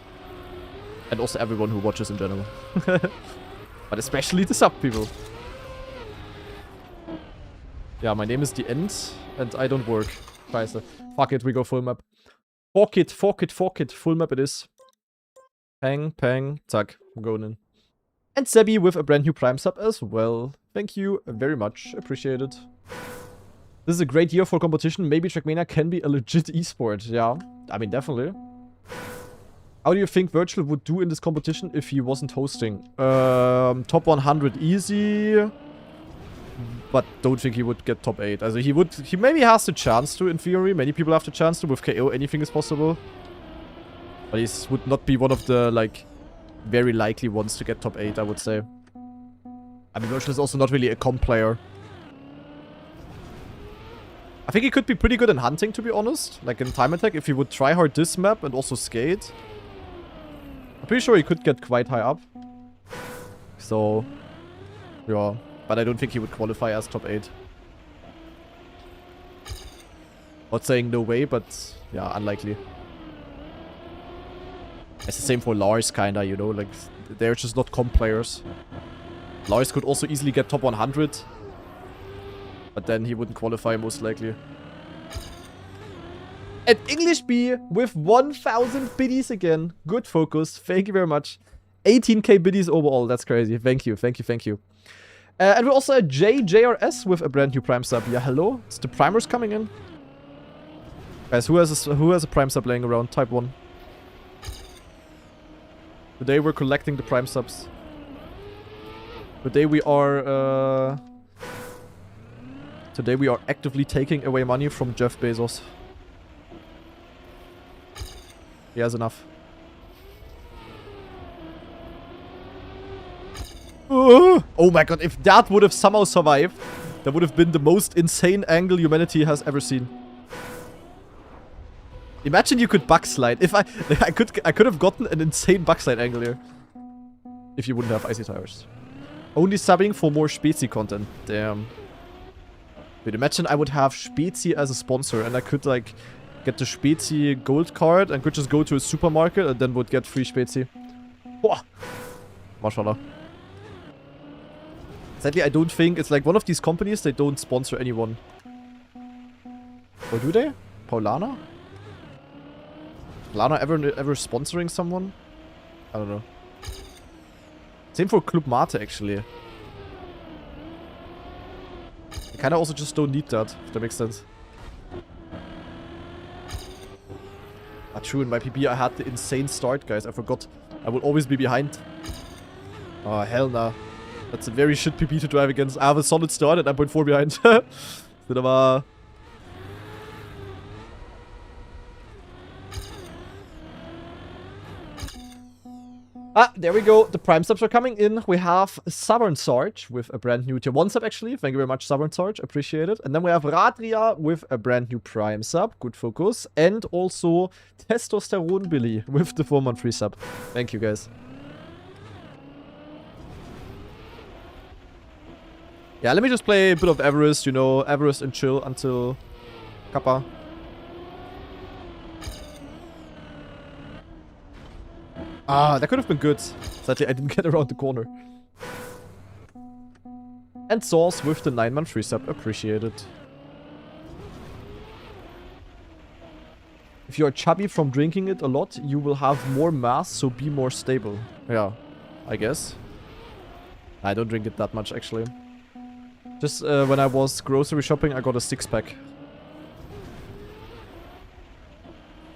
And also everyone who watches in general. But especially the sub people. Yeah, my name is The End. And I don't work. Scheiße. Fuck it, we go full map. Fork it, fork it, fork it. Full map it is. Pang, pang, zack, I'm going in. And Sebi with a brand new Prime sub as well. Thank you very much, appreciate it. This is a great year for competition. Maybe Trackmania can be a legit esport. Yeah, I mean, definitely. How do you think Virtual would do in this competition if he wasn't hosting? Top 100 easy. But don't think he would get top 8. Also he maybe has the chance to, in theory. Many people have the chance to. With KO, anything is possible. But he would not be one of the, like, very likely ones to get top 8, I would say. I mean, Virtual is also not really a comp player. I think he could be pretty good in hunting, to be honest. Like in time attack, if he would try hard this map and also skate. I'm pretty sure he could get quite high up. So, yeah. But I don't think he would qualify as top 8. Not saying no way, but yeah, unlikely. It's the same for Lars, kinda, you know, like, they're just not comp players. Lars could also easily get top 100. But then he wouldn't qualify, most likely. And English B with 1,000 biddies again. Good focus. Thank you very much. 18k biddies overall. That's crazy. Thank you, thank you, thank you. And we also had JRS with a brand new Prime sub. Yeah, hello. It's the primers coming in. Guys, who has a Prime sub laying around? Type 1. Today we're collecting the Prime subs. Today we are actively taking away money from Jeff Bezos. He has enough. Oh my god, if that would have somehow survived, that would have been the most insane angle humanity has ever seen. Imagine you could backslide. If I could have gotten an insane backslide angle here. If you wouldn't have icy tires. Only subbing for more Spezi content. Damn. Dude, imagine I would have Spezi as a sponsor and I could like get the Spezi gold card and could just go to a supermarket and then would get free Spezi. Boah. Mashallah. Sadly, I don't think it's like one of these companies, they don't sponsor anyone. Or do they? Paulana? Paulana ever sponsoring someone? I don't know. Same for Club Mate, actually. I kinda also just don't need that, if that makes sense. Ah, true, in my PB I had the insane start, guys. I forgot. I will always be behind. Oh, hell nah. That's a very shit PB to drive against. I have a solid start and I'm 0.4 behind. Das war... Ah, there we go. The Prime subs are coming in. We have Southern Sarge with a brand new tier 1 sub, actually. Thank you very much, Southern Sarge. Appreciate it. And then we have Radria with a brand new Prime sub. Good focus. And also Testosterone Billy with the 4-month free sub. Thank you, guys. Yeah, let me just play a bit of Everest, you know, Everest and chill until Kappa. Ah, that could have been good. Sadly, I didn't get around the corner. And Sauce with the 9-month free sub. Appreciate it. If you are chubby from drinking it a lot, you will have more mass, so be more stable. Yeah, I guess. I don't drink it that much, actually. Just when I was grocery shopping, I got a 6-pack.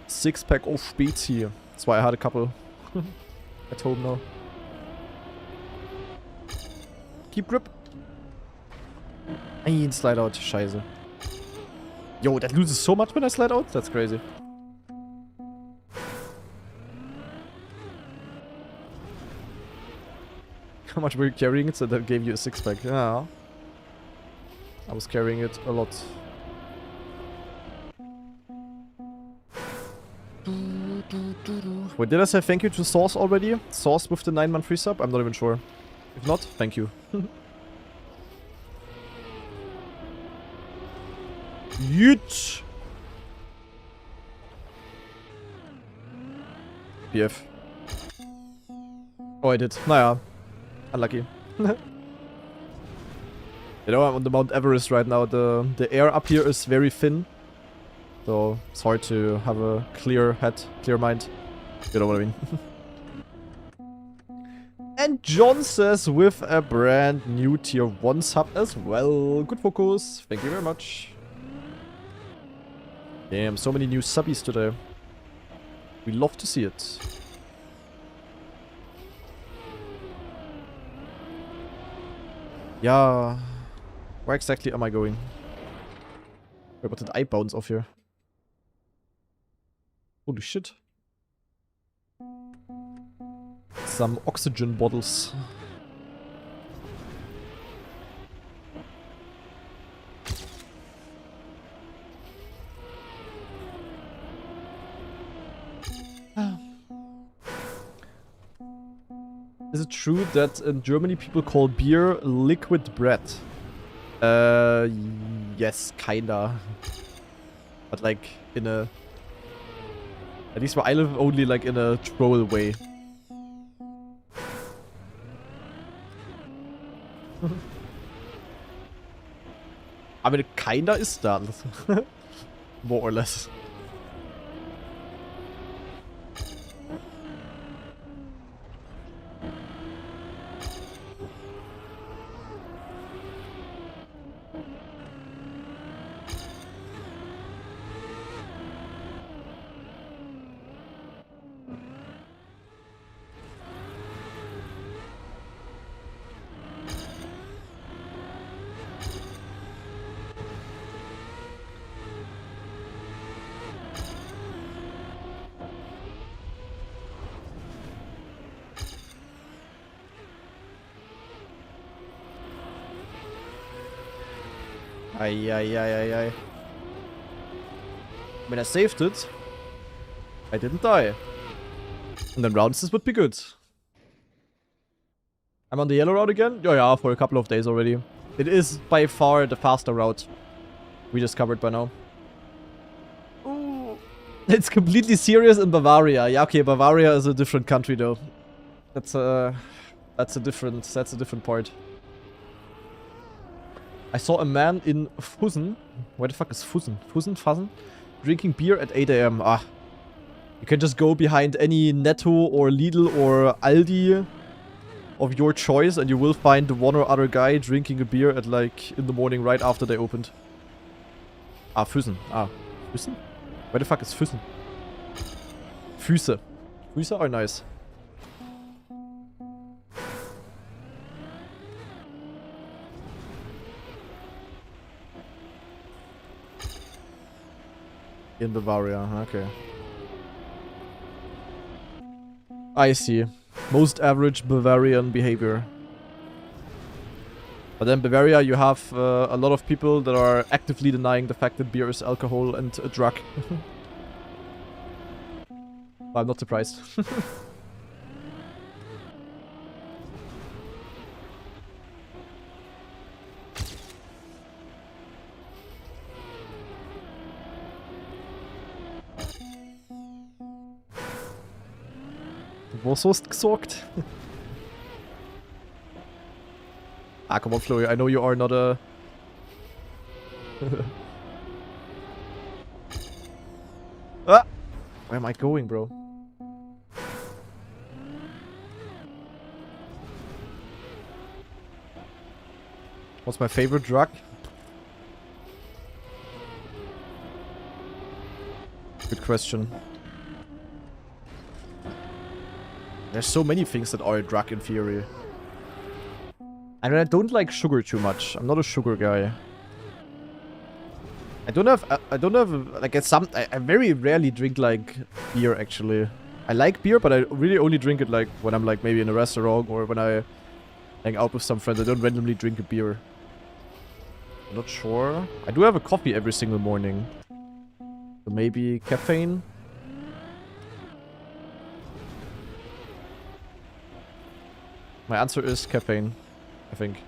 6-pack of Spezi. That's why I had a couple. At home now. Keep grip. Ein slide out. Scheiße. Yo, that loses so much when I slide out? That's crazy. How much were you carrying it so that gave you a 6-pack? Yeah. I was carrying it a lot. Wait, did I say thank you to Sauce already? Sauce with the 9-month free sub? I'm not even sure. If not, thank you. Yeet! BF. Oh, I did. Naja. Unlucky. You know, I'm on the Mount Everest right now. The air up here is very thin. So, it's hard to have a clear head, clear mind. You know what I mean. And John says with a brand new tier 1 sub as well. Good focus. Thank you very much. Damn, so many new subbies today. We love to see it. Yeah. Where exactly am I going? Wait, what did I bounce off here? Holy shit. Some oxygen bottles. Is it true that in Germany people call beer liquid bread? Yes, kinda. But like in a... At least where I live, only like in a troll way. I mean, it kinda is that. More or less. Ay. I mean, I saved it. I didn't die. And then rounds this would be good. I'm on the yellow route again? Yeah, for a couple of days already. It is by far the faster route we discovered by now. Ooh. It's completely serious in Bavaria. Yeah, okay, Bavaria is a different country though. That's a different part. I saw a man in Fussen. Where the fuck is Fussen? Fussen? Drinking beer at 8 AM. Ah. You can just go behind any Netto or Lidl or Aldi of your choice and you will find one or other guy drinking a beer at like in the morning right after they opened. Ah, Fussen. Ah. Fussen? Where the fuck is Fussen? Füße. Füße are nice. In Bavaria, okay. I see. Most average Bavarian behavior. But then Bavaria, you have a lot of people that are actively denying the fact that beer is alcohol and a drug. I'm not surprised. Wurst gesorgt. Ah, come on, Flurry. I know you are not a... Ah! Where am I going, bro? What's my favorite drug? Good question. There's so many things that are a drug in theory. I mean, I don't like sugar too much. I'm not a sugar guy. I don't have, like, I very rarely drink, like, beer, actually. I like beer, but I really only drink it, like, when I'm, like, maybe in a restaurant or when I hang out with some friends. I don't randomly drink a beer. I'm not sure. I do have a coffee every single morning. So maybe caffeine? My answer is caffeine, I think.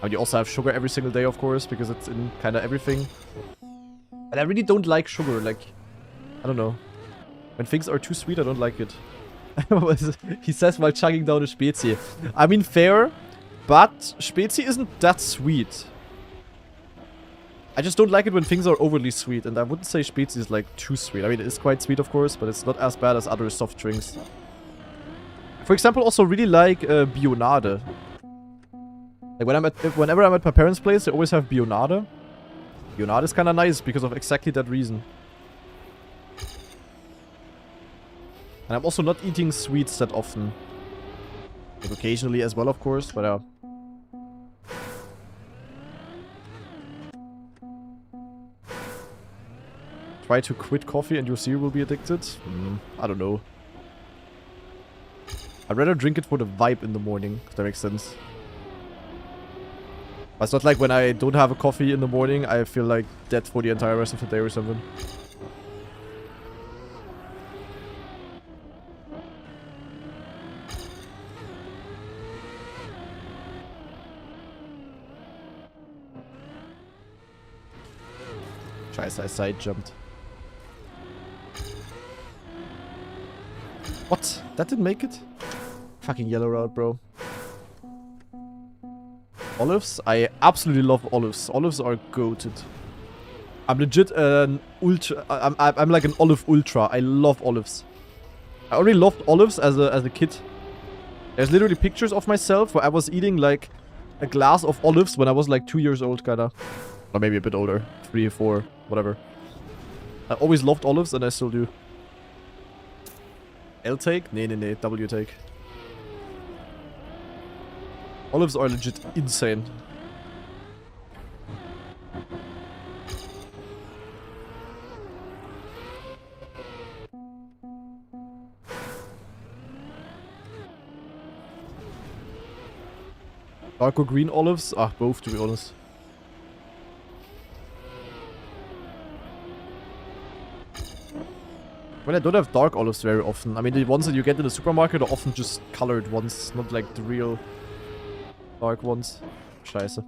I mean, you also have sugar every single day, of course, because it's in kind of everything. And I really don't like sugar, like... I don't know. When things are too sweet, I don't like it. He says while chugging down a Spezi. I mean, fair, but Spezi isn't that sweet. I just don't like it when things are overly sweet, and I wouldn't say Spezi is, like, too sweet. I mean, it is quite sweet, of course, but it's not as bad as other soft drinks. For example, also really like Bionade. Like whenever I'm at my parents' place, they always have Bionade. Bionade is kind of nice because of exactly that reason. And I'm also not eating sweets that often. Like occasionally as well, of course, but try to quit coffee and you'll see you will be addicted? I don't know. I'd rather drink it for the vibe in the morning, if that makes sense. But it's not like when I don't have a coffee in the morning, I feel like dead for the entire rest of the day or something. Scheiße, I side jumped. What? That didn't make it? Fucking yellow route, bro. Olives? I absolutely love olives. Olives are goated. I'm legit an ultra. I'm like an olive ultra. I love olives. I already loved olives as a kid. There's literally pictures of myself where I was eating like a glass of olives when I was like 2 years old, kinda. Or maybe a bit older. 3 or 4, whatever. I always loved olives and I still do. L take? Nee, nee, nee. W take. Olives are legit insane. Dark or green olives? Ah, both to be honest. Well, I don't have dark olives very often. I mean, the ones that you get in the supermarket are often just colored ones, not like the real dark ones. Scheiße.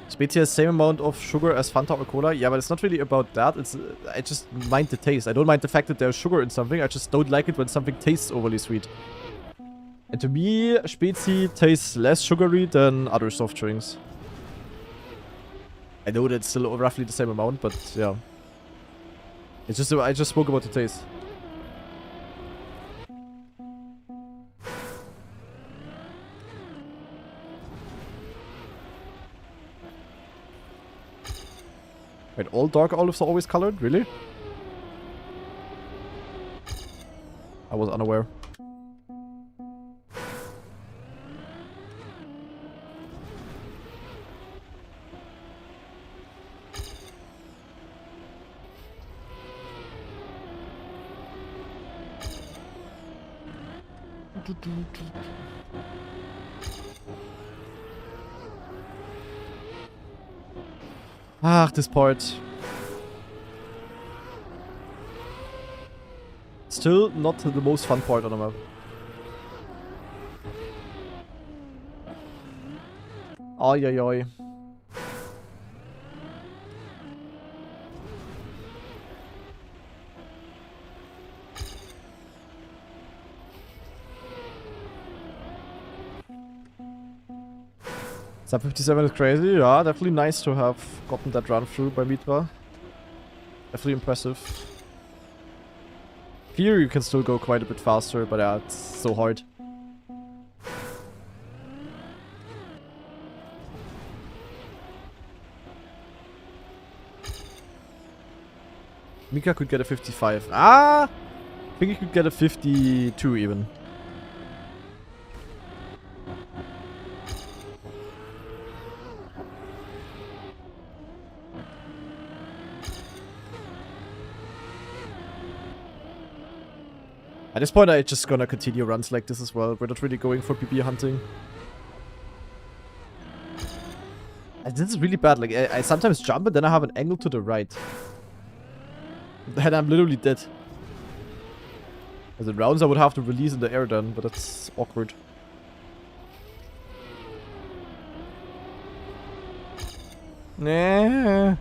Spezia has same amount of sugar as Fanta or Cola. Yeah, but it's not really about that. It's I just mind the taste. I don't mind the fact that there's sugar in something. I just don't like it when something tastes overly sweet. And to me, Spezi tastes less sugary than other soft drinks. I know that's still roughly the same amount, but yeah. It's just I just spoke about the taste. Wait, all dark olives are always colored? Really? I was unaware. Ach, this part. Still not the most fun part on the map. Oi, oi, oi. Sub 57 is crazy, yeah, definitely nice to have gotten that run through by Mitra. Definitely impressive. Here you can still go quite a bit faster, but yeah, it's so hard. Mika could get a 55. Ah! I think he could get a 52 even. At this point, I'm just gonna continue runs like this as well. We're not really going for PB hunting. This is really bad. Like, I sometimes jump and then I have an angle to the right. And I'm literally dead. As in rounds, I would have to release in the air then, but that's awkward. Nah.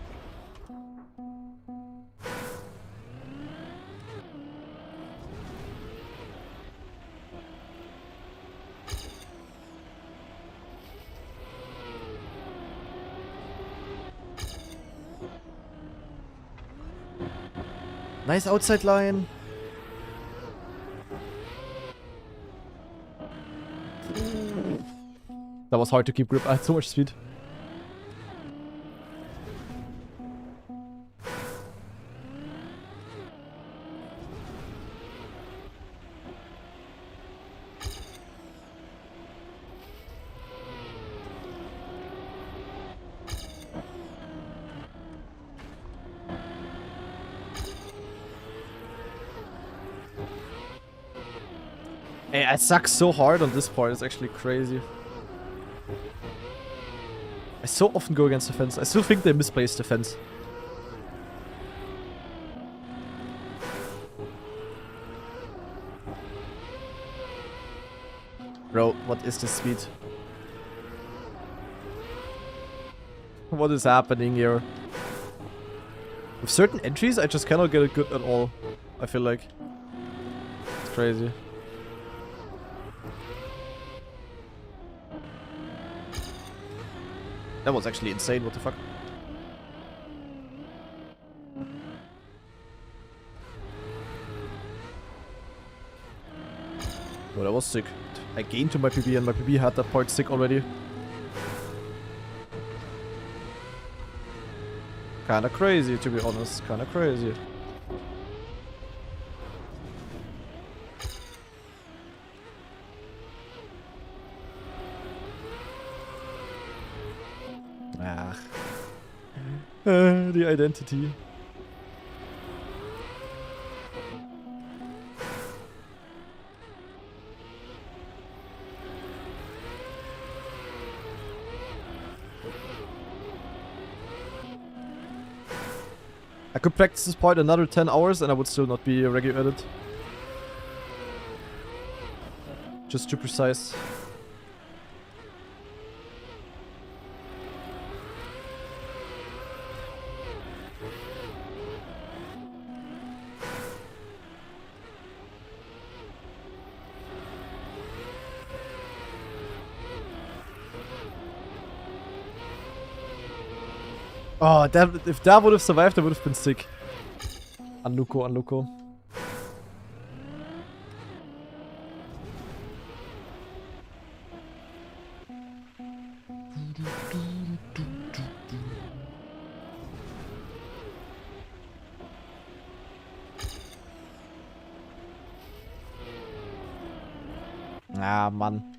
Nice outside line. That was hard to keep grip. I had so much speed. Hey, I suck so hard on this part, it's actually crazy. I so often go against the fence. I still think they misplaced the fence. Bro, what is this speed? What is happening here? With certain entries, I just cannot get it good at all. I feel like. It's crazy. That was actually insane, what the fuck? Oh, that was sick. I gained to my PB and my PB had that part sick already. Kinda crazy, to be honest. Kinda crazy. Ah. The identity. I could practice this part another 10 hours and I would still not be regular at it. Just too precise. Oh, if that would have survived, that would have been sick. Unluko, unluko. Ah, Mann.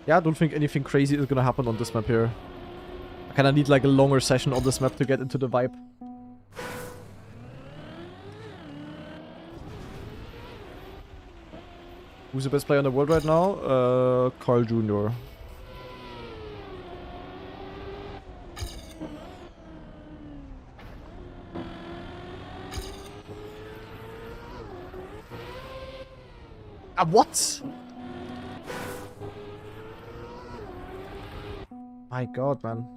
Yeah, I don't think anything crazy is gonna happen on this map here. I kinda need like a longer session on this map to get into the vibe. Who's the best player in the world right now? Carl Jr. Ah, what? My god, man.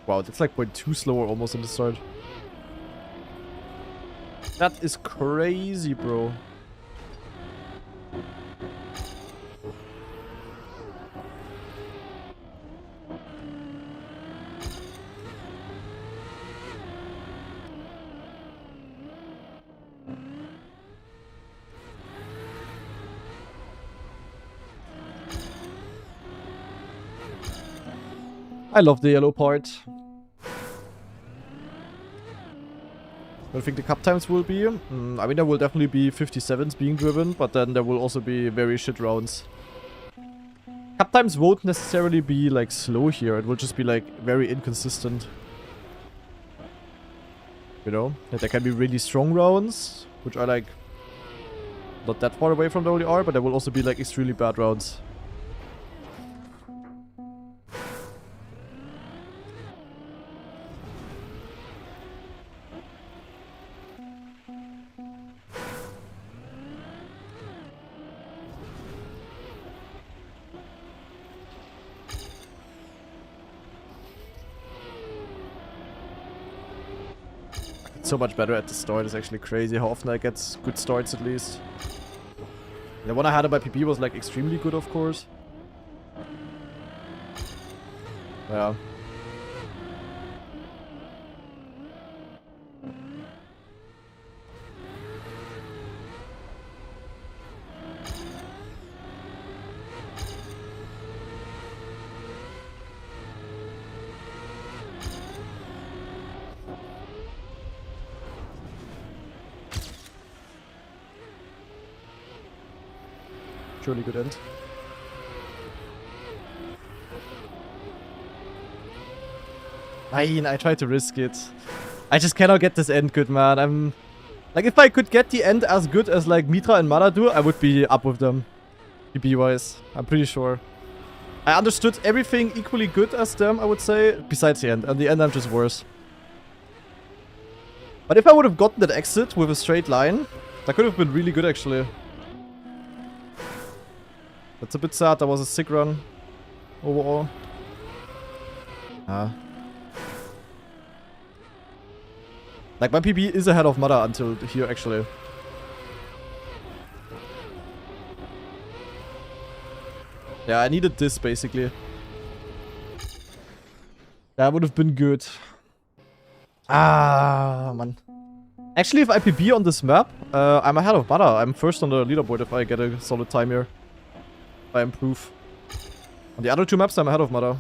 Wow, that's like 0.2 slower almost in the start. That is crazy, bro. I love the yellow part. I think the cup times will be. I mean, there will definitely be 57s being driven, but then there will also be very shit rounds. Cup times won't necessarily be like slow here, it will just be like very inconsistent. You know? Like, there can be really strong rounds, which are like not that far away from the ODR, but there will also be like extremely bad rounds. So much better at the start. It's actually crazy how often I get good starts at least. The one I had on my PP was like extremely good, of course. Yeah. Surely good end. I tried to risk it. I just cannot get this end good, man. I'm... Like, if I could get the end as good as, like, Mitra and Mana do, I would be up with them. PB-wise. I'm pretty sure. I understood everything equally good as them, I would say. Besides the end. And the end, I'm just worse. But if I would have gotten that exit with a straight line, that could have been really good, actually. That's a bit sad. That was a sick run. Overall. Like, my PB is ahead of Mother until here, actually. Yeah, I needed this, basically. That would have been good. Ah, man. Actually, if I PB on this map, I'm ahead of Mother. I'm first on the leaderboard if I get a solid time here. If I improve. On the other two maps, I'm ahead of Mother.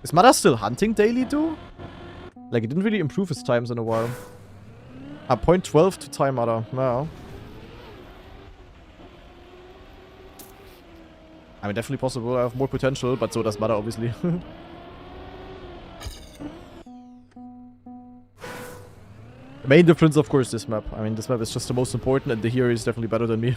Is Mother still hunting daily, though? Like, he didn't really improve his times in a while. 0.12 to time Mother. No. I mean, definitely possible. I have more potential, but so does Mother, obviously. The main difference, of course, this map. I mean, this map is just the most important, and the hero is definitely better than me.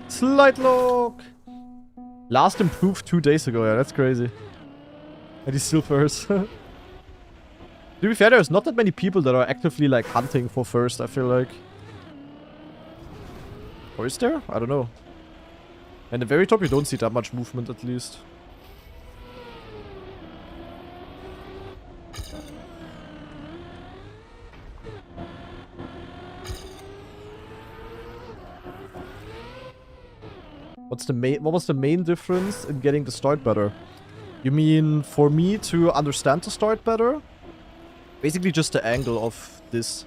Slight lock! Last improved 2 days ago, yeah, that's crazy. And he's still first. To be fair, there's not that many people that are actively, like, hunting for first, I feel like. Or is there? I don't know. At the very top, you don't see that much movement, at least. What was the main difference in getting the start better? You mean for me to understand the start better? Basically just the angle of this.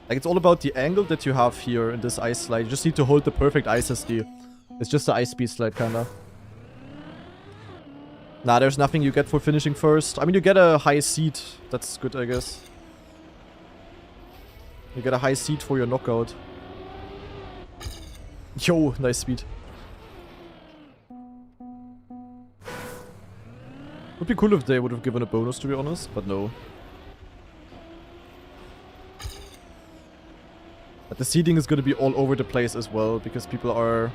Like, it's all about the angle that you have here in this ice slide. You just need to hold the perfect ice SD. It's just the ice speed slide, kinda. Nah, there's nothing you get for finishing first. I mean, you get a high seed. That's good, I guess. You get a high seed for your knockout. Yo, nice speed. Would be cool if they would have given a bonus, to be honest, but no. But the seeding is going to be all over the place as well, because people are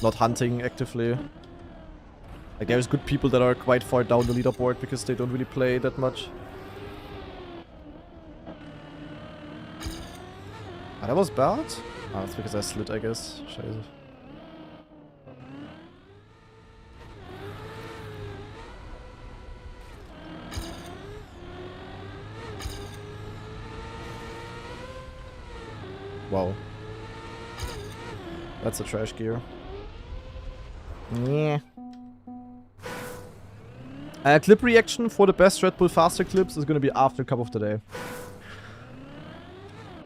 not hunting actively. Like, there's good people that are quite far down the leaderboard because they don't really play that much. Ah, that was bad? Ah, that's because I slid, I guess. Scheiße. Wow. That's a trash gear. Yeah. Clip reaction for the best Red Bull faster clips is gonna be after Cup of the Day.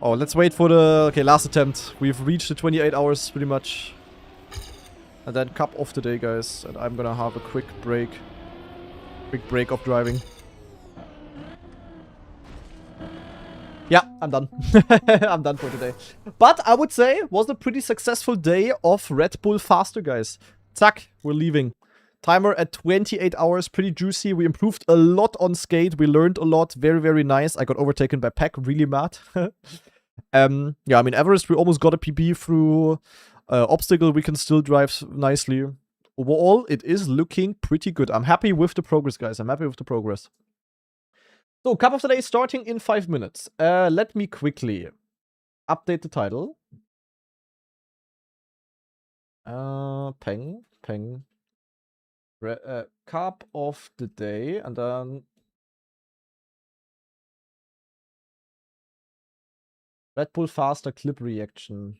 Oh, let's wait for the... Okay, last attempt. We've reached the 28 hours, pretty much. And then Cup of the Day, guys. And I'm gonna have a quick break. Quick break of driving. Yeah, I'm done. I'm done for today. But I would say it was a pretty successful day of Red Bull Faster, guys. Zack, we're leaving. Timer at 28 hours, pretty juicy. We improved a lot on skate. We learned a lot. Very, very nice. I got overtaken by Pack. Really mad. Yeah, I mean, Everest, we almost got a PB through. Obstacle, we can still drive nicely. Overall, it is looking pretty good. I'm happy with the progress, guys. I'm happy with the progress. So, Cup of the Day starting in 5 minutes. Let me quickly update the title. Peng. Cup of the Day, and then Red Bull Faster clip reaction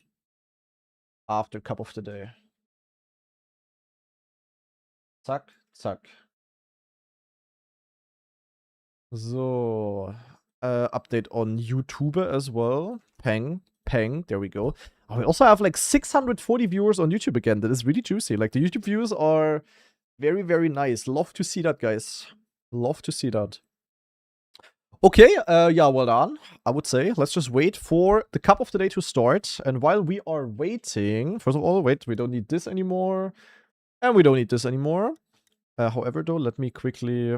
after Cup of the Day. Zack, zack. So. update on YouTube as well. Peng, peng, there we go. Oh, we also have like 640 viewers on YouTube again. That is really juicy. Like the YouTube views are very, very nice. Love to see that, guys. Love to see that. Okay, yeah, well done, I would say. Let's just wait for the cup of the day to start. And while we are waiting, first of all, wait, we don't need this anymore. And we don't need this anymore. However, though, let me quickly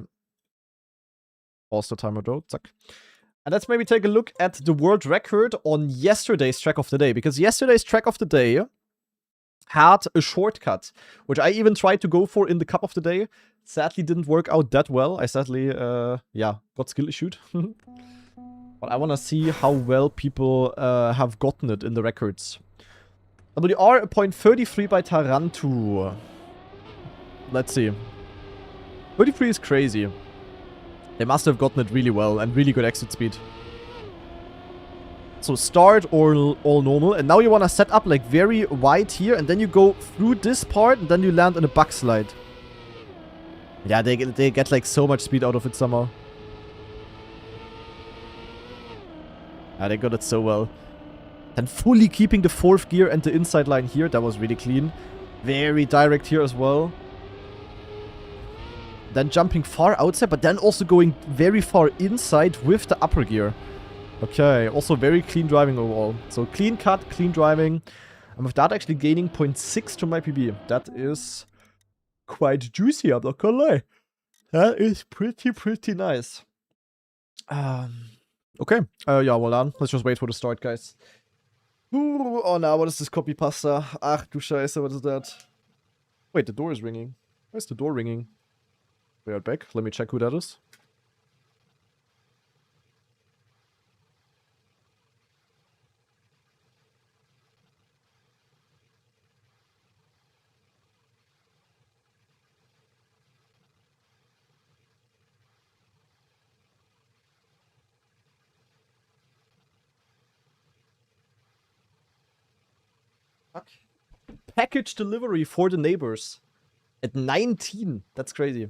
pause the timer, though. Zack. And let's maybe take a look at the world record on yesterday's track of the day. Because yesterday's track of the day had a shortcut, which I even tried to go for in the cup of the day. Sadly, didn't work out that well. I sadly, yeah, got skill issued. But I want to see how well people have gotten it in the records. WR a point 33 by Tarantu. Let's see. 33 is crazy. They must have gotten it really well and really good exit speed. So start or all normal. And now you want to set up like very wide here. And then you go through this part and then you land in a backslide. Yeah, they get like so much speed out of it somehow. Yeah, they got it so well. And fully keeping the 4th gear and the inside line here. That was really clean. Very direct here as well. Then jumping far outside, but then also going very far inside with the upper gear. Okay, also very clean driving overall. So clean cut, clean driving. And with that actually gaining 0.6 to my PB. That is quite juicy, I'm not gonna lie. That is pretty nice. Okay, yeah, well done. Let's just wait for the start, guys. Ooh, oh no, what is this copy pasta? Ach du Scheiße, what is that? Wait, the door is ringing. Where's the door ringing? Be right back. Let me check who that is. Fuck. Package delivery for the neighbors. At 19. That's crazy.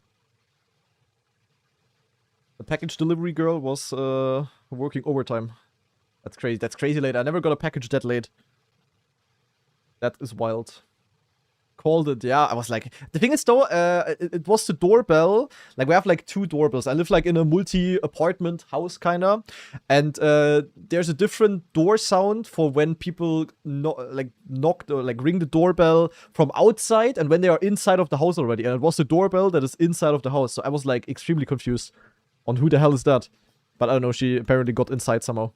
The package delivery girl was working overtime. That's crazy. That's crazy late. I never got a package that late. That is wild. Called it, yeah. I was like, the thing is though, it was the doorbell. Like we have like 2 doorbells. I live like in a multi-apartment house kinda, and there's a different door sound for when people knock or like ring the doorbell from outside, and when they are inside of the house already. And it was the doorbell that is inside of the house. So I was like extremely confused on who the hell is that. But I don't know. She apparently got inside somehow.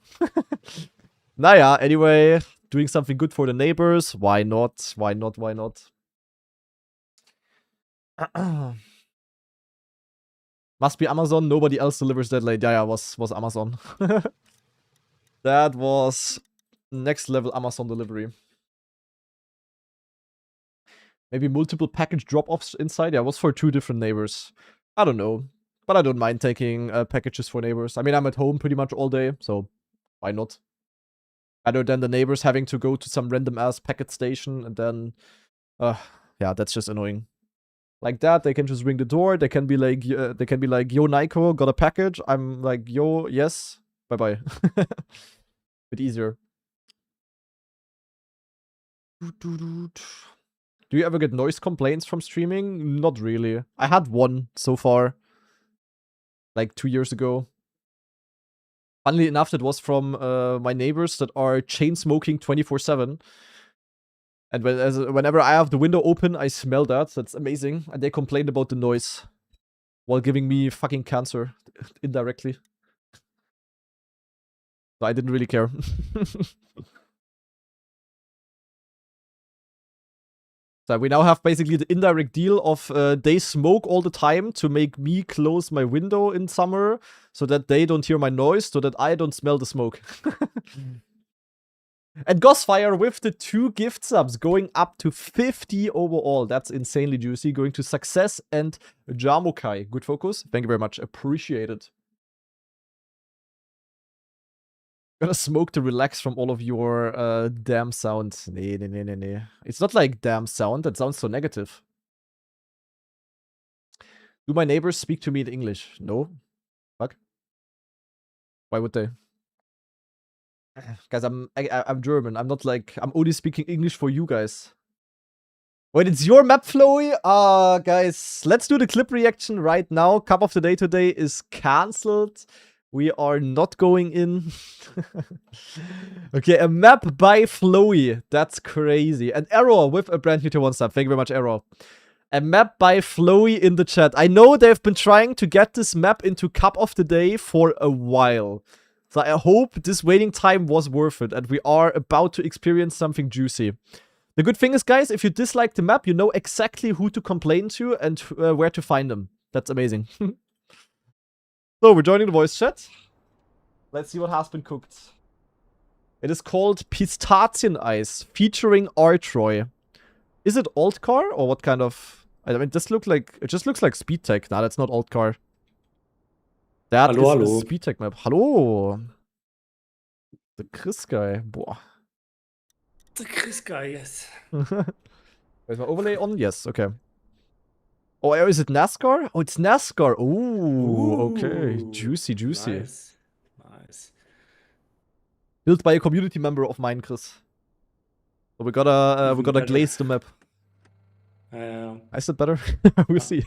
Naja, anyway, doing something good for the neighbors. Why not? Why not? Why not? Must be Amazon. Nobody else delivers that late. Yeah, was Amazon. That was next level Amazon delivery. Maybe multiple package drop-offs inside. Yeah, it was for 2 different neighbors. I don't know. But I don't mind taking packages for neighbors. I mean, I'm at home pretty much all day, so why not? Other than the neighbors having to go to some random-ass packet station and then... yeah, that's just annoying. Like that, they can just ring the door. They can be like, yo, Nico, got a package. I'm like, yo, yes, bye-bye. Bit easier. Do you ever get noise complaints from streaming? Not really. I had one so far. Like 2 years ago. Funnily enough, that was from my neighbors that are chain smoking 24/7. And whenever I have the window open, I smell that. That's amazing. And they complained about the noise while giving me fucking cancer indirectly. So I didn't really care. So we now have basically the indirect deal of they smoke all the time to make me close my window in summer so that they don't hear my noise, so that I don't smell the smoke. And Gosfire with the 2 gift subs going up to 50 overall. That's insanely juicy. Going to Success and Jamokai. Good focus. Thank you very much. Appreciate it. Gonna smoke to relax from all of your damn sounds. Nee. It's not like damn sound. That sounds so negative. Do my neighbors speak to me in English? No. Fuck. Why would they? Guys, I'm German. I'm not like, I'm only speaking English for you guys. Wait, it's your map, Flowy? Guys, let's do the clip reaction right now. Cup of the day today is cancelled. We are not going in. Okay, a map by Flowy. That's crazy. And Error with a brand new tier 1 sub. Thank you very much, Error. A map by Flowy in the chat. I know they've been trying to get this map into Cup of the Day for a while. So I hope this waiting time was worth it and we are about to experience something juicy. The good thing is, guys, if you dislike the map, you know exactly who to complain to and where to find them. That's amazing. So, we're joining the voice chat. Let's see what has been cooked. It is called Pistachien Ice, featuring Artroy. Is it alt car or what kind of... I mean, this look like... It just looks like speed tech. Nah, that's not alt car. That is a speed tech map. Hello. The Chris guy. Boah. The Chris guy, yes. Where's my overlay on? Yes, okay. Oh, is it NASCAR? Oh, it's NASCAR. Ooh, okay. Juicy, juicy. Nice. Nice. Built by a community member of mine, Chris. So we gotta glaze the map. I said better. We'll see.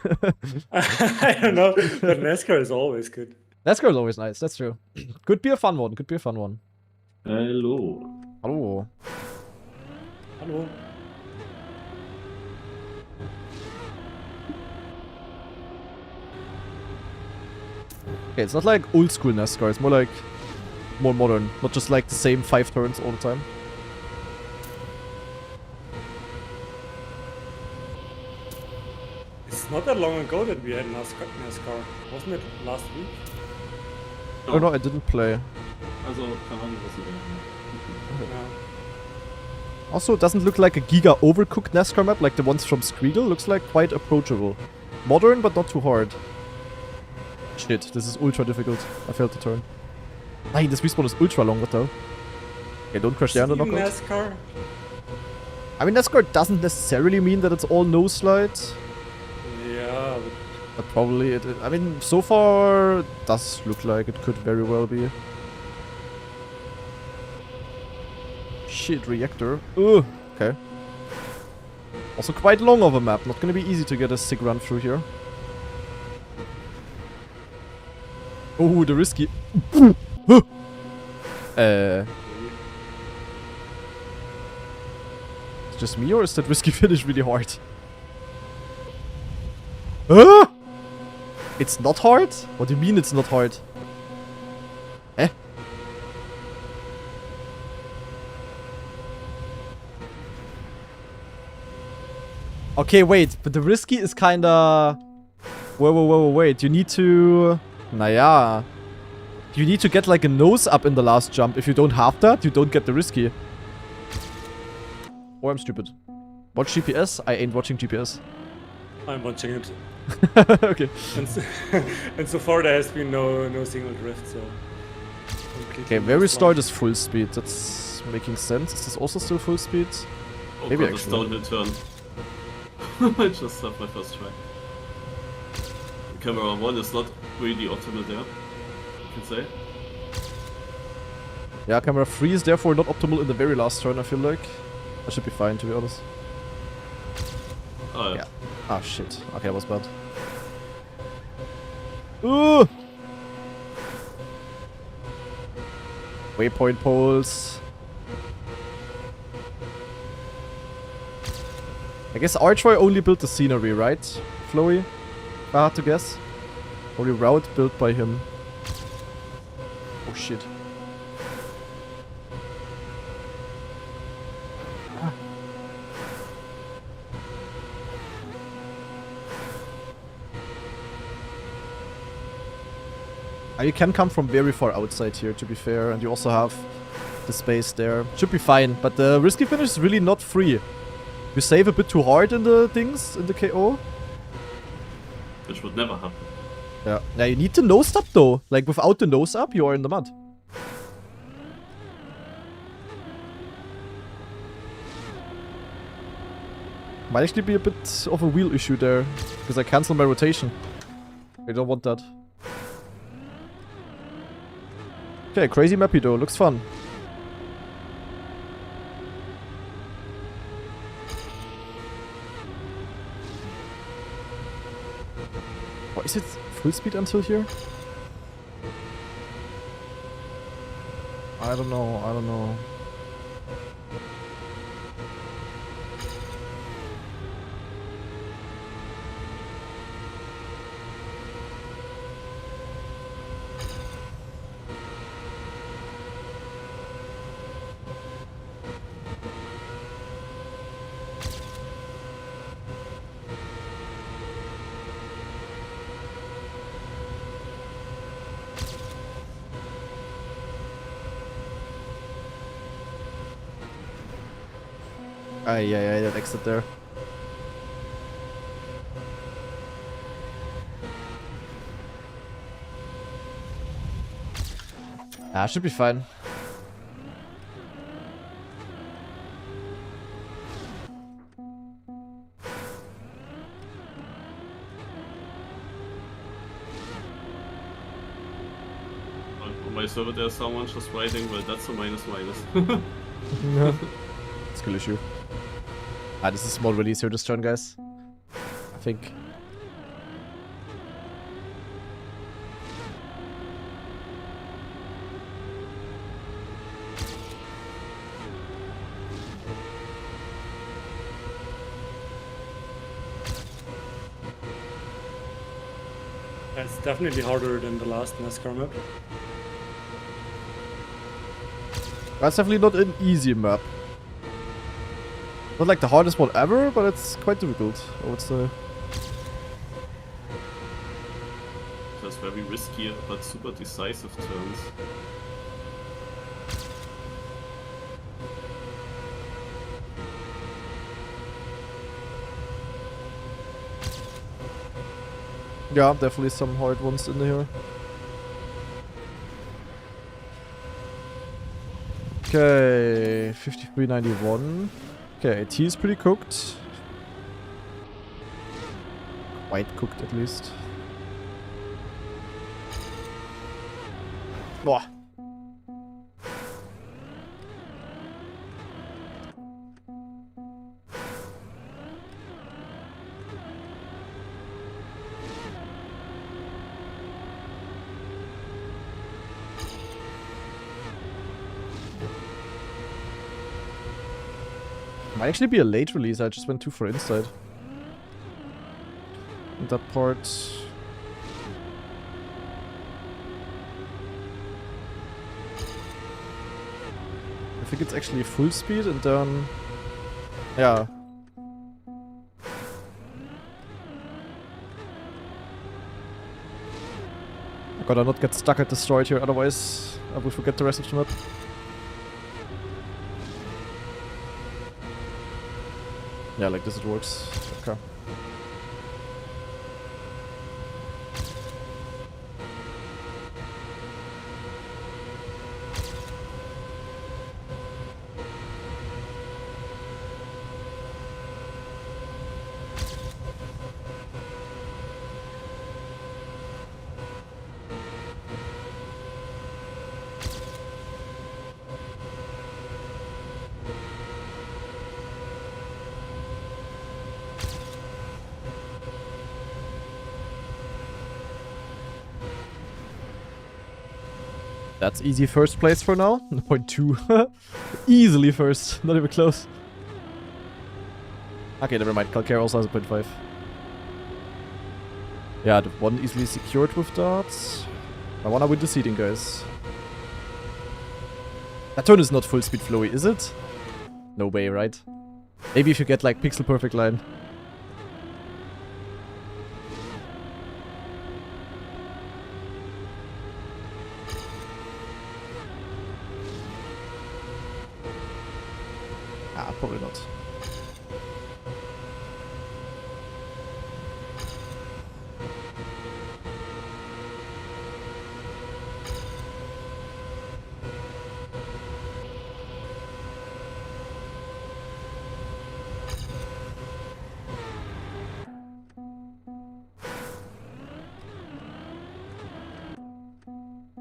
I don't know, but NASCAR is always good. NASCAR is always nice, that's true. Could be a fun one, could be a fun one. Hello. Hello. Hello. Okay, it's not like old school NASCAR, it's more like more modern. Not just like the same 5 turns all the time. It's not that long ago that we had NASCAR. Wasn't it last week? Oh no, I didn't play. Also, keine Ahnung, was sie Yeah. Also, it doesn't look like a giga overcooked NASCAR map like the ones from Skriegel. Looks like quite approachable. Modern, but not too hard. Shit, this is ultra difficult. I failed to turn. Nein, this respawn is ultra long, what the hell? Okay, don't crash down the knockout. NASCAR? I mean, NASCAR doesn't necessarily mean that it's all no slide. Yeah, But probably it... I mean, so far, it does look like it could very well be. Shit, reactor. Ugh. Okay. Also quite long of a map. Not gonna be easy to get a sick run through here. Oh, the risky. It's just me or is that risky finish really hard? It's not hard? What do you mean it's not hard? Eh? Okay, wait, but the risky is kinda... Wait, you need to... Naja... You need to get like a nose up in the last jump. If you don't have that, you don't get the risky. Or I'm stupid. Watch GPS? I ain't watching GPS. I'm watching it. Okay. And so far there has been no single drift, so... Okay, very start is full speed. That's making sense. Is this also still full speed? Oh Maybe God, this downhill turn. I just had my first try. Camera 1 is not really optimal there, you can say. Yeah, camera 3 is therefore not optimal in the very last turn, I feel like. I should be fine, to be honest. Oh, yeah. Ah, shit. Okay, that was bad. Ooh! Waypoint poles. I guess Artroy only built the scenery, right? Flowy? If I had to guess. Only route built by him. Oh shit. You can come from very far outside here, to be fair, and you also have the space there. Should be fine, but the risky finish is really not free. You save a bit too hard in the things, in the KO. Which would never happen. Yeah. Now you need the nose up though. Like without the nose up, you are in the mud. Might actually be a bit of a wheel issue there, because I cancelled my rotation. I don't want that. Okay, crazy mappy though. Looks fun. Oh, is it full speed until here? I don't know. I don't know. Yeah, that exit there. Ah, should be fine. On my server there's someone just writing, well that's a minus. Yeah. Skill issue. Ah, this is a small release here this turn, guys. I think. It's definitely harder than the last NASCAR map. That's definitely not an easy map. Not like the hardest one ever, but it's quite difficult, I would say. Just very risky but super decisive turns. Yeah, definitely some hard ones in here. Okay, 53.91. Okay, tea is pretty cooked. Quite cooked at least. Boah. Might actually be a late release, I just went too far inside. And that part... I think it's actually full speed and then... Yeah. I gotta not get stuck at destroyed here, otherwise I will forget the rest of the map. Yeah, like this it works. Okay. That's easy first place for now. 0.2. Easily first. Not even close. Okay, never mind. Calcare also has a 0.5. Yeah, the one easily secured with that. I wanna win the seeding, guys. That turn is not full speed flowy, is it? No way, right? Maybe if you get like pixel perfect line. Ah, probably not.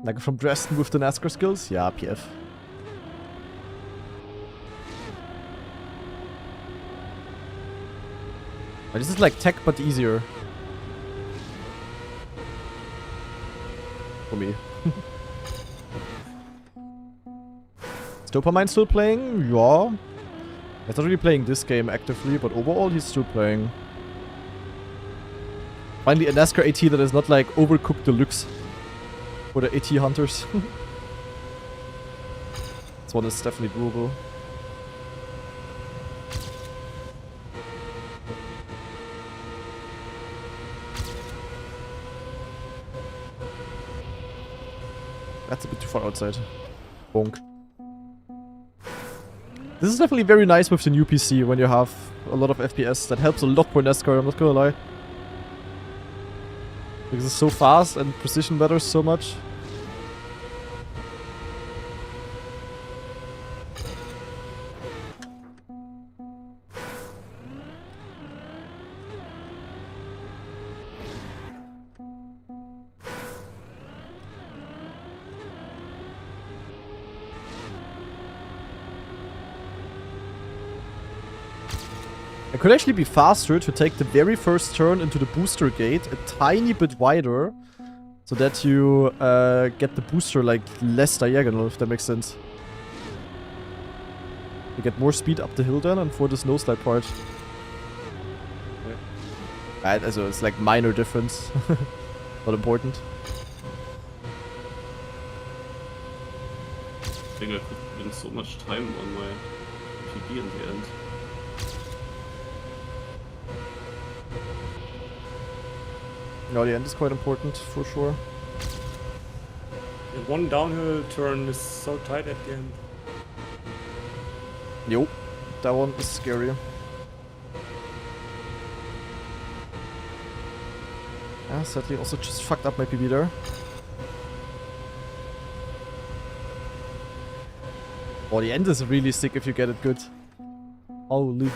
Like from Dresden with the NASCAR skills? Yeah, PF. But this is like tech, but easier. For me. Is Dopamine still playing? Yeah. He's not really playing this game actively, but overall he's still playing. Finally a NASCAR AT that is not like Overcooked Deluxe for the AT hunters. This one is definitely doable. That's a bit too far outside. Bonk. This is definitely very nice with the new PC when you have a lot of FPS. That helps a lot for NASCAR, I'm not gonna lie. Because it's so fast and precision matters so much. It could actually be faster to take the very first turn into the booster gate a tiny bit wider, so that you get the booster like less diagonal, if that makes sense. You get more speed up the hill then, and for this no-slide part. Yeah. Also, it's like minor difference. Not important. I think I could win so much time on my PB in the end. No, the end is quite important, for sure. The one downhill turn is so tight at the end. Yo, that one is scary. Ah, sadly also just fucked up my PB there. Oh, the end is really sick if you get it good. Holy.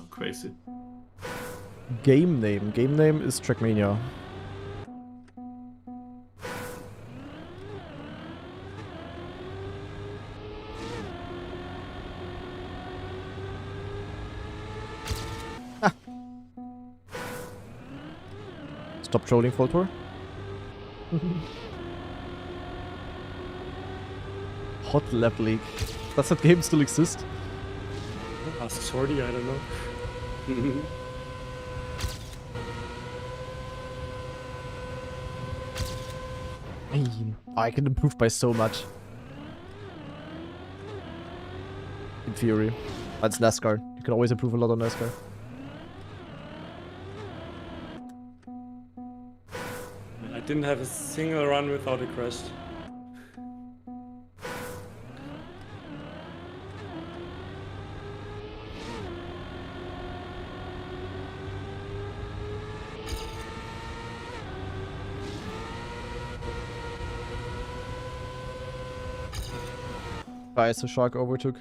Crazy. Game name. Game name is Trackmania. Ah. Stop trolling, Voltor. Hot Lab League. Does that game still exist? Ask Shorty, I don't know. I can improve by so much. In theory. That's NASCAR. You can always improve a lot on NASCAR. I didn't have a single run without a crash. Guys, the shark overtook.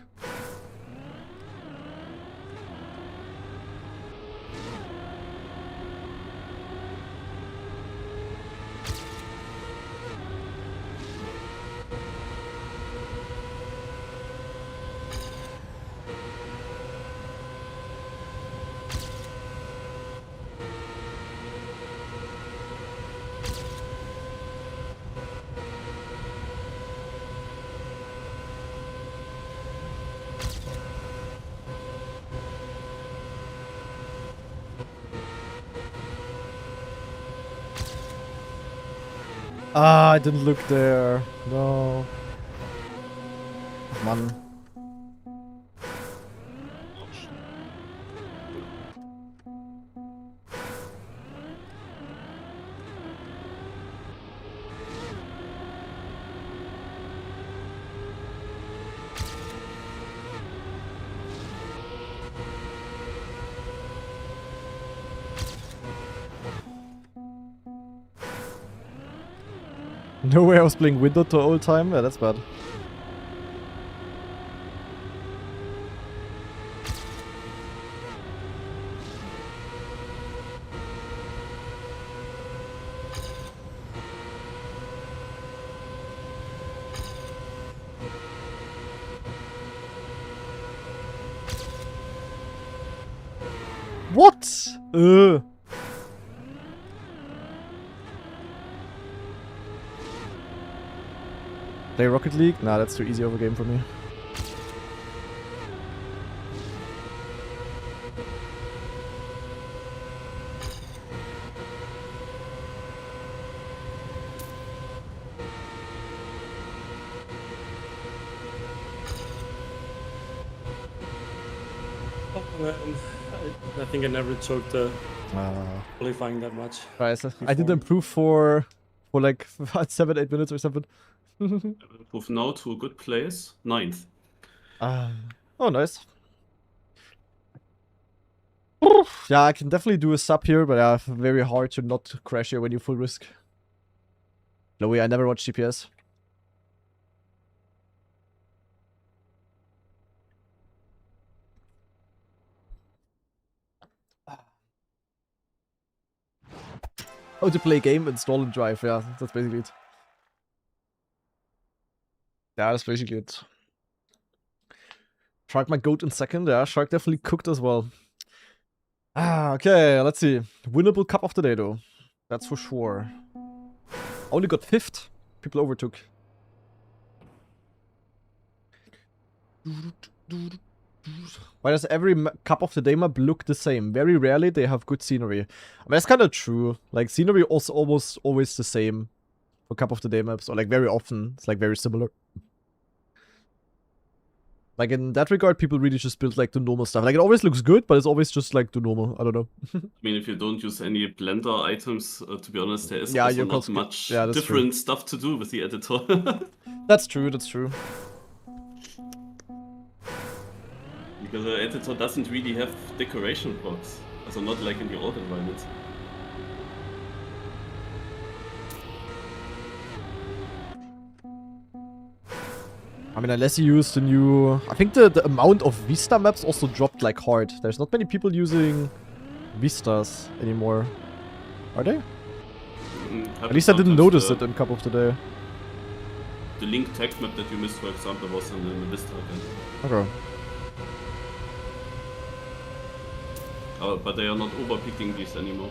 Ah, I didn't look there. No. Man. No way I was playing Window the whole time? Yeah, that's bad. What? Play Rocket League? Nah, that's too easy of a game for me. I think I never choked the qualifying that much. Right, I did improve for like 7-8 minutes or something. Move now to a good place. 9th. Oh, nice. Yeah, I can definitely do a sub here, but yeah, very hard to not crash here when you full risk. No way, I never watch GPS. How to play a game, install and drive, yeah, that's basically it. Yeah, that's basically it. Shark my goat in second, yeah, Shark definitely cooked as well. Okay, let's see. Winnable cup of the day though. That's for sure. Only got 5th. People overtook. Why does every cup of the day map look the same? Very rarely they have good scenery. I mean, that's kind of true. Like, scenery also almost always the same for cup of the day maps. Or like very often, it's like very similar. Like, in that regard, people really just build like the normal stuff. Like, it always looks good, but it's always just like the normal. I don't know. I mean, if you don't use any Blender items, to be honest, there is Yeah, also you not can much yeah, that's different stuff to do with the editor. That's true, that's true. Because the editor doesn't really have decoration blocks. Also not like in the old environments. I mean, unless you use the new... I think the amount of Vista maps also dropped like hard. There's not many people using Vistas anymore. Are they? At least I didn't notice it in Cup of the Day. The link tag map that you missed, for example, was in the Vista again. Okay. But they are not overpicking these anymore.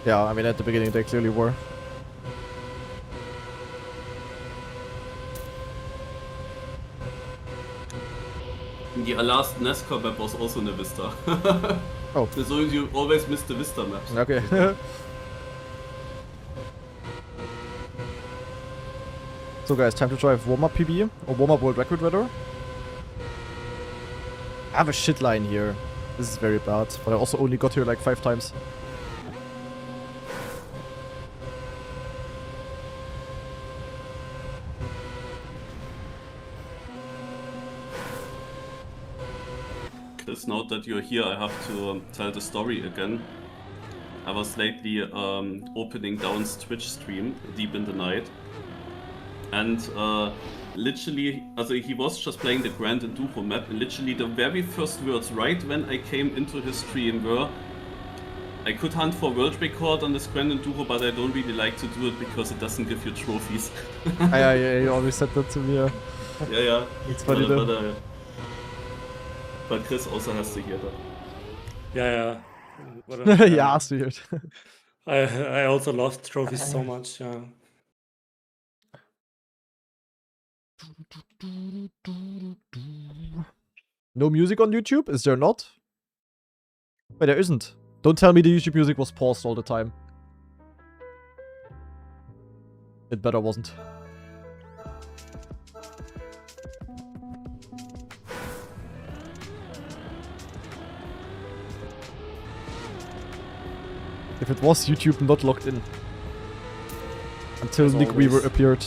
Yeah, I mean, at the beginning they clearly were. The last NASCAR map was also in the Vista. Oh. So you always miss the Vista maps. Okay. So guys, time to drive warm-up PB or warm-up world record rather. I have a shit line here. This is very bad, but I also only got here like 5 times. Chris, now that you're here, I have to tell the story again. I was lately opening Down's Twitch stream deep in the night. And literally, also he was just playing the Grand Enduro map, and literally the very first words right when I came into his stream were, I could hunt for world record on this Grand Enduro, but I don't really like to do it because it doesn't give you trophies. Yeah, you always said that to me. Yeah. It's funny though. But Chris also has to hear that. Yeah. Yeah, it's weird. I also lost trophies so much. Yeah. No music on YouTube? Is there not? Wait, there isn't. Don't tell me the YouTube music was paused all the time. It better wasn't. If it was, YouTube not logged in. Until As Nick always. Weaver appeared.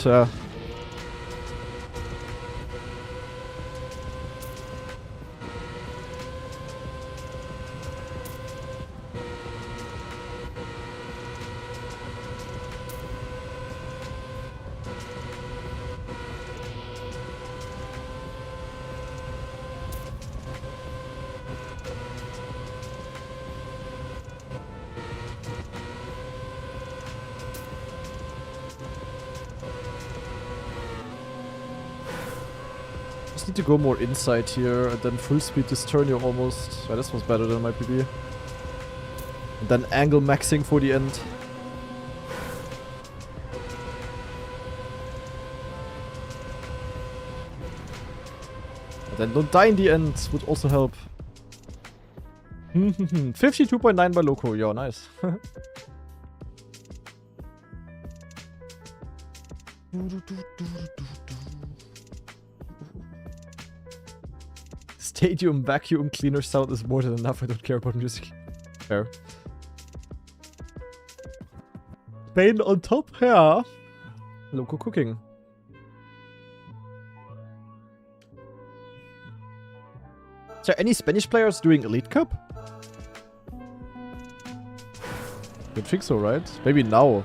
just need to go more inside here and then full speed this turn you almost... Yeah, this was better than my PB. And then angle maxing for the end. And then don't die in the end would also help. 52.9 by Loco, yeah, nice. Stadium vacuum cleaner sound is more than enough. I don't care about music. Fair. Spain on top, yeah. Local cooking. Is there any Spanish players doing Elite Cup? Don't think so, right? Maybe now.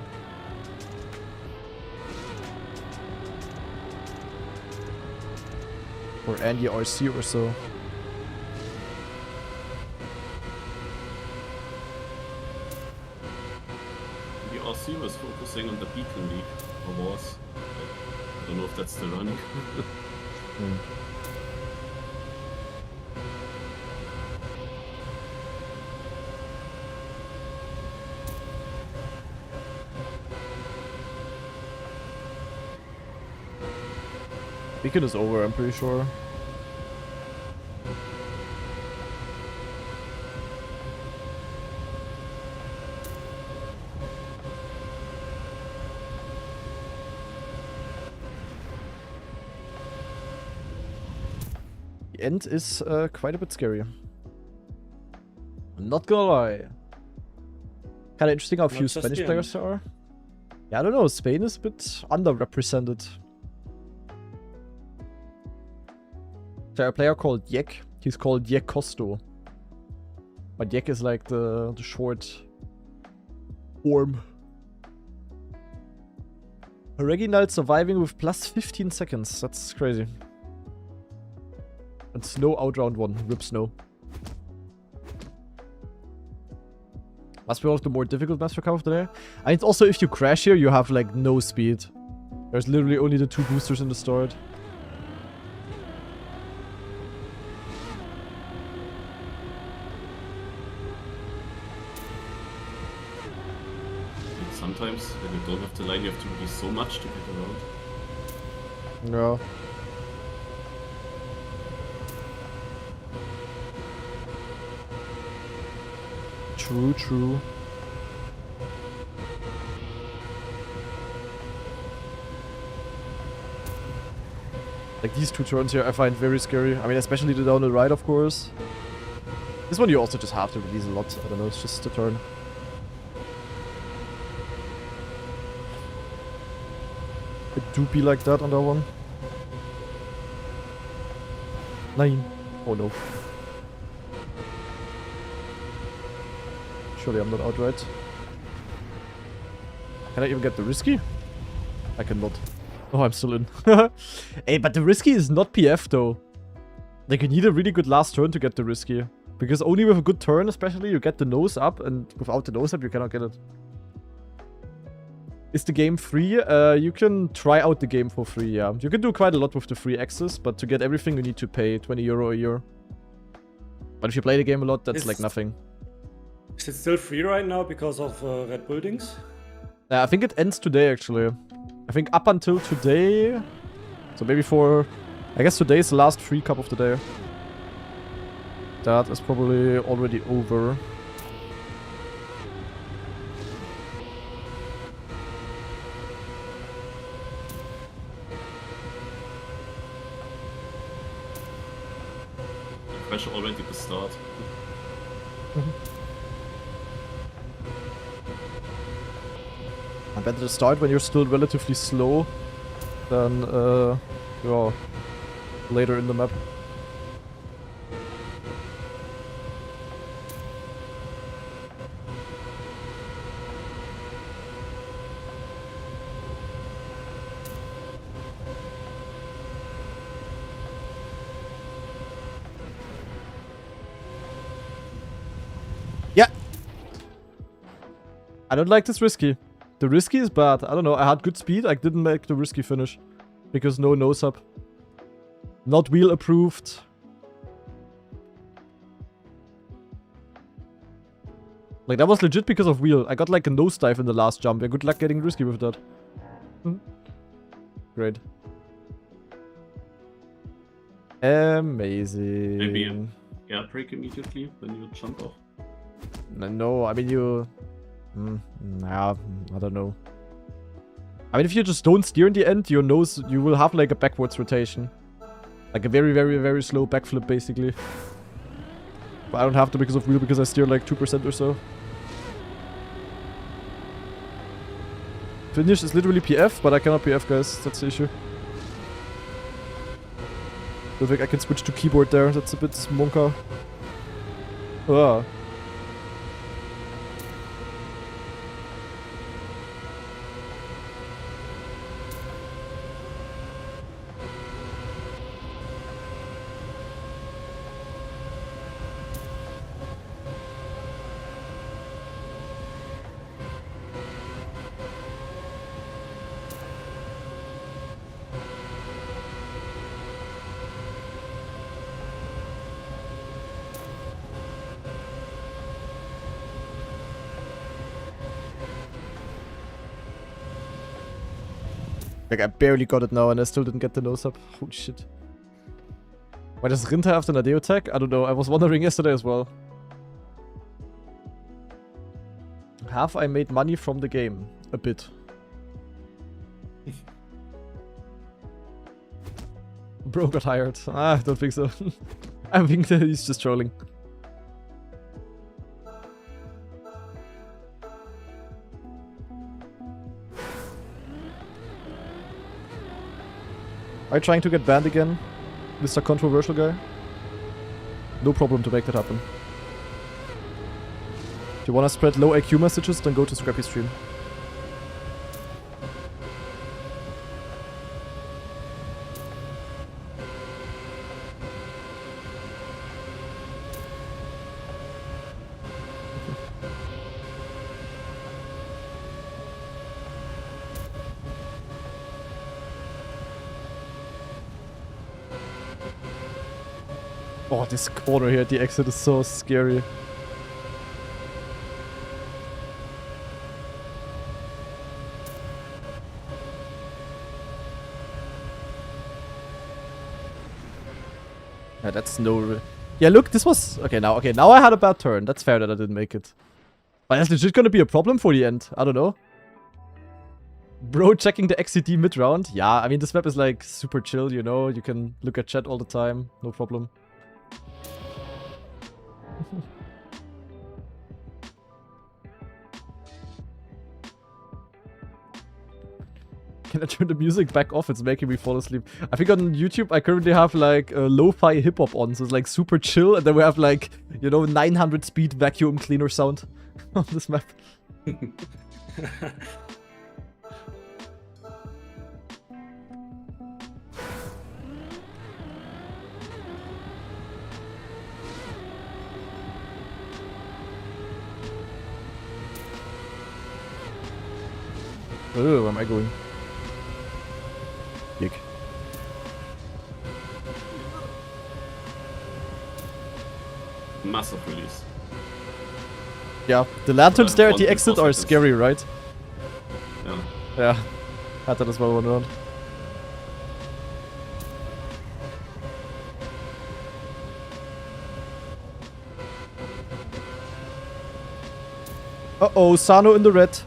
Or Andy RC or so. The RC was focusing on the Beacon League, or was. I don't know if that's still running. Beacon is over, I'm pretty sure. The end is quite a bit scary. I'm not gonna lie. Kinda interesting how few Spanish players there are. Yeah, I don't know, Spain is a bit underrepresented. There's a player called Yek. He's called Yek Costo. But Yek is like the short form. Reginald surviving with plus 15 seconds. That's crazy. And Snow out round 1. Rip Snow. Must be one of the more difficult maps for Cup of the Day. And also if you crash here, you have like no speed. There's literally only the 2 boosters in the start. Sometimes when you don't have the line, you have to release so much to get around. Yeah. True, true. Like these 2 turns here I find very scary. I mean, especially the down the right, of course. This one you also just have to release a lot. I don't know, it's just a turn. It do be like that on that one. 9. Oh no. Surely I'm not outright. Can I even get the risky? I cannot. Oh, I'm still in. Hey, but the risky is not PF though. Like you need a really good last turn to get the risky. Because only with a good turn especially you get the nose up, and without the nose up you cannot get it. Is the game free? You can try out the game for free, yeah. You can do quite a lot with the free access, but to get everything you need to pay 20 euro a year. But if you play the game a lot, that's like nothing. Is it still free right now because of red buildings? I think it ends today actually. I think up until today. So maybe for... I guess today is the last free cup of the day. That is probably already over. Pressure already to start. I better to start when you're still relatively slow than yeah, later in the map. Yeah. I don't like this risky. The risky is bad. I don't know. I had good speed. I didn't make the risky finish. Because no nose up. Not wheel approved. Like, that was legit because of wheel. I got like a nosedive in the last jump. Yeah, good luck getting risky with that. Great. Amazing. Maybe air brake immediately when you jump off. No, I mean you... Nah, I don't know. I mean, if you just don't steer in the end, your nose, you will have like a backwards rotation. Like a very, very, very slow backflip, basically. But I don't have to because of wheel, because I steer like 2% or so. Finish is literally PF, but I cannot PF, guys. That's the issue. I think I can switch to keyboard there. That's a bit monka. Ah. Like, I barely got it now and I still didn't get the nose up. Holy shit. Why does Rinter have the Nadeo tag? I don't know. I was wondering yesterday as well. Have I made money from the game? A bit. Bro got hired. I don't think so. I think that he's just trolling. Are you trying to get banned again, Mr. Controversial Guy? No problem to make that happen. If you wanna spread low IQ messages, then go to Scrappy Stream. Oh, this corner here at the exit is so scary. Yeah, that's no... Yeah, look, this was... Okay, now I had a bad turn. That's fair that I didn't make it. But that's legit gonna be a problem for the end. I don't know. Bro checking the XCD mid-round. Yeah, I mean, this map is like super chill, you know? You can look at chat all the time. No problem. Can I turn the music back off? It's making me fall asleep. I think on YouTube I currently have like a lo-fi hip-hop on, so it's like super chill, and then we have like, you know, 900 speed vacuum cleaner sound on this map. Oh, where am I going? Dick. Massive release. Yeah, the lanterns there at the 1.4 exit are seconds. scary, right? Yeah. Yeah, had that as well one round. Uh-oh, Sano in the red.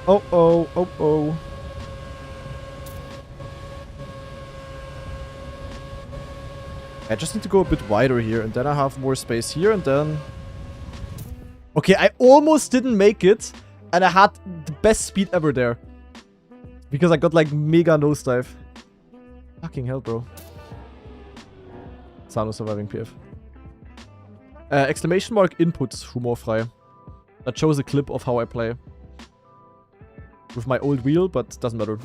Oh-oh, oh-oh. I just need to go a bit wider here, and then I have more space here, and then... Okay, I almost didn't make it, and I had the best speed ever there. Because I got, like, mega nosedive. Fucking hell, bro. Sano surviving PF. Exclamation mark inputs, humorfrei. That shows a clip of how I play. With my old wheel, but doesn't matter.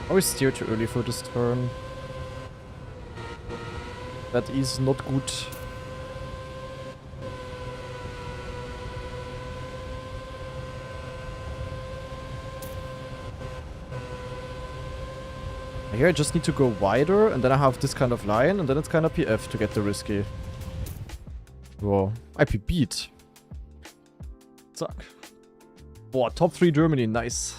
Always steer too early for this turn. That is not good. Here I just need to go wider, and then I have this kind of line, and then it's kind of PF to get the risky. Whoa. IP beat. Zack. Boah, top 3 Germany, nice.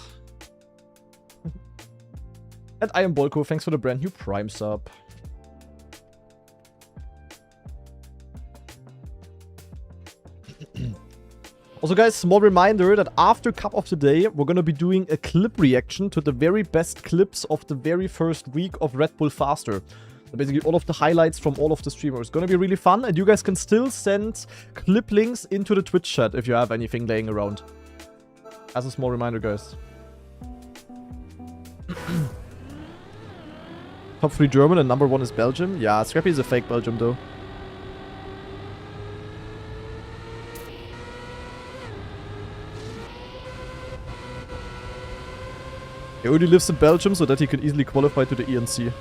And I am Bolko, thanks for the brand new Prime sub. Also guys, small reminder that after Cup of the Day, we're gonna be doing a clip reaction to the very best clips of the very first week of Red Bull Faster. So basically all of the highlights from all of the streamers. It's gonna be really fun, and you guys can still send clip links into the Twitch chat if you have anything laying around. As a small reminder, guys. Top 3 German and number 1 is Belgium. Yeah, Scrappy is a fake Belgium though. He already lives in Belgium so that he could easily qualify to the ENC.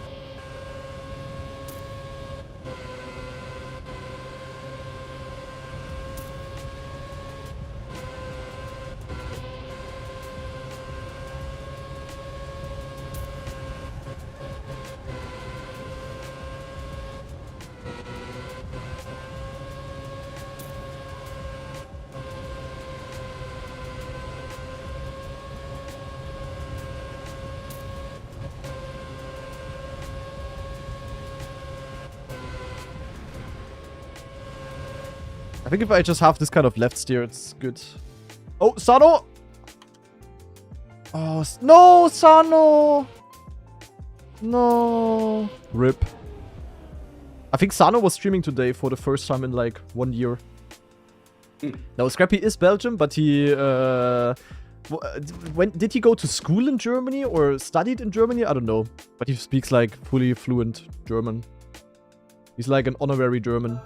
I think if I just have this kind of left steer, it's good. Oh, Sano! Oh, no, Sano! No. RIP. I think Sano was streaming today for the first time in like 1 year. Now, Scrappy is Belgium, but he... when did he go to school in Germany or studied in Germany? I don't know. But he speaks like fully fluent German. He's like an honorary German.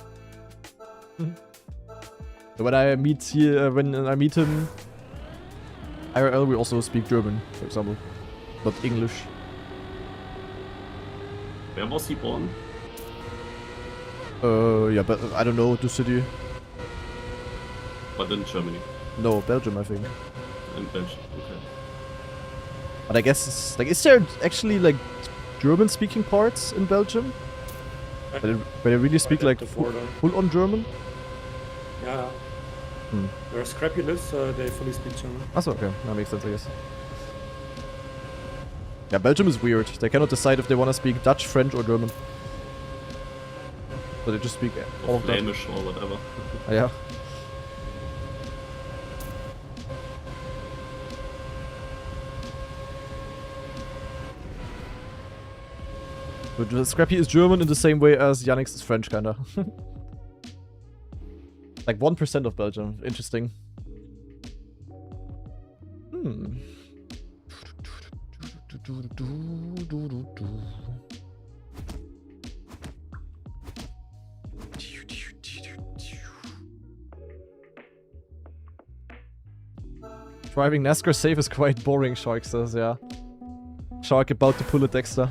When I meet him IRL, we also speak German, for example, not English. Where was he born? Yeah, but I don't know the city. But in Germany. No, Belgium, I think. In Belgium, okay. But I guess it's, like, is there actually like German-speaking parts in Belgium? Where they really speak like full-on German? Yeah. Where Scrappy lives, they fully speak German. Achso, okay. That makes sense, I guess. Yeah, Belgium is weird. They cannot decide if they want to speak Dutch, French, or German. So they just speak all of that. Flemish or whatever. Yeah. But Scrappy is German in the same way as Yannick's is French, kinda. Like 1% of Belgium. Interesting. Driving NASCAR safe is quite boring, Shark says, yeah. Shark about to pull a Dexter.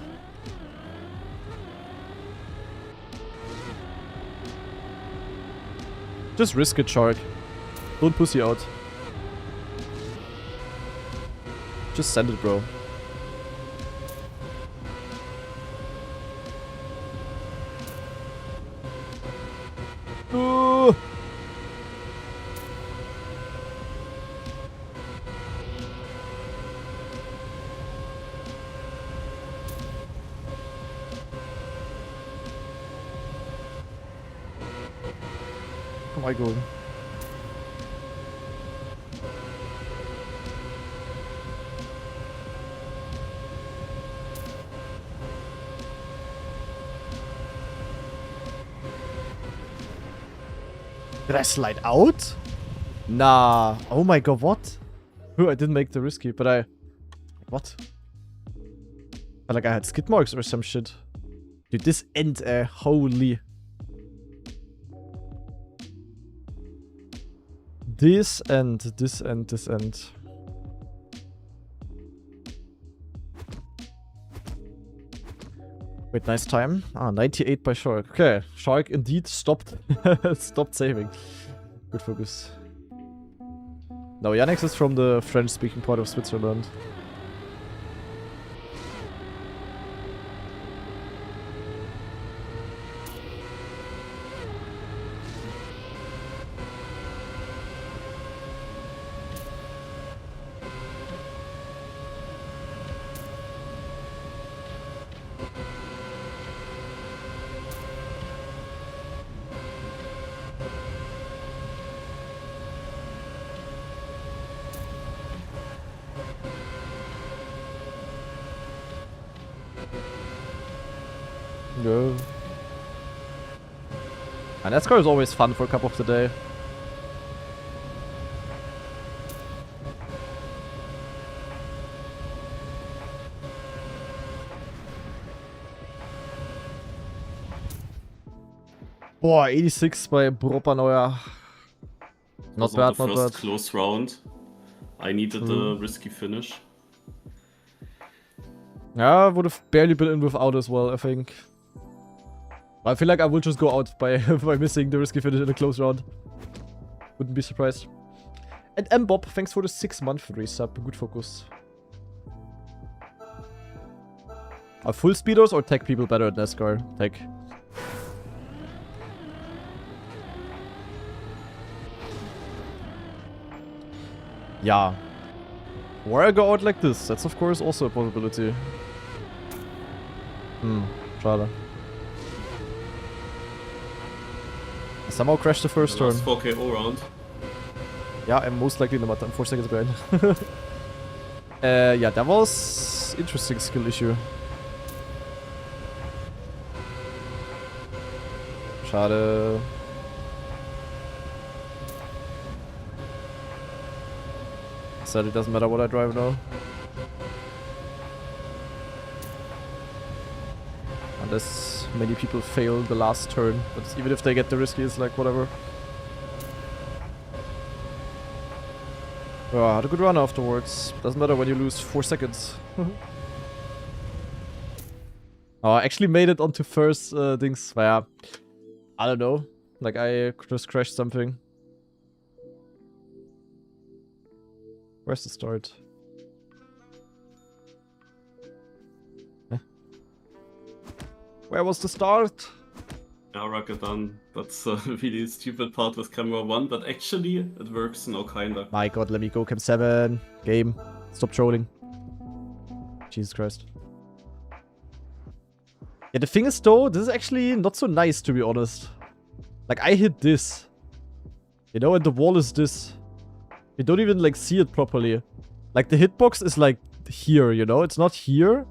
Just risk it, Shark. Don't pussy out. Just send it, bro. Oh! Am I going? Did I slide out? Nah. Oh my god, what? Oh, I didn't make the risky, but I... What? I like I had skid marks or some shit. Dude, this end, holy... This end, this end, this end. Wait, nice time. Ah, 98 by Shark. Okay, Shark indeed stopped stopped saving. Good focus. No, Yannick is from the French-speaking part of Switzerland. No. And NASCAR is always fun for a cup of the day. Boah, 86 bei Bropaneuer. Not bad, the not first bad. close round. I needed a risky finish. Yeah, would have barely been in without as well, I think. I feel like I will just go out by by missing the risky finish in a close round. Wouldn't be surprised. And Mbob, thanks for the 6-month resub. Good focus. Are full speeders or tech people better at NASCAR? Tech. Yeah. Or I go out like this. That's of course also a possibility. Schade. I somehow crashed the first turn. Last 4KO round. Yeah, I'm most likely in the mud. I'm 4 seconds behind. Yeah, that was interesting skill issue. Schade. Said it doesn't matter what I drive now. Unless many people fail the last turn, but even if they get the risky, it's like whatever. Oh, I had a good run afterwards. Doesn't matter when you lose 4 seconds. Oh, I actually made it onto first things. Yeah, I don't know. Like I just crashed something. Where's the start? Eh. Where was the start? Yeah, rocket done. That's a really stupid part with camera 1, but actually it works now kinda. My god, let me go cam 7. Game. Stop trolling. Jesus Christ. Yeah, the thing is though, this is actually not so nice to be honest. Like I hit this. You know, and the wall is this. You don't even like see it properly. Like the hitbox is like here, you know? It's not here.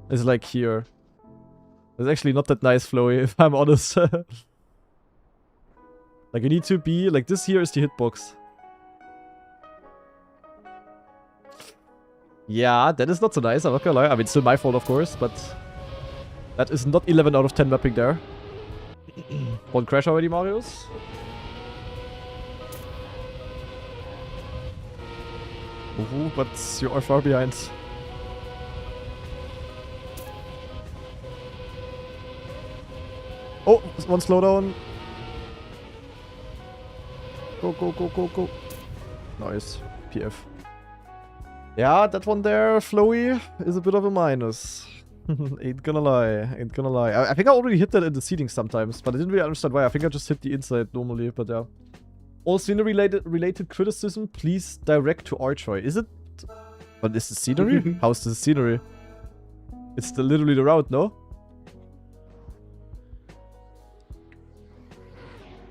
It's like here. It's actually not that nice, Flowy, if I'm honest. Like you need to be like this here is the hitbox. Yeah, that is not so nice, I'm not gonna lie. I mean, it's still my fault, of course, but that is not 11 out of 10 mapping there. One crash already, Marius? Ooh, but you are far behind. Oh, one slowdown. Go, go, go, go, go. Nice. PF. Yeah, that one there, Flowy, is a bit of a minus. Ain't gonna lie. Ain't gonna lie. I think I already hit that in the seating sometimes, but I didn't really understand why. I think I just hit the inside normally, but yeah. All scenery-related criticism, please direct to Archoy. Is it? But is the scenery? How's the scenery? It's literally the route, no?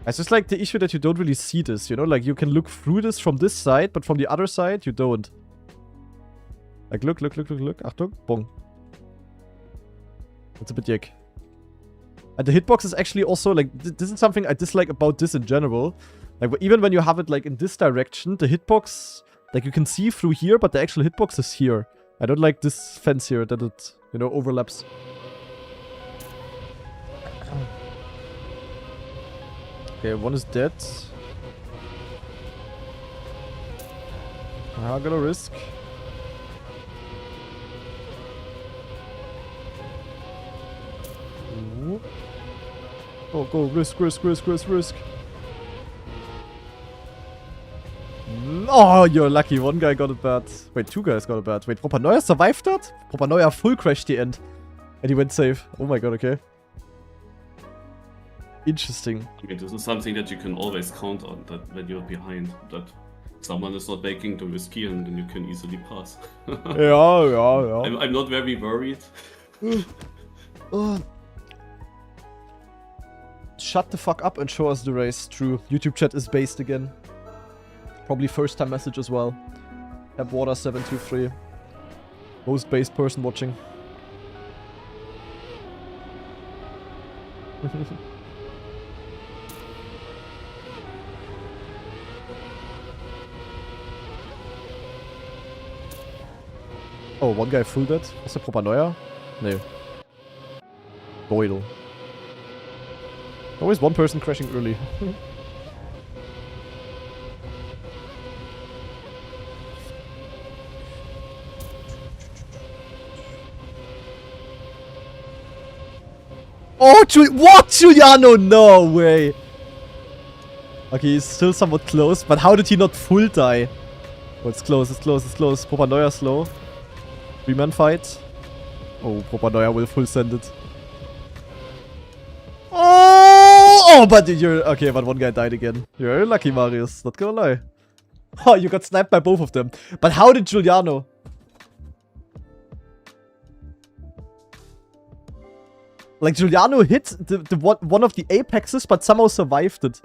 It's just like the issue that you don't really see this, you know? Like, you can look through this from this side, but from the other side, you don't. Like, look, look, look, look, look. Achtung. Bong. That's a bit yuck. And the hitbox is actually also, like, this is something I dislike about this in general. Like, even when you have it, like, in this direction, the hitbox, like, you can see through here, but the actual hitbox is here. I don't like this fence here that it, you know, overlaps. Okay, one is dead. I'm gonna risk. Go, go, risk, risk, risk, risk, risk. Oh, you're lucky. One guy got it bad. Wait, two guys got it bad. Wait, Propaneuer survived that? Propaneuer full crashed the end. And he went safe. Oh my god, okay. Interesting. I mean, this is something that you can always count on, that when you're behind, that someone is not making the risky and then you can easily pass. Yeah. I'm not very worried. Shut the fuck up and show us the race. True. YouTube chat is based again. Probably first time message as well. AppWater723. Most based person watching. Oh, one guy full dead. Was der Propaneuer? Nee. Boydle. Always one person crashing early. Oh, what? Giuliano? No way. Okay, he's still somewhat close, but how did he not full die? Oh, it's close, it's close, it's close. Propaneuer slow. 3-man fight. Oh, Propaneuer will full send it. Oh, but you're... Okay, but one guy died again. You're lucky, Marius. Not gonna lie. Oh, you got sniped by both of them. But how did Giuliano... Like, Giuliano hit the one of the apexes, but somehow survived it.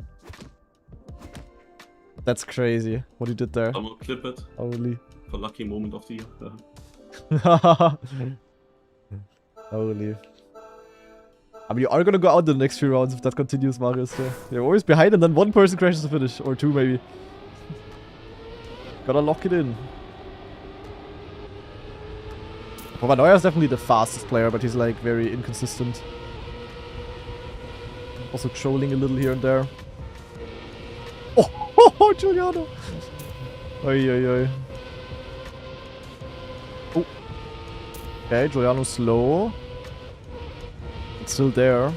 That's crazy, what he did there. I'm gonna clip it. Holy. For lucky moment of the year. Holy. I mean, you are gonna go out in the next few rounds if that continues, Marius. So you're always behind and then one person crashes the finish. Or two, maybe. Gotta lock it in. Propaneuer is definitely the fastest player, but he's like very inconsistent. Also trolling a little here and there. Oh, Giuliano! Oi, oi, oi. Oh. Okay, Giuliano slow. It's still there.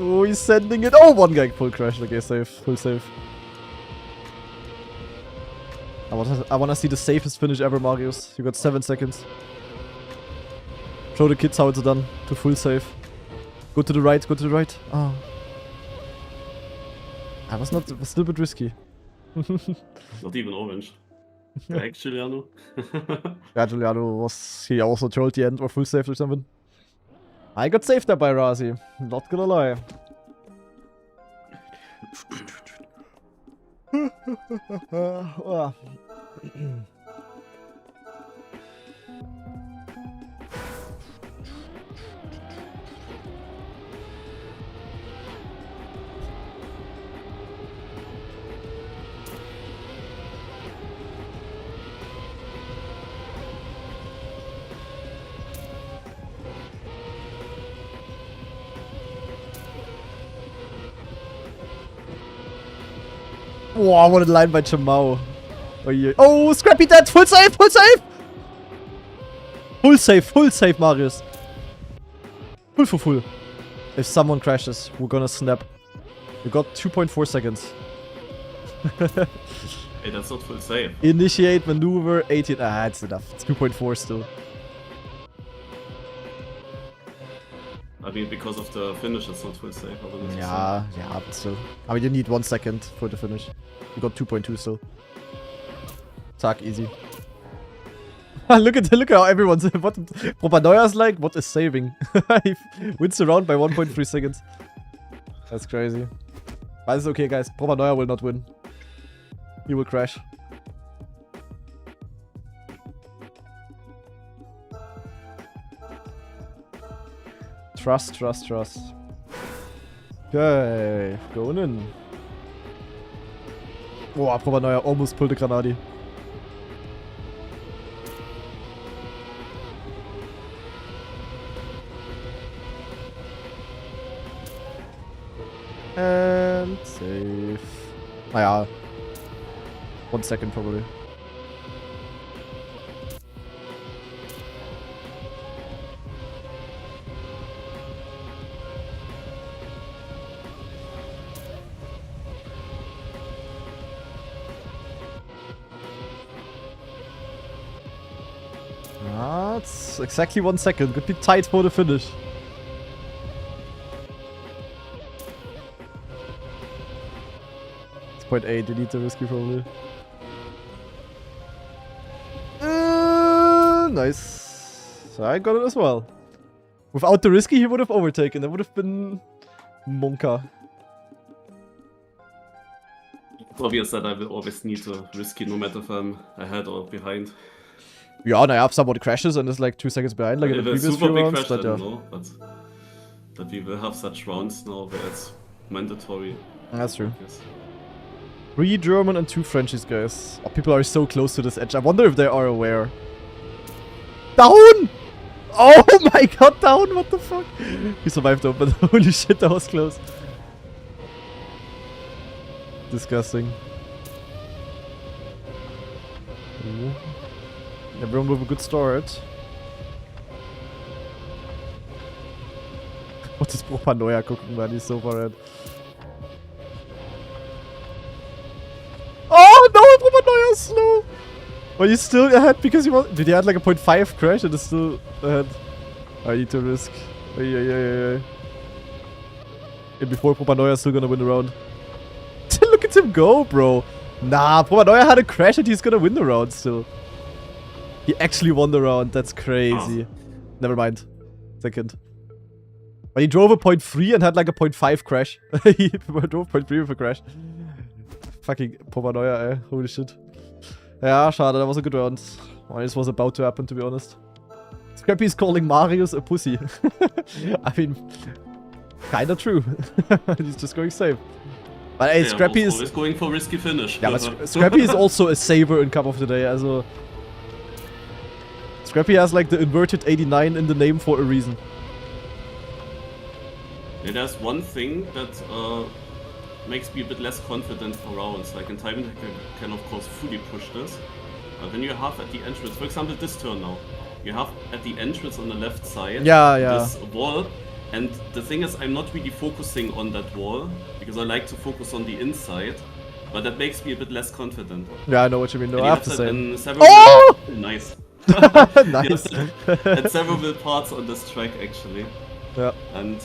Oh, he's sending it. Oh, one guy full crash. Okay, safe. Full safe. I wanna see the safest finish ever, Marius. You got 7 seconds. Show the kids how it's done. To full save. Go to the right, go to the right. Oh. I was not... It was a little bit risky. Not even orange. Right, Giuliano? Yeah, Giuliano was... He also trolled the end or full saved or something. I got saved there by Razi. Not gonna lie. Wow, what a line by Chamao. Oh, yeah. Oh, Scrappy dead! Full save! Full save! Full save, Marius. Full. If someone crashes, we're gonna snap. You got 2.4 seconds. Hey, that's not full save. Initiate maneuver 18. Ah, it's enough. It's 2.4 still. I mean, because of the finish, it's not full save. Yeah, but still. I mean, you need 1 second for the finish. You got 2.2 still. Tack, easy. look how everyone's... What Propaneuer's like, what is saving? He wins the round by 1.3 seconds. That's crazy. But it's okay, guys. Propaneuer will not win. He will crash. Trust. Okay, going in. Oh, Propaneuer almost pulled a Granadi. And safe. Naja. 1 second probably. seconds. Exactly 1 second. Could be tight for the finish. It's 0.8. You need the risky probably. Nice. So I got it as well. Without the risky, he would have overtaken. That would have been Monka. It's obvious that I will always need a risky no matter if I'm ahead or behind. Yeah, naja, if somebody crashes and is like 2 seconds behind, like in the previous few rounds, but yeah. no, but that we will have such rounds now where it's mandatory. That's true. 3 German and 2 Frenchies, guys. Oh, people are so close to this edge. I wonder if they are aware. Down! Oh my god, down! What the fuck? He survived though, but holy shit, that was close. Disgusting. Ooh. Everyone with a good start. What is Propanoia gucken, man? He's so far ahead. Oh no, Propanoia is slow! But he's still ahead because he was. Did he had like a 0.5 crash and is still ahead? I need to risk. And before Propanoia is still gonna win the round. Look at him go, bro. Nah, Propanoia had a crash and he's gonna win the round still. He actually won the round. That's crazy. Never mind. Second. But he drove a 0.3 and had like a 0.5 crash. He drove 0.3 with a crash. Fucking Propanoia, eh? Holy shit. Yeah, schade. That was a good round. Well, this was about to happen, to be honest. Scrappy is calling Marius a pussy. I mean, kinda true. He's just going safe. But hey, Scrappy is always going for risky finish. Yeah, but Scrappy is also a saver in Cup of the Day. Also, Scrappy has like the inverted 89 in the name for a reason. Yeah, there's one thing that makes me a bit less confident for rounds. Like in time attack, I can of course fully push this. But when you have at the entrance, for example this turn now, you have at the entrance on the left side this wall. And the thing is, I'm not really focusing on that wall, because I like to focus on the inside, but that makes me a bit less confident. Yeah, I know what you mean. No, I have to say. Oh! Nice. Nice. At several parts on this track, actually. Yeah. And,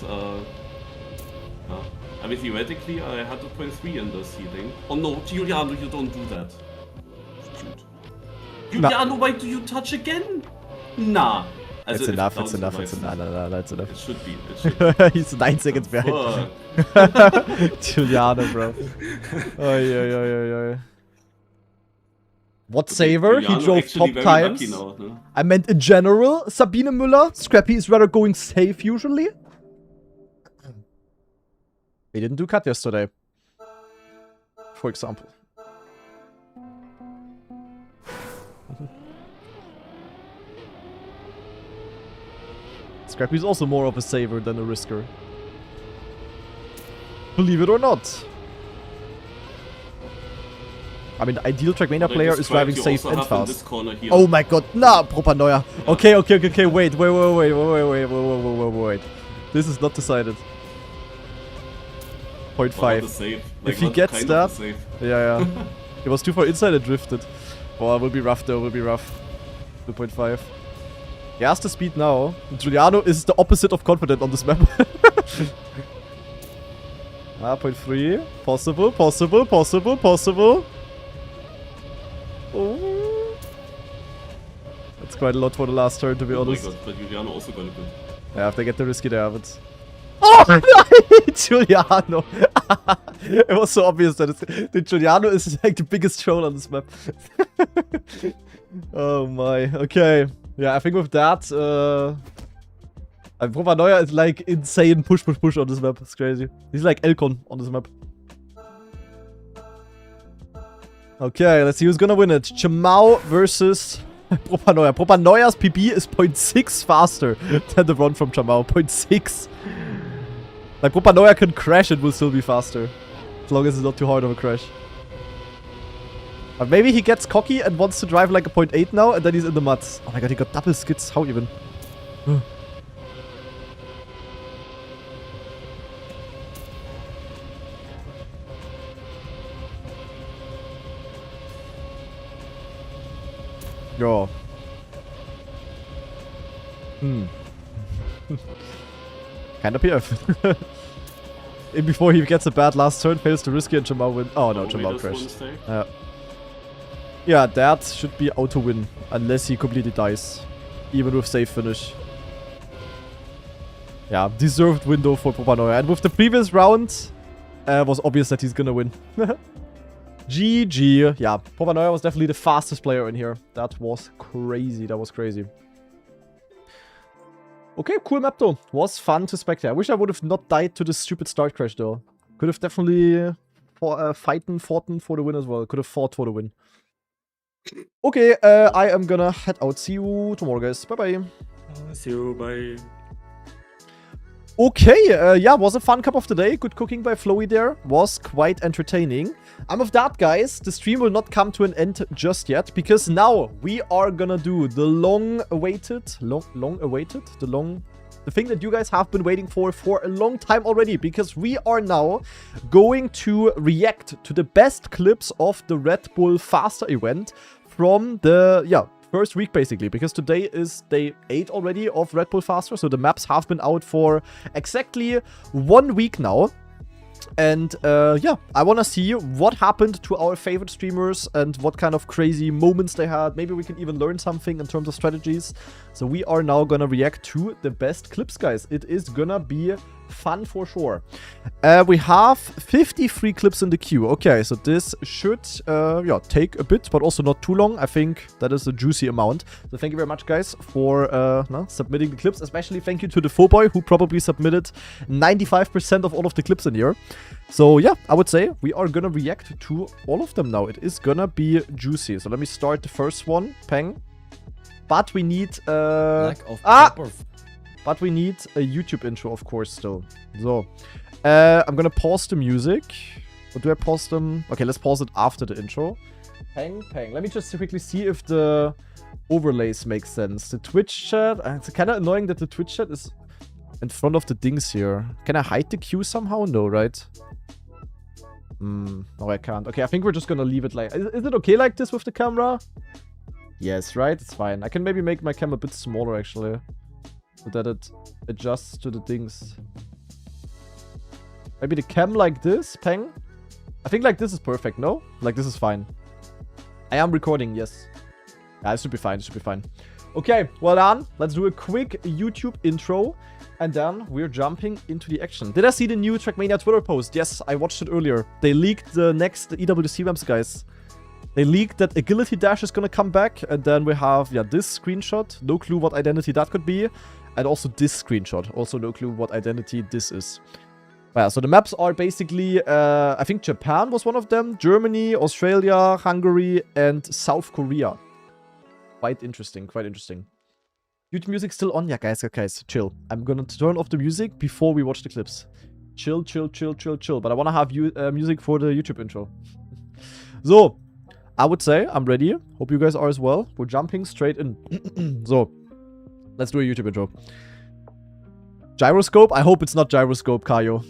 I mean, theoretically, I had a 0.3 in the seeding. Oh no, Giuliano, you don't do that. Shoot. Giuliano, why do you touch again? Nah. It's enough, it's enough, it's enough. No, that's enough. It should be, it should be. He's 9 seconds behind. Giuliano, bro. Oi. What saver? Giuliano he drove top very times. Now, no? I meant in general, Sabine Müller. Scrappy is rather going safe usually. He didn't do cut yesterday. For example. Scrappy is also more of a saver than a risker. Believe it or not. I mean, the ideal Trackmania player is driving safe and fast. Oh my god, nah, Propanoia. Okay, wait. This is not decided. 0.5. If he gets that... Yeah. He was too far inside and drifted. Oh, it will be rough though, 2.5. He has the speed now. Giuliano is the opposite of confident on this map. 0.3. Possible. Oh. That's quite a lot for the last turn, to be honest. Oh my god, but Giuliano also got a good. Yeah, if they get the risky, they have it. Oh, Giuliano! It was so obvious that the Giuliano is like the biggest troll on this map. Oh my, okay. Yeah, I think with that, Propanoia is like insane push on this map. It's crazy. He's like Elcon on this map. Okay, let's see who's gonna win it. Chamau versus Propanoia. Propanoia's PB is 0.6 faster than the run from Chamau. 0.6. Like, Propanoia can crash, it will still be faster. As long as it's not too hard of a crash. But maybe he gets cocky and wants to drive like a 0.8 now, and then he's in the mud. Oh my god, he got double skids. How even? Yo. Kind of PF. Before he gets a bad last turn, fails to risk it, and Jamal win. Oh no, Jamal crashed. Yeah, that should be auto win. Unless he completely dies. Even with safe finish. Yeah, deserved window for Popanoia. And with the previous round, was obvious that he's gonna win. GG. Yeah, Popanoia was definitely the fastest player in here. That was crazy. That was crazy. Okay, cool map though. Was fun to spectate. I wish I would have not died to this stupid start crash though. Could have definitely fought for the win as well. Could have fought for the win. Okay, I am gonna head out. See you tomorrow, guys. Bye-bye. See you, bye. Okay, yeah, was a fun cup of the day. Good cooking by Flowy there. Was quite entertaining. And with that, guys, the stream will not come to an end just yet, because now we are gonna do the long-awaited, the thing that you guys have been waiting for a long time already, because we are now going to react to the best clips of the Red Bull Faster event from the, first week, basically, because today is day 8 already of Red Bull Faster, so the maps have been out for exactly 1 week now. And yeah, I want to see what happened to our favorite streamers and what kind of crazy moments they had. Maybe we can even learn something in terms of strategies. So we are now gonna react to the best clips, guys. It is gonna be fun for sure. We have 53 clips in the queue. Okay, so this should yeah, take a bit, but also not too long. I think that is a juicy amount. So thank you very much, guys, for submitting the clips. Especially thank you to the Foboy, who probably submitted 95% of all of the clips in here. So yeah, I would say we are gonna react to all of them now. It is gonna be juicy. So let me start the first one. Peng. But we need but we need a YouTube intro, of course, still. So, I'm gonna pause the music. Or do I pause them? Okay, let's pause it after the intro. Peng. Let me just quickly see if the overlays make sense. The Twitch chat, it's kind of annoying that the Twitch chat is in front of the dings here. Can I hide the queue somehow? No, right? No, I can't. Okay, I think we're just gonna leave it like... Is it okay like this with the camera? Yes, right? It's fine. I can maybe make my camera a bit smaller, actually. So that it adjusts to the things. Maybe the cam like this, Peng? I think like this is perfect, no? Like this is fine. I am recording, yes. Yeah, it should be fine, it should be fine. Okay, well done. Let's do a quick YouTube intro. And then we're jumping into the action. Did I see the new Trackmania Twitter post? Yes, I watched it earlier. They leaked the next EWC maps, guys. They leaked that Agility Dash is gonna come back. And then we have, yeah, this screenshot. No clue what identity that could be. And also this screenshot. Also no clue what identity this is. Yeah, so the maps are basically, I think Japan was one of them. Germany, Australia, Hungary, and South Korea. Quite interesting, quite interesting. YouTube music still on? Yeah, guys, chill. I'm gonna turn off the music before we watch the clips. Chill. But I wanna have music for the YouTube intro. So, I would say I'm ready. Hope you guys are as well. We're jumping straight in. So, let's do a YouTube intro. Gyroscope? I hope it's not gyroscope, Kayo.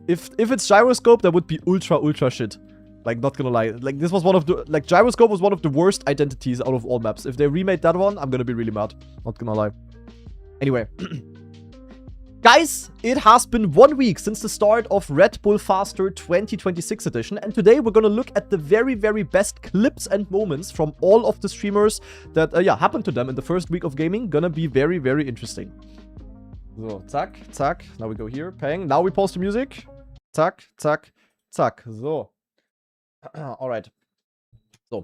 If it's gyroscope, that would be ultra shit. Like, not gonna lie. Like, this was one of the... Like, gyroscope was one of the worst identities out of all maps. If they remade that one, I'm gonna be really mad. Not gonna lie. Anyway. Guys, it has been 1 week since the start of Red Bull Faster 2026 edition. And today we're gonna look at the very best clips and moments from all of the streamers that, happened to them in the first week of gaming. Gonna be very interesting. So, zack. Now we go here. Peng. Now we pause the music. Zack. So. Alright. So.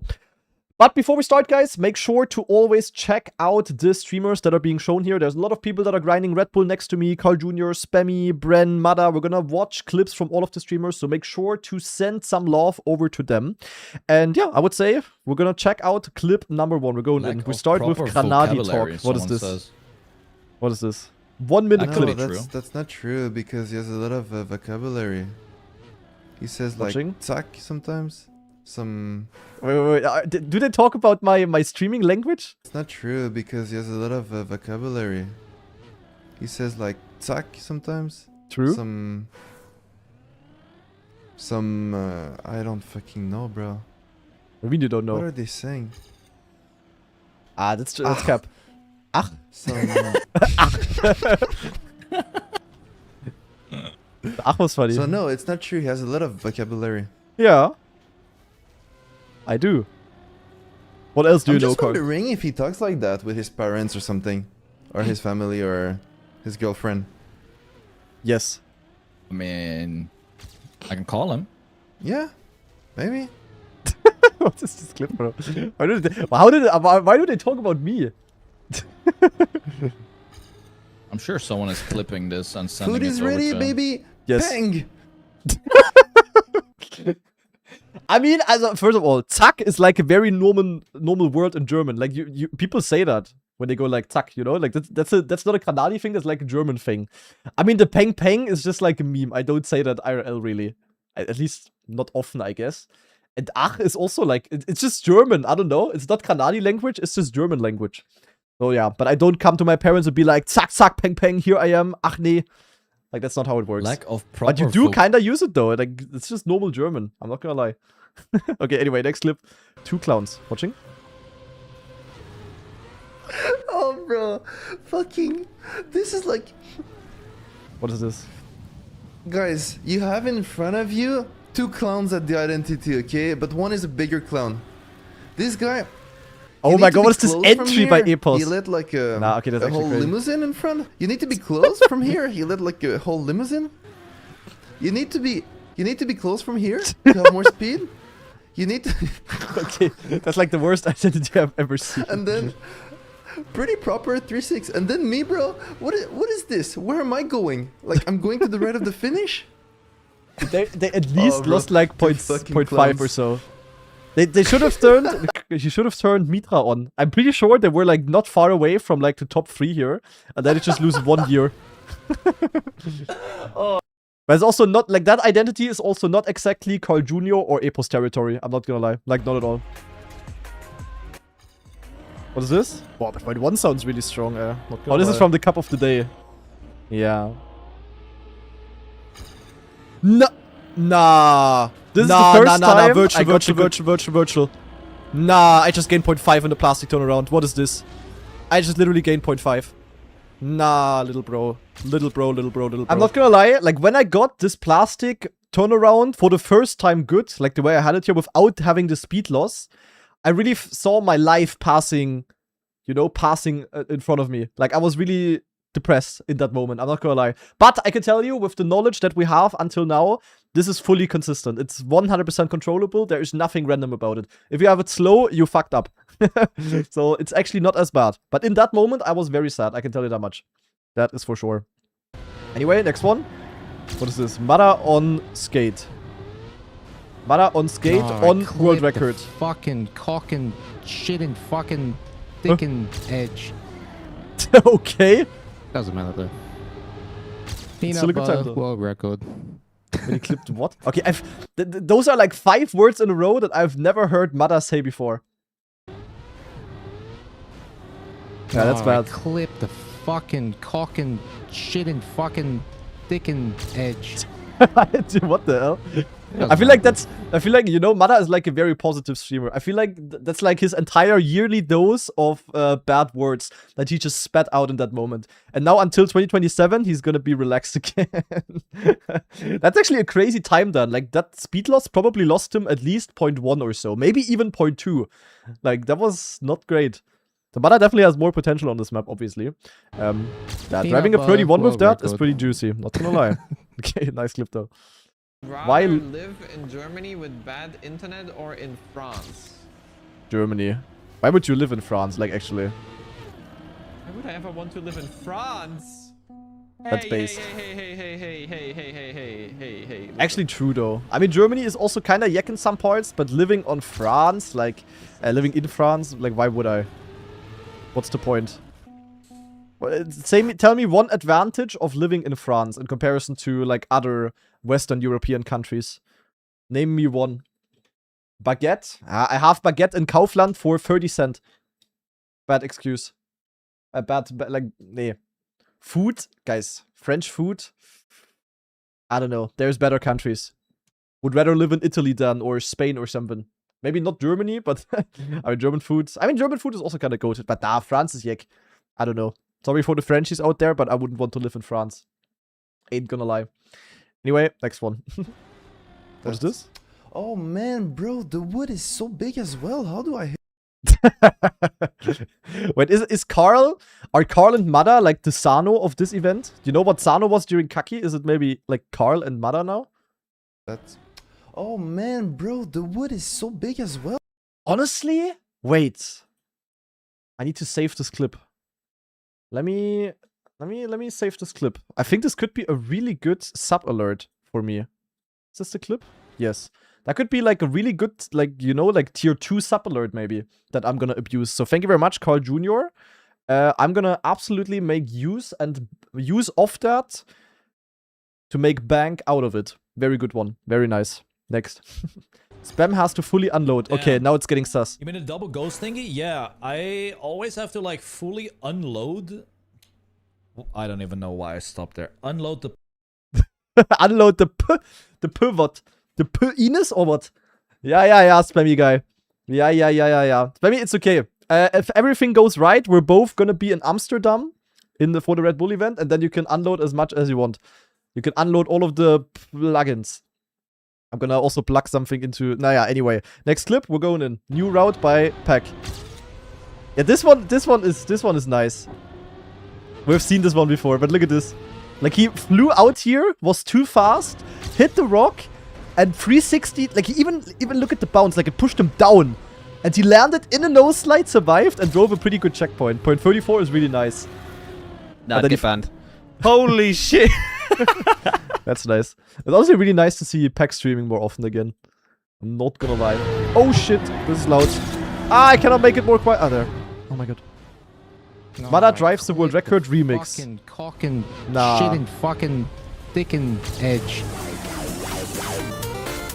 But before we start, guys, make sure to always check out the streamers that are being shown here. There's a lot of people that are grinding Red Bull next to me. Carl Jr., Spammy, Bren, Mada. We're gonna watch clips from all of the streamers, so make sure to send some love over to them. And yeah, I would say we're gonna check out clip number 1. We're going in. We start with Granadi talk. What is this? What is this? 1 minute clip. That's not true, because he has a lot of vocabulary. He says like "zack" sometimes. Wait. Do they talk about my streaming language? It's not true, because he has a lot of vocabulary. He says like "zack" sometimes. True. I don't fucking know, bro. I really don't know. What are they saying? That's cap. Ach. Ach was funny. So no, it's not true. He has a lot of vocabulary. Yeah. I do. What else do you know, I'm just Carl? wondering if he talks like that with his parents or something. Or his family or his girlfriend. Yes. I mean, I can call him. Yeah, maybe. What is this clip, bro? Why do they talk about me? I'm sure someone is clipping this and sending Food it is over ready, to him. baby. Yes. Bang. I mean, first of all, zack is like a very normal word in German. Like you people say that when they go like zack, you know? Like that's not a Kanadi thing, that's like a German thing. I mean, the peng peng is just like a meme. I don't say that IRL really. At least not often, I guess. And ach is also like, it's just German. I don't know. It's not Kanadi language, it's just German language. So yeah, but I don't come to my parents and be like, zack, zack, peng, peng, here I am, ach nee. Like, that's not how it works. Lack of proper But you do kind of use it though. Like, it's just normal German. I'm not gonna lie. Okay, anyway, next clip. 2 clowns. Watching? Oh, bro. Fucking. This is like. What is this? Guys, you have in front of you 2 clowns at the identity, okay? But one is a bigger clown. This guy. Oh my god, what is this entry by Epos? He lit like a, Nah, okay, that's a actually whole crazy. limousine in front. You need to be close from here. He lit like a whole limousine. You need to be close from here to have more speed. You need to. Okay, that's like the worst identity I've ever seen. And then pretty proper 3-6. And then me, bro. What is this? Where am I going? Like I'm going to the right of the finish? They at least bro, lost like you fucking 0.5 clowns. or so. They should have turned. She should have turned Mitra on. I'm pretty sure they were like not far away from like the top 3 here, and then it just lose 1 year. But it's also not like that identity is also not exactly Carl Jr. or Epos territory. I'm not gonna lie, like not at all. What is this? Wow, but 1 sounds really strong. Oh, this is from the cup of the day. Yeah. Nah. This is the first time virtual. Nah, I just gained 0.5 in the plastic turnaround. What is this? I just literally gained 0.5. Nah, little bro. Little bro. I'm not gonna lie, like when I got this plastic turnaround for the first time good, like the way I had it here without having the speed loss, I really saw my life passing, you know, in front of me. Like I was really depressed in that moment, I'm not gonna lie. But I can tell you, with the knowledge that we have until now, this is fully consistent. It's 100% controllable. There is nothing random about it. If you have it slow, you fucked up. So it's actually not as bad. But in that moment, I was very sad. I can tell you that much. That is for sure. Anyway, next one. What is this? Mara on skate. Mara on skate on world record. Fucking cocking shit and fucking thinking edge. Okay. Doesn't matter though. Peanut Still a good time, butter though. world record. When he clipped what? Okay, those are like 5 words in a row that I've never heard Mada say before. Yeah, that's bad. Clip the fucking cocking shit and fucking thickened edge. What the hell? I feel like, you know, Mada is like a very positive streamer. I feel like that's like his entire yearly dose of bad words that he just spat out in that moment. And now until 2027, he's gonna be relaxed again. That's actually a crazy time then. Like that speed loss probably lost him at least 0.1 or so. Maybe even 0.2. Like that was not great. So Mada definitely has more potential on this map, obviously. Yeah, driving a 31 with that is pretty juicy. Not gonna lie. Okay, nice clip though. Rather live in Germany with bad internet or in France? Germany. Why would you live in France, like, actually? Why would I ever want to live in France? That's base. Hey. Actually true, though. I mean, Germany is also kind of yuck in some parts, but living on France, like, living in France, like, why would I? What's the point? Well, tell me one advantage of living in France in comparison to, like, other Western European countries. Name me one. Baguette? I have baguette in Kaufland for 30 cents. Bad excuse. Like, nee. Food? Guys, French food? I don't know. There's better countries. Would rather live in Italy than, or Spain or something. Maybe not Germany, but I mean, German food is also kind of goated. But France is yuck. I don't know. Sorry for the Frenchies out there, but I wouldn't want to live in France. Ain't gonna lie. Anyway, next one. What is this? Oh man, bro, the wood is so big as well. How do I hit? Wait, are Carl and Mada like the Sano of this event? Do you know what Sano was during Kaki? Is it maybe like Carl and Mada now? That's... Oh man, bro, the wood is so big as well. Honestly? Wait. I need to save this clip. Let me save this clip. I think this could be a really good sub alert for me. Is this the clip? Yes. That could be like a really good, like, you know, like tier 2 sub alert maybe that I'm gonna abuse. So thank you very much, Carl Jr. I'm gonna absolutely make use of that to make bank out of it. Very good one. Very nice. Next. Spam has to fully unload. Okay, now it's getting sus. You mean a double ghost thingy? Yeah, I always have to like fully unload. I don't even know why I stopped there. Unload the Unload the pivot. The penis or what? Yeah, Spammy guy. Yeah. Spammy, it's okay. If everything goes right, we're both gonna be in Amsterdam for the Red Bull event, and then you can unload as much as you want. You can unload all of the plugins. I'm gonna also plug something into... anyway. Next clip, we're going in. New route by Pack. Yeah, this one is nice. We've seen this one before, but look at this. Like, he flew out here, was too fast, hit the rock, and 360, like, he even look at the bounce, like, it pushed him down. And he landed in a nose slide, survived, and drove a pretty good checkpoint. Point 34 is really nice. Nah, get banned. Holy shit! That's nice. It's also really nice to see Pack streaming more often again. I'm not gonna lie. Oh shit, this is loud. I cannot make it more quiet. Ah, there. Oh my god. No, Mada drives the world record remix. Fucking cocking, Nah. shitting, fucking dicking edge.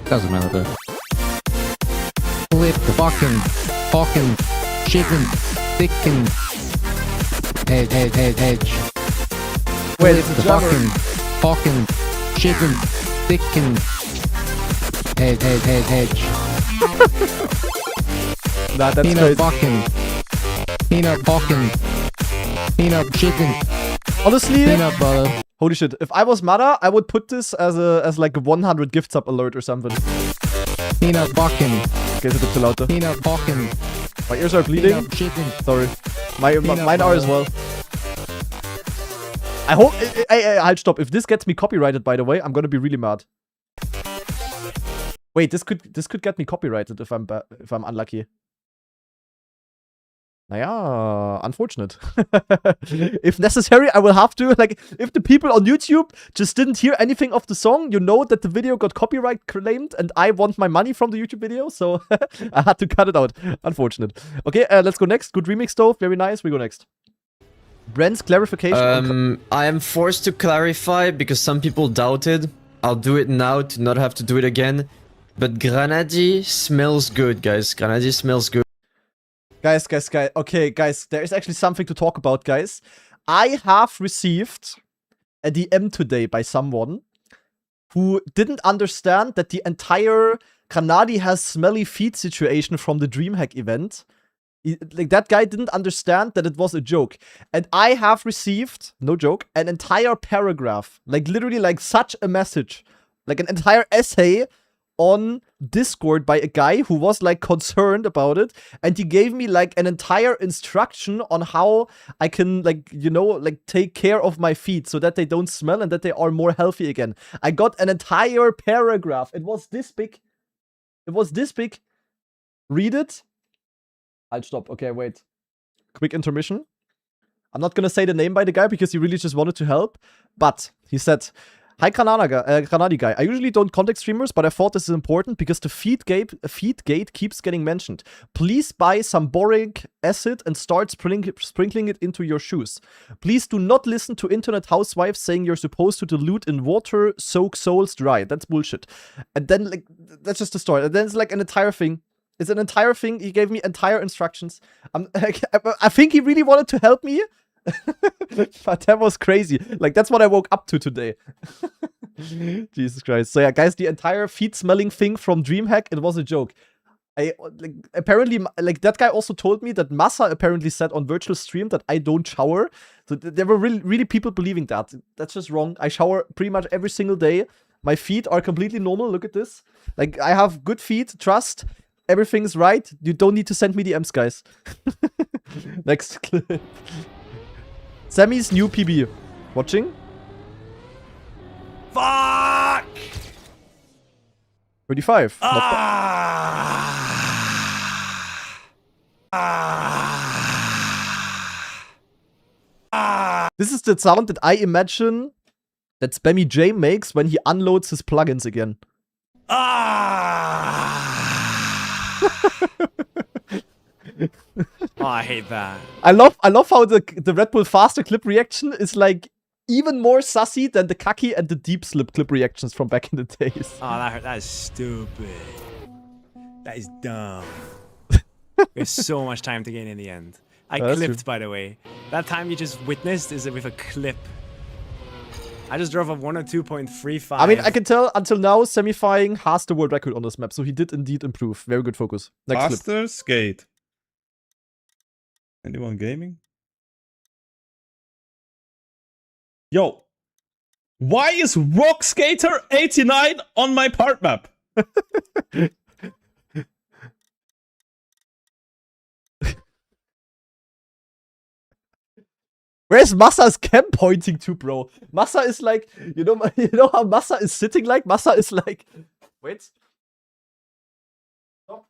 Doesn't matter though. Flip the fucking shitting, dicking edge. Wait, Flip it's a the jammer. fucking shitting, dicking edge. Nah, that's Peanut crazy. peanut shitting, Honestly, peanut butter. holy shit. If I was Mada, I would put this as like a 100 gift sub alert or something. Peanut fucking, Okay, it's a bit too loud though. peanut fucking, My ears are bleeding. peanut shitting. Sorry. Peanut Mine are as butter. well. I hope... I'll stop. If this gets me copyrighted, by the way, I'm gonna be really mad. Wait, this could get me copyrighted if I'm unlucky. Unfortunate. If necessary, I will have to, like, if the people on YouTube just didn't hear anything of the song, you know that the video got copyright claimed and I want my money from the YouTube video, so I had to cut it out. Unfortunate. Okay, let's go next. Good remix though. Very nice. We go next. Brent's clarification. I am forced to clarify because some people doubted. I'll do it now to not have to do it again. But Granadi smells good, guys. Granadi smells good. Guys. Okay, guys, there is actually something to talk about, guys. I have received a DM today by someone who didn't understand that the entire Granadi has smelly feet situation from the DreamHack event. Like, that guy didn't understand that it was a joke. And I have received, no joke, an entire paragraph. Like, literally, like, such a message. Like, an entire essay on Discord by a guy who was, like, concerned about it. And he gave me, like, an entire instruction on how I can, like, you know, like, take care of my feet so that they don't smell and that they are more healthy again. I got an entire paragraph. It was this big. It was this big. Read it. I'll stop. Okay, wait. Quick intermission. I'm not gonna say the name by the guy because he really just wanted to help. But he said, "Hi, Granadi guy. I usually don't contact streamers, but I thought this is important because the feed gate keeps getting mentioned. Please buy some boric acid and start sprinkling it into your shoes. Please do not listen to internet housewives saying you're supposed to dilute in water, soak soles dry. That's bullshit." And then, like, that's just the story. And then it's like an entire thing. It's an entire thing. He gave me entire instructions. I think he really wanted to help me. But that was crazy. Like, that's what I woke up to today. Jesus Christ. So yeah, guys, the entire feet smelling thing from DreamHack, it was a joke. Apparently, like, that guy also told me that Massa apparently said on virtual stream that I don't shower. So there were really people believing that. That's just wrong. I shower pretty much every single day. My feet are completely normal. Look at this. Like, I have good feet. Trust. Everything's right. You don't need to send me DMs, guys. Next clip. Sammy's new PB. Watching? Fuck! 35. This is the sound that I imagine that Spammy J makes when he unloads his plugins again. Oh, I hate that. I love how the Red Bull faster clip reaction is like even more sussy than the Kaki and the deep slip clip reactions from back in the days. Oh, that is stupid. That is dumb. We have so much time to gain in the end. I That's clipped, true. by the way. That time you just witnessed is with a clip. I just drove a 102.35. I mean, I can tell until now, Semifying has the world record on this map, so he did indeed improve. Very good focus. Next clip. Faster skate. Anyone gaming? Yo, why is Rock Skater 89 on my part map? Where's Massa's cam pointing to, bro? Massa is like, you know how Massa is sitting like? Massa is like, wait. Stop.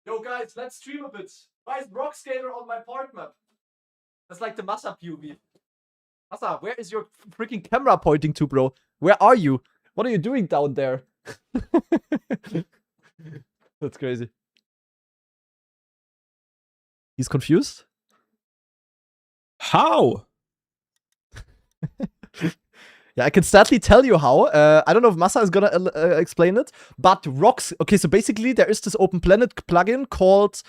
Yo guys, let's stream a bit. Why is Rock Skater on my part map? That's like the Massa POV. Massa, where is your freaking camera pointing to, bro? Where are you? What are you doing down there? That's crazy. He's confused? How? Yeah, I can sadly tell you how. I don't know if Massa is gonna explain it, but Rocks. Okay, so basically there is this Open Planet plugin called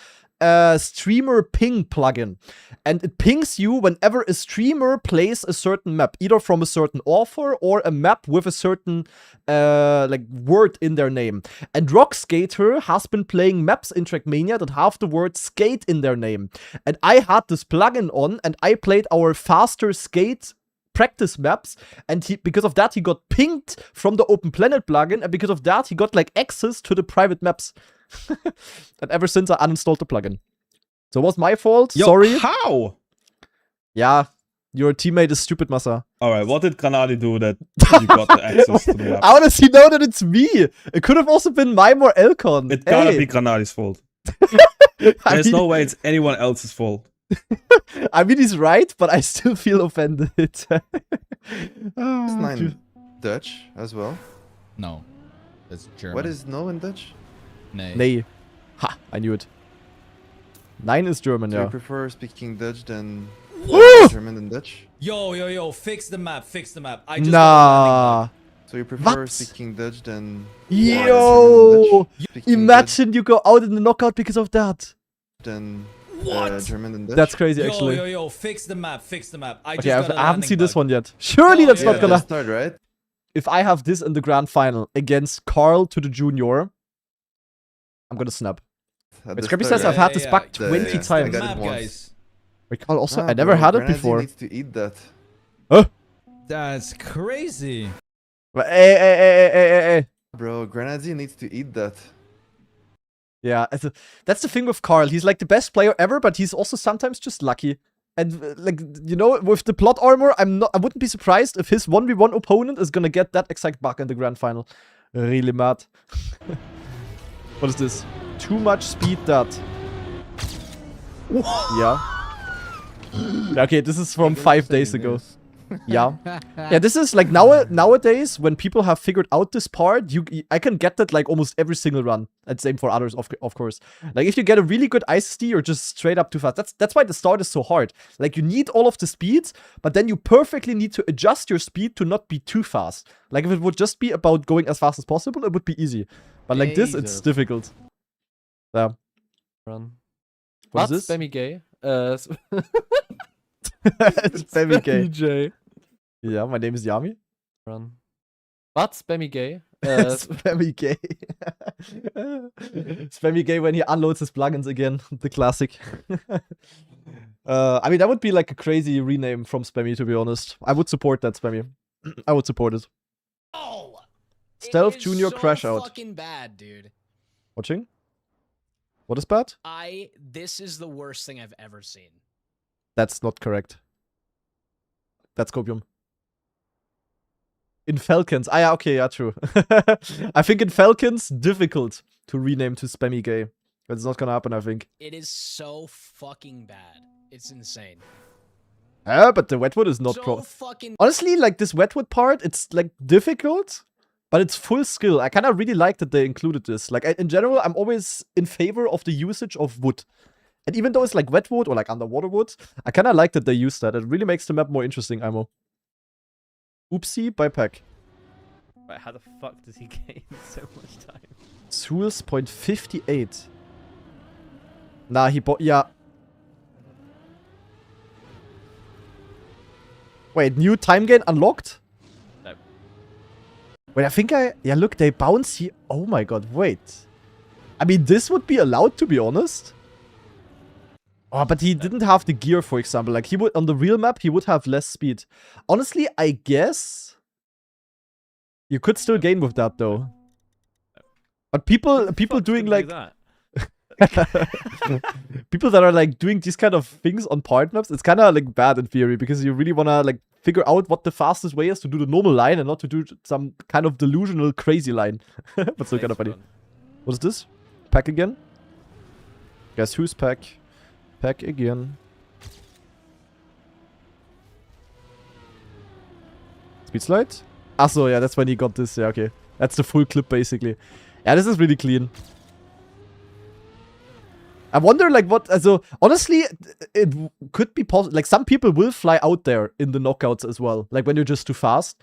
Streamer Ping plugin, and it pings you whenever a streamer plays a certain map, either from a certain author or a map with a certain like word in their name. And Rock Skater has been playing maps in Trackmania that have the word skate in their name, and I had this plugin on, and I played our faster skate practice maps, and because of that he got pinged from the Open Planet plugin, and because of that he got like access to the private maps. And ever since I uninstalled the plugin. So it was my fault. Yo, Sorry. how? Yeah, your teammate is stupid, Massa. Alright, what did Granadi do that you got the access to the map? I honestly know that it's me. It could have also been Mime or Elcon. It gotta be Granadi's fault. There's no way it's anyone else's fault. I mean, he's right, but I still feel offended. Is 9 Dutch as well? No. That's German. What is no in Dutch? Nee. Nee. Ha, I knew it. 9 is German, Do yeah. you prefer speaking Dutch than Woo! German than Dutch? Yo, fix the map, I just Nah. So you prefer What? speaking Dutch than Yo! Speaking Imagine you go out in the knockout because of that. Dutch than What? German than Dutch? That's crazy, actually. Yo, fix the map, I Okay, I haven't seen this one yet. Surely that's Yeah, not gonna... that's not right. If I have this in the grand final against Carl to the junior, I'm gonna snap. At Wait, the Scrappy start, says I've right? had this bug 20 I times. got it Map, once. guys. Wait, Carl also... Ah, I never bro, had it Granadi before. needs to eat that. That's crazy. But, hey. Bro, Granadi needs to eat that. Yeah, that's the thing with Carl. He's like the best player ever, but he's also sometimes just lucky. And like, you know, with the plot armor, I wouldn't be surprised if his 1v1 opponent is gonna get that exact bug in the grand final. Really mad. What is this? Too much speed that. Yeah. Okay, this is from 5 days ago. Yeah. Yeah, this is like nowadays when people have figured out this part, I can get that like almost every single run. And same for others, of course. Like if you get a really good ISD, you're just straight up too fast. That's why the start is so hard. Like you need all of the speeds, but then you perfectly need to adjust your speed to not be too fast. Like if it would just be about going as fast as possible, it would be easy. But like this, it's difficult. Yeah. Run. What is this? Spammy gay. It's very gay. J. Yeah, my name is Yami. Run. But spammy gay. Spammy gay. Spammy gay when he unloads his plugins again. The classic. I mean, that would be like a crazy rename from Spammy, to be honest. I would support that, Spammy. I would support it. Oh, Stealth it is Junior so crash out. Fucking bad, dude. Watching? What is bad? This is the worst thing I've ever seen. That's not correct. That's copium. In Falcons. Ah, yeah, okay, yeah, true. I think in Falcons, difficult to rename to Spammy Gay. That's not gonna happen, I think. It is so fucking bad. It's insane. Yeah, but the wetwood is not So fucking. Honestly, like this wetwood part, it's like difficult, but it's full skill. I kind of really like that they included this. Like in general, I'm always in favor of the usage of wood. And even though it's like wetwood or like underwater wood, I kind of like that they use that. It really makes the map more interesting, Imo. Oopsie by pack. Wait, how the fuck does he gain so much time? Souls point 58. Nah, he bought. Yeah. Wait, new time gain unlocked? No. Wait, I think I... Yeah, look, they bounce here. Oh my god, wait. I mean, this would be allowed, to be honest. Oh, but he didn't have the gear, for example. Like, he would... On the real map, he would have less speed. Honestly, I guess... You could still gain with that, though. But people doing, like... People that are like doing these kind of things on part maps, it's kind of like bad in theory because you really want to like figure out what the fastest way is to do the normal line and not to do some kind of delusional crazy line. But still kind of funny. What is this? Pack again? Guess who's pack? Pack again. Speed slide? Achso, yeah, that's when he got this. Yeah, okay. That's the full clip basically. Yeah, this is really clean. I wonder, like, what... So, honestly, it could be possible. Like, some people will fly out there in the knockouts as well. Like, when you're just too fast.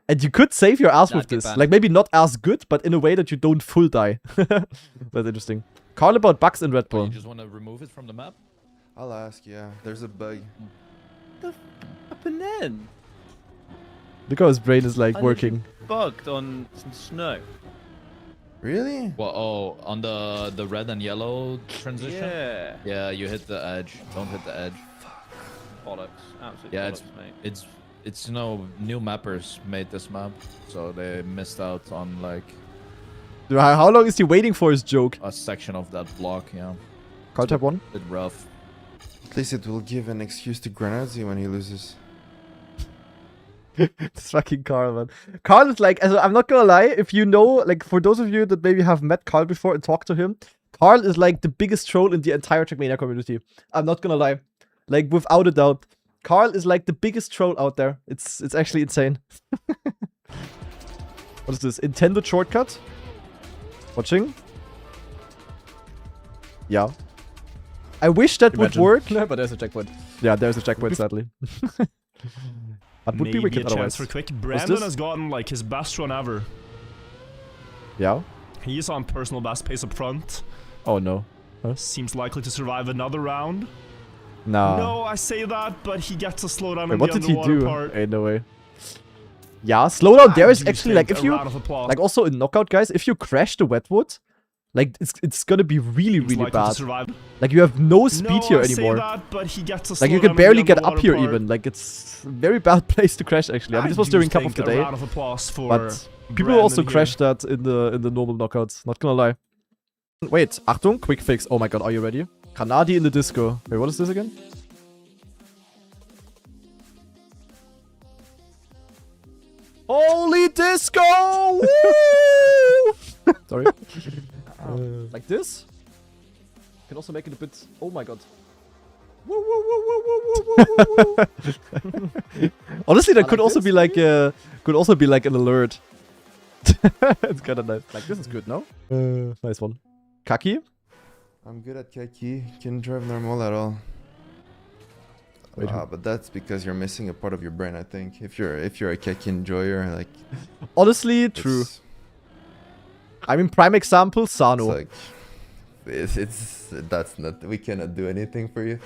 And you could save your ass with this. Banned. Like, maybe not as good, but in a way that you don't full die. That's interesting. Carl about bugs in Red Bull. You just want to remove it from the map? I'll ask, yeah. There's a bug. What happened then? Look how his brain is, like, I working. Bugged on some snow. Really? Well, oh, on the red and yellow transition? Yeah. Yeah, you hit the edge. Don't hit the edge. Bollocks. Absolute Yeah, bollocks, mate. it's you know, new mappers made this map, so they missed out on like Dude, how long is he waiting for his joke? a section of that block, yeah. Carl type 1? Bit rough. At least it will give an excuse to Granazzi when he loses. This fucking Carl, man. Carl is like, I'm not gonna lie, if you know, like, for those of you that maybe have met Carl before and talked to him, Carl is like the biggest troll in the entire Trackmania community. I'm not gonna lie. Like, without a doubt. Carl is like the biggest troll out there. It's actually insane. What is this? Intended shortcut? Watching? Yeah. I wish that would work. But there's a checkpoint. Yeah, there's a checkpoint, sadly. That would be wicked a chance otherwise. for quick. Brandon has gotten like his best run ever. Yeah? He's on personal best pace up front. Oh no. Huh? Seems likely to survive another round. Nah. No, I say that, but he gets a slowdown Wait, in what the did he underwater do? part. Ain't no way. Yeah, slowdown there is do actually like think if a you round of applause. like also in knockout guys, if you crash the wetwood, like it's gonna be really Seems really likely to bad. survive. Like you have no speed No, here I say anymore. that, but he gets a Like you slowdown can in barely the get up underwater here part. even. Like it's a very bad place to crash actually. I mean this was do during Cup of think the a Day. round of applause for But people Brandon also here. crashed that in the normal knockouts. Not gonna lie. Wait, Achtung, quick fix. Oh my god, are you ready? Kanadi in the disco. Wait, what is this again? Holy disco! Woo! Sorry. Like this? Can also make it a bit. Oh my god. Woo, woo, woo, woo, woo, woo, woo, woo. Honestly, that could also be like an alert. It's kind of nice. Like this is good, no? Nice one. Kaki? I'm good at Kaki. Can drive normal at all. Wait, But that's because you're missing a part of your brain, I think. If you're a Kaki enjoyer, like Honestly, true. I mean, prime example, Sano. Like, that's not. We cannot do anything for you.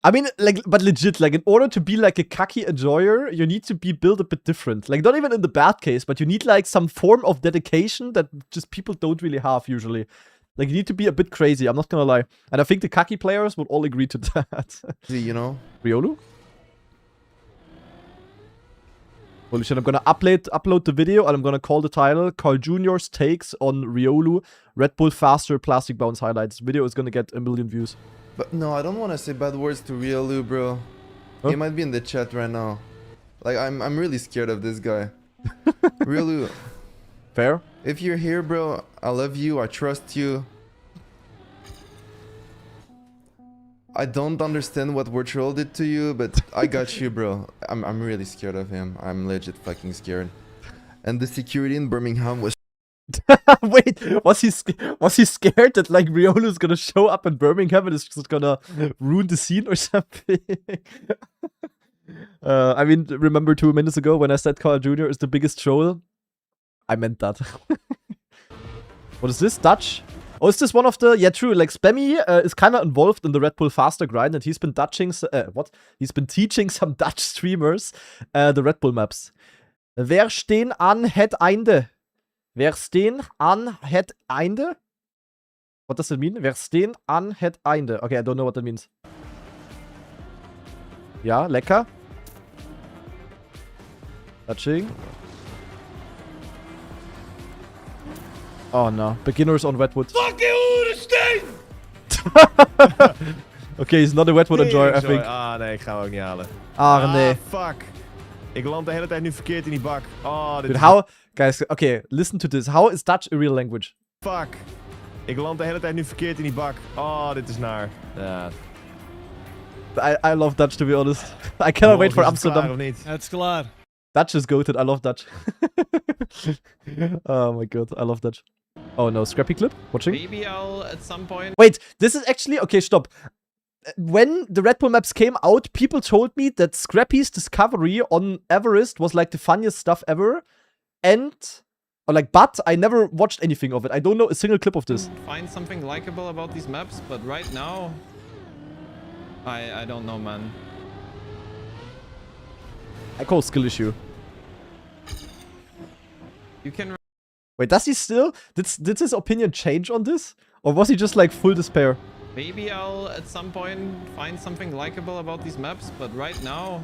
I mean, like, but legit, like, in order to be like a cocky enjoyer, you need to be built a bit different. Like, not even in the bad case, but you need like some form of dedication that just people don't really have usually. Like, you need to be a bit crazy, I'm not gonna lie. And I think the cocky players would all agree to that. You know? Riolu? Holy shit, I'm gonna upload the video and I'm gonna call the title Carl Jr.'s takes on Riolu, Red Bull faster plastic bounce highlights. Video is gonna get 1 million views. But no, I don't want to say bad words to Riolu, bro. Huh? He might be in the chat right now. Like, I'm really scared of this guy. Riolu, Fair? if you're here, bro, I love you, I trust you. I don't understand what Wartroll did to you, but I got you, bro. I'm really scared of him. I'm legit fucking scared. And the security in Birmingham was Wait, was he scared that like Riolu's gonna show up in Birmingham and is just gonna ruin the scene or something? I mean, remember 2 minutes ago when I said Carl Jr. is the biggest troll? I meant that. What is this? Dutch? Oh, is this one of the... Yeah, true. Like, Spammy is kind of involved in the Red Bull faster grind, and he's been He's been teaching some Dutch streamers the Red Bull maps. Wer stehen an het einde? Wer stehen an het einde? What does it mean? Wer stehen an het einde? Okay, I don't know what that means. Ja, lecker. Touching. Oh no, beginners on Wetwood. Fuck you, Okay, he's not a Wetwood enjoyer, I think. Ah, nee, ik ga hem ook niet halen. Ah, nee. Fuck. Ik land de hele tijd nu verkeerd in die bak. Oh, dit Dude, is... how... Guys, okay, listen to this. How is Dutch a real language? Fuck. Ik land de hele tijd nu verkeerd in die bak. Oh, dit is naar. Ja. I love Dutch, to be honest. I cannot wait for Amsterdam. Klaar of niet? Het is klaar. Dutch is goated. I love Dutch. Oh my god, I love Dutch. Oh no, Scrappy clip? Watching? Maybe I'll at some point. Wait, this is actually... Okay, stop. When the Red Bull maps came out, people told me that Scrappy's discovery on Everest was like the funniest stuff ever. But I never watched anything of it. I don't know a single clip of this. Find something likable about these maps, but right now... I don't know, man. I call skill issue. You can... Wait, does he still... Did his opinion change on this? Or was he just like full despair? Maybe I'll at some point find something likable about these maps, but right now...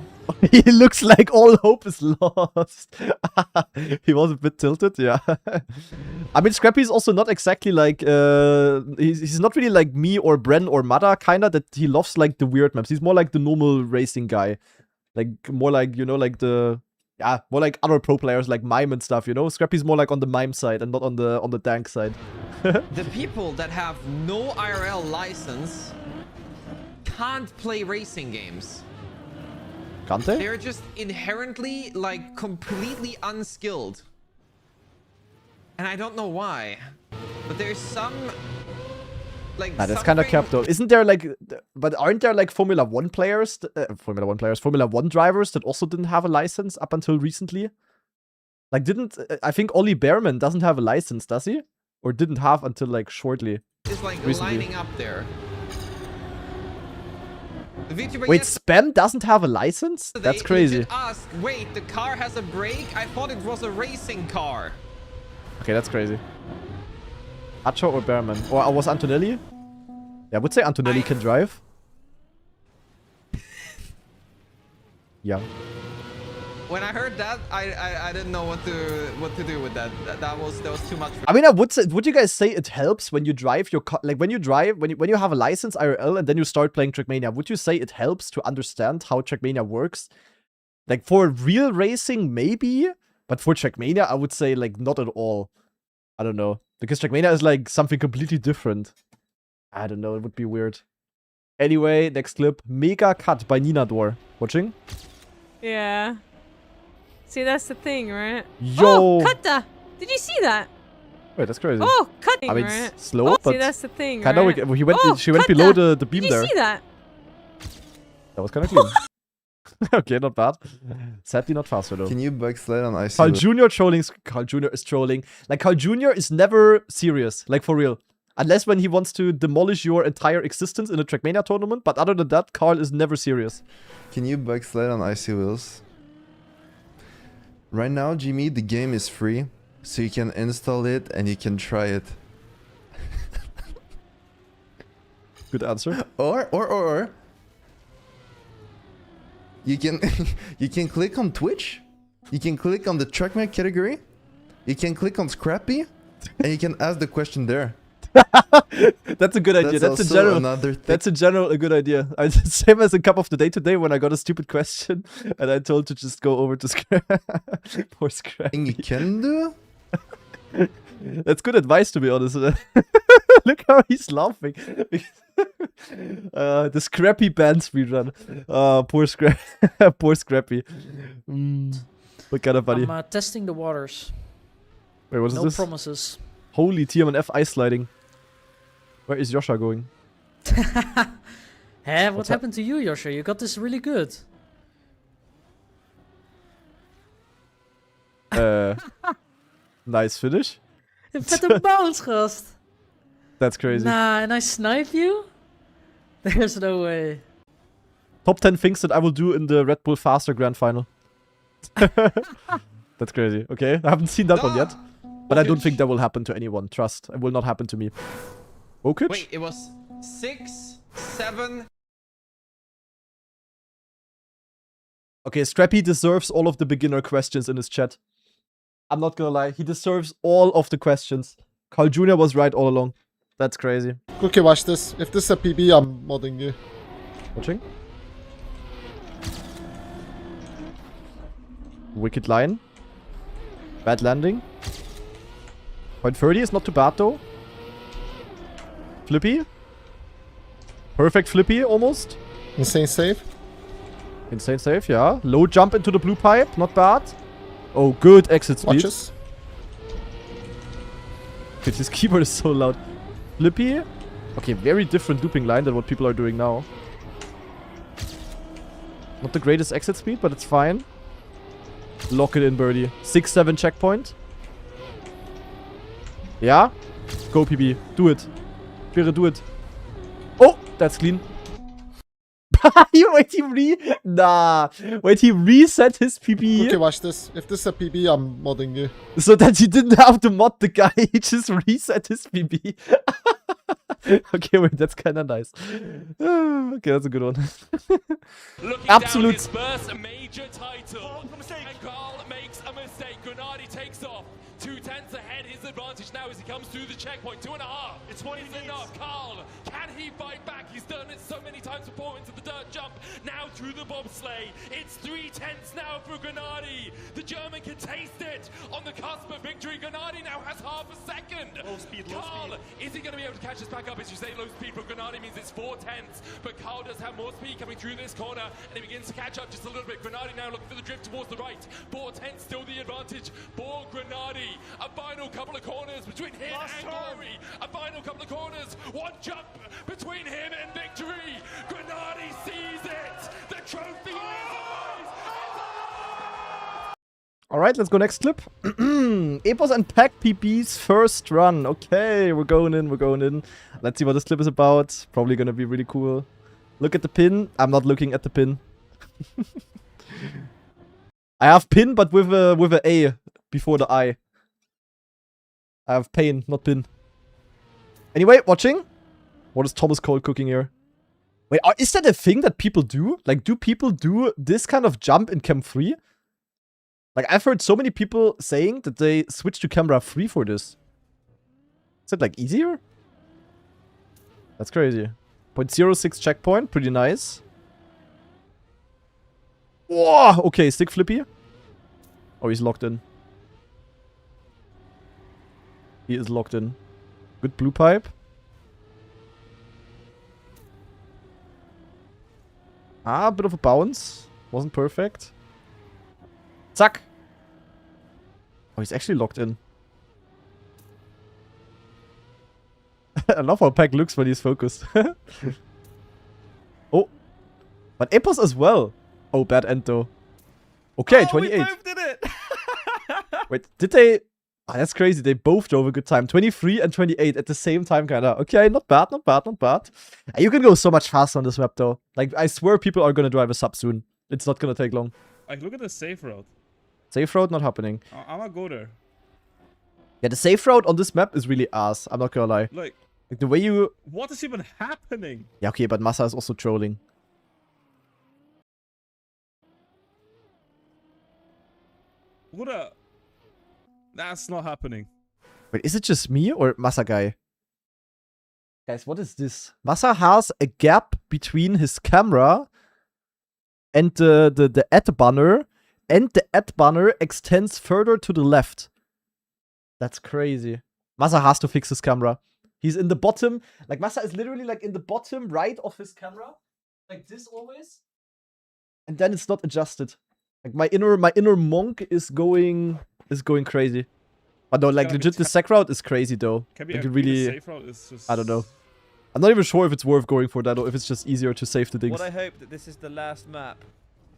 He looks like all hope is lost. He was a bit tilted, yeah. I mean, Scrappy is also not exactly like... he's not really like me or Bren or Mada, kinda, that he loves like the weird maps. He's more like the normal racing guy. Like, more like, you know, like the... Yeah, more like other pro players like Mime and stuff, you know? Scrappy's more like on the Mime side and not on the dank side. The people that have no IRL license can't play racing games. Can't they? They're just inherently, like, completely unskilled. And I don't know why. But there's some... Like, nah, that's kind of capped though. Isn't there like... But aren't there like Formula 1 players... Formula 1 drivers that also didn't have a license up until recently? Like, didn't... I think Ollie Behrman doesn't have a license, does he? Or didn't have until like shortly. It's like recently. lining up there. The VTuber Wait, Spam doesn't have a license? That's crazy. Ask, wait, the car has a brake? I thought it was a racing car. Okay, that's crazy. Acho or Behrman? Or was Antonelli? Yeah, I would say Antonelli can drive. Yeah. When I heard that, I didn't know what to do with that. That was too much. I mean, I would say, would you guys say it helps when you drive your car? Like when you have a license IRL and then you start playing Trackmania? Would you say it helps to understand how Trackmania works? Like for real racing, maybe, but for Trackmania, I would say like not at all. I don't know, because Trackmania is like something completely different. I don't know, it would be weird. Anyway, next clip, Mega Cut by Ninador. Watching? Yeah. See, that's the thing, right? Yo! Oh, Kata! Did you see that? Wait, that's crazy. Oh, cutting, I mean, right? it's slow, but see, that's the thing, kinda right? She went below the beam Did there. you see that? That was kind of clean. Okay, not bad. Sadly, not faster though. Can you backslide on ice? Carl Jr. trolling. Carl Jr. is trolling. Like, Carl Jr. is never serious. Like, for real. Unless when he wants to demolish your entire existence in a Trackmania tournament. But other than that, Carl is never serious. Can you backslide on Icy Wheels? Right now, Jimmy, the game is free. So you can install it and you can try it. Good answer. Or you can you can click on Twitch. You can click on the Trackmania category. You can click on Scrappy, and you can ask the question there. That's a good idea. That's a general. That's a good idea. Same as a cup of the day today when I got a stupid question and I told to just go over to poor Scrappy. And you can do. That's good advice, to be honest. Look how he's laughing. The Scrappy band speedrun. Poor Scrappy. What kind of funny? I'm testing the waters. Wait, what is this? No promises. Holy TMNF ice sliding. Where is Yosha going? Hey, what happened to you, Yosha? You got this really good. Nice finish. Vette bounce, gast. That's crazy. Nah, and I snipe you? There's no way. Top 10 things that I will do in the Red Bull Faster Grand Final. That's crazy. Okay, I haven't seen that one yet. But I don't think that will happen to anyone. Trust. It will not happen to me. Okage? Wait, it was 6, 7... Okay, Scrappy deserves all of the beginner questions in his chat. I'm not gonna lie. He deserves all of the questions. Carl Jr. was right all along. That's crazy. Okay, watch this. If this is a PB, I'm modding you. Watching? Wicked line. Bad landing. Point 30 is not too bad though. Flippy. Perfect flippy almost. Insane save. Insane save, yeah. Low jump into the blue pipe, not bad. Oh, good exit speed. Watches. Dude, this keyboard is so loud. Flippy. Okay, very different looping line than what people are doing now. Not the greatest exit speed, but it's fine. Lock it in, birdie. 6-7 checkpoint. Yeah? Go, PB. Do it. Quere, do it. Oh, that's clean. Wait, he reset his PB. Okay, watch this. If this is a PB, I'm modding you. So that he didn't have to mod the guy, he just reset his PB. Okay, wait, that's kind of nice. Okay, that's a good one. Absolute. His first major title. And Carl makes a mistake. Grenadi takes off. 2/10 ahead. His advantage now as he comes through the checkpoint. 2.5. It's what he's enough. Carl, can he fight back? He's done it so many times before into the dirt jump. Now through the bobsleigh. It's 3/10 now for Grenadi. The German can taste it on the cusp of victory. Grenadi now has half a second. Low speed, Carl, is he going to be able to catch this back up? As you say, low speed for Grenadi means it's 4/10. But Carl does have more speed coming through this corner, and he begins to catch up just a little bit. Grenadi now looking for the drift towards the right. 4/10 still the advantage for Grenadi. A final couple of corners between him and Glory. A final couple of corners. One jump between him and victory. Grenadi sees it. The trophy in his eyes. Alright, let's go next clip. Epos and Pack PB's first run. Okay, we're going in. Let's see what this clip is about. Probably gonna be really cool. Look at the pin. I'm not looking at the pin. I have pin, but with a A before the I. I have pain, not pin. Anyway, watching. What is Thomas Cole cooking here? Wait, is that a thing that people do? Like, do people do this kind of jump in Cam 3? Like, I've heard so many people saying that they switch to camera 3 for this. Is it, like, easier? That's crazy. 0.06 checkpoint, pretty nice. Whoa! Okay, stick flippy. Oh, he's locked in. He is locked in. Good blue pipe. Ah, a bit of a bounce. Wasn't perfect. Zack! Oh, he's actually locked in. I love how Pack looks when he's focused. Oh. But Epos as well. Oh, bad end though. Okay, 28. We both did it! Wait, did they... Ah, that's crazy. They both drove a good time. 23 and 28 at the same time, kinda. Okay, not bad, not bad, not bad. You can go so much faster on this map, though. Like, I swear people are gonna drive a sub soon. It's not gonna take long. Like, look at the safe route. Safe road, not happening. I'm gonna go there. Yeah, the safe route on this map is really ass. I'm not gonna lie. Like the way you... What is even happening? Yeah, okay, but Massa is also trolling. Bruder, that's not happening. Wait, is it just me or Massa guy? Guys, what is this? Massa has a gap between his camera and the ad banner, and the ad banner extends further to the left. That's crazy. Massa has to fix his camera. He's in the bottom. Like, Massa is literally like in the bottom right of his camera. Like this always. And then it's not adjusted. Like my inner monk is going crazy. But no, like legit the sec route is crazy though. Can be like, a really safe route is just... I don't know. I'm not even sure if it's worth going for that or if it's just easier to save the things. What I hope that this is the last map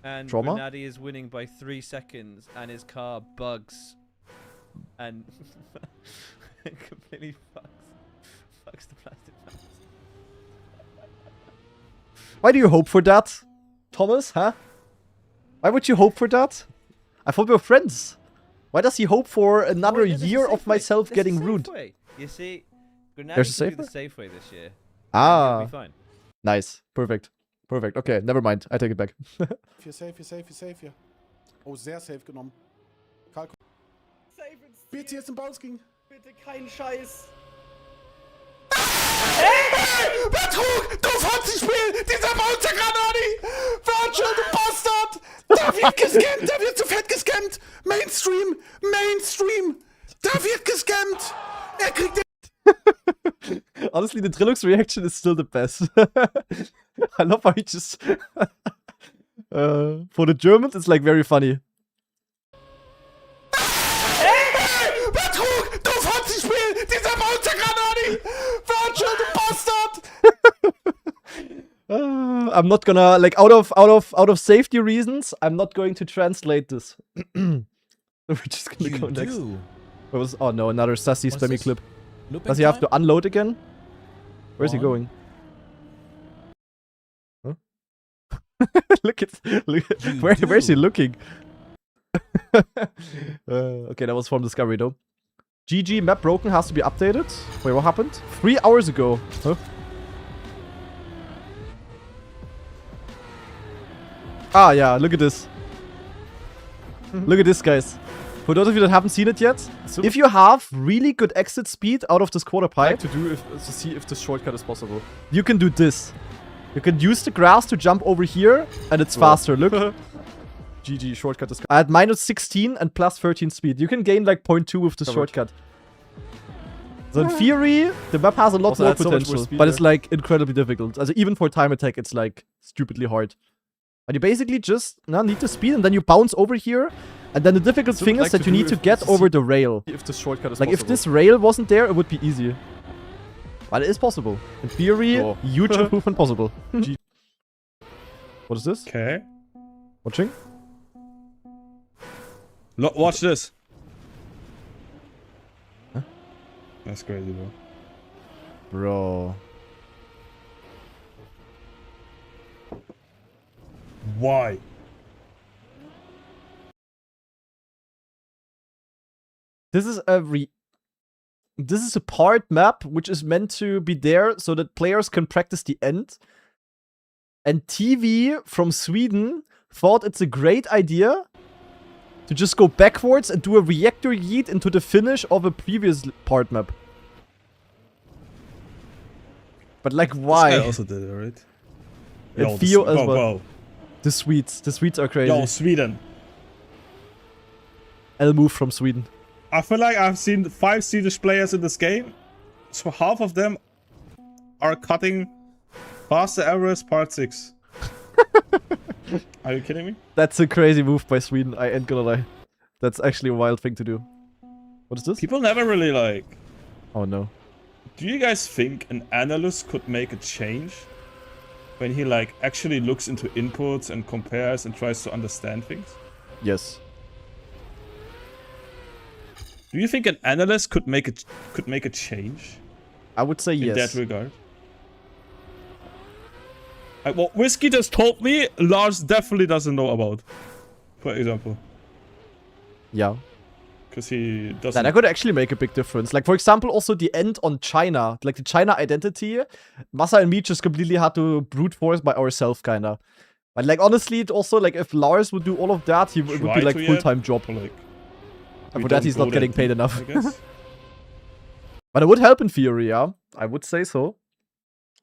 and Trauma? Grenady is winning by 3 seconds and his car bugs and completely fucks the plastic maps. Why do you hope for that, Thomas, huh? Why would you hope for that? I thought we were friends. Why does he hope for another year of myself getting ruined? You see, Grenady There's a can safe do the safe way this year. Ah. It'll be fine. Nice. Perfect. Perfect. Okay, never mind. I take it back. You're safe, you're safe, you're safe hier. Oh, sehr safe genommen. Karl, bitte, hier ist ein Bouncing. Bitte kein Scheiß. Hey! Betrug! Du Fotzenspiel! Dieser Monster Granadi! Virgil, du Bastard! Da wird gescammt! Da wird zu fett gescammt! Mainstream! Mainstream! Da wird gescammt! Er kriegt den... Honestly, the Trilux reaction is still the best. I love how he just... for the Germans, it's like very funny. Hey! Betrug! Du Fotzenspiel! Dieser Monster Granadi! Virgil, du Bastard! I'm not gonna, like, out of safety reasons, I'm not going to translate this. We're just gonna go next. Oh no, another sassy spammy this? clip. Looping Does he have time? to unload again? Where's he One. going? Huh? look at where's he looking? Okay, that was from Discovery though. GG, map broken, has to be updated. Wait, what happened? 3 hours ago. Huh? Ah, yeah, look at this. Look at this, guys. For those of you that haven't seen it yet, if you have really good exit speed out of this quarter pipe, to see if this shortcut is possible, you can do this. You can use the grass to jump over here, and it's faster. Look. GG, shortcut is... I had minus 16 and plus 13 speed. You can gain like 0.2 with this shortcut. So in theory, the map has a lot more potential, but it's like incredibly difficult. Also even for time attack, it's like stupidly hard. And you basically just need the speed, and then you bounce over here. And then the difficult thing is that you need to get over the rail. If the shortcut is like possible. If this rail wasn't there, it would be easy. But it is possible. In theory, huge improvement possible. What is this? Okay. Watching? Look, watch this. Huh? That's crazy, bro. Bro. Why? This is a part map which is meant to be there so that players can practice the end. And TV from Sweden thought it's a great idea to just go backwards and do a reactor yeet into the finish of a previous part map. But like, why? This guy also did it, right? And Theo as well. The Swedes are crazy. Yo, Sweden. L move from Sweden. I feel like I've seen 5 Swedish players in this game, so half of them are cutting past the average part 6. Are you kidding me? That's a crazy move by Sweden, I ain't gonna lie. That's actually a wild thing to do. What is this? People never really like... Oh no. Do you guys think an analyst could make a change when he like actually looks into inputs and compares and tries to understand things? Yes. Do you think an analyst could make a change? I would say yes. In that regard. What Whiskey just told me, Lars definitely doesn't know about. For example. Yeah. Because he doesn't... That could actually make a big difference. Like, for example, also the end on China. Like, the China identity. Massa and me just completely had to brute force by ourselves, kinda. But, like, honestly, it also, like, if Lars would do all of that, it would be, like, full-time job. Like, and for that, he's not getting paid enough. But it would help in theory, yeah. I would say so.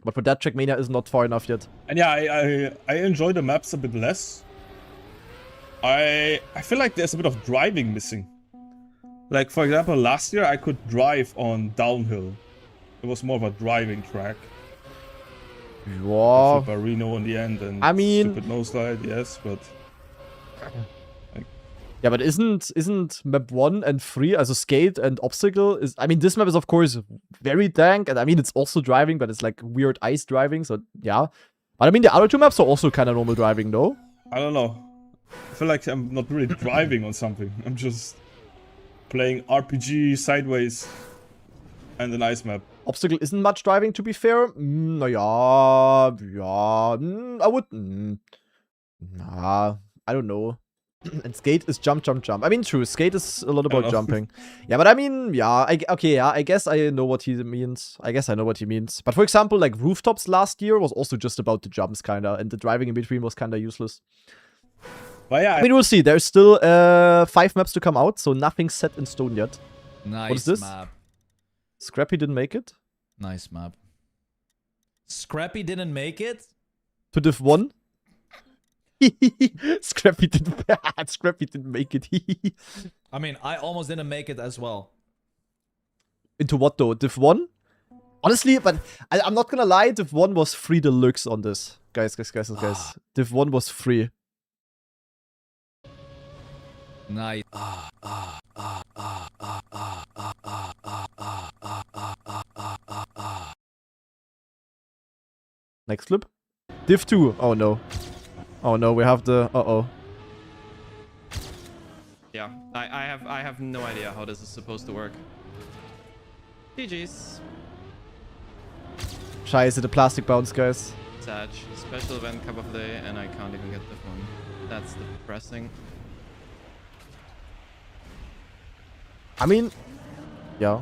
But for that, Trackmania is not far enough yet. And yeah, I enjoy the maps a bit less. I feel like there's a bit of driving missing. Like, for example, last year I could drive on downhill. It was more of a driving track. Yeah. With Barino on the end and I mean, stupid no slide, yes, but... Yeah, but isn't map 1 and 3, also skate and obstacle, is... I mean, this map is, of course, very dank, and I mean, it's also driving, but it's like weird ice driving, so yeah. But I mean, the other 2 maps are also kind of normal driving, though. I don't know. I feel like I'm not really driving on something. I'm just playing RPG sideways and an ice map. Obstacle isn't much driving, to be fair. I would... Nah, I don't know. And skate is jump, jump, jump. I mean, true, skate is a lot about jumping. Yeah, but I mean, yeah, I guess I know what he means. But for example, like, rooftops last year was also just about the jumps, kinda, and the driving in between was kinda useless. But yeah, I mean, we'll see. There's still 5 maps to come out, so nothing's set in stone yet. Nice what is this? map. Scrappy didn't make it? Nice map. Scrappy didn't make it? To Div 1? Scrappy didn't make it. I mean, I almost didn't make it as well. Into what though? Div 1? Honestly, but I'm not gonna lie, Div 1 was free deluxe on this. Guys. Div 1 was free. Nice. Next flip. Div 2. Oh no. Oh no, we have the... Uh-oh. Yeah, I have no idea how this is supposed to work. GG's. Scheiße, the plastic bounce, guys. Sad. Special event cup of the day, and I can't even get the one. That's depressing. I mean... Yeah.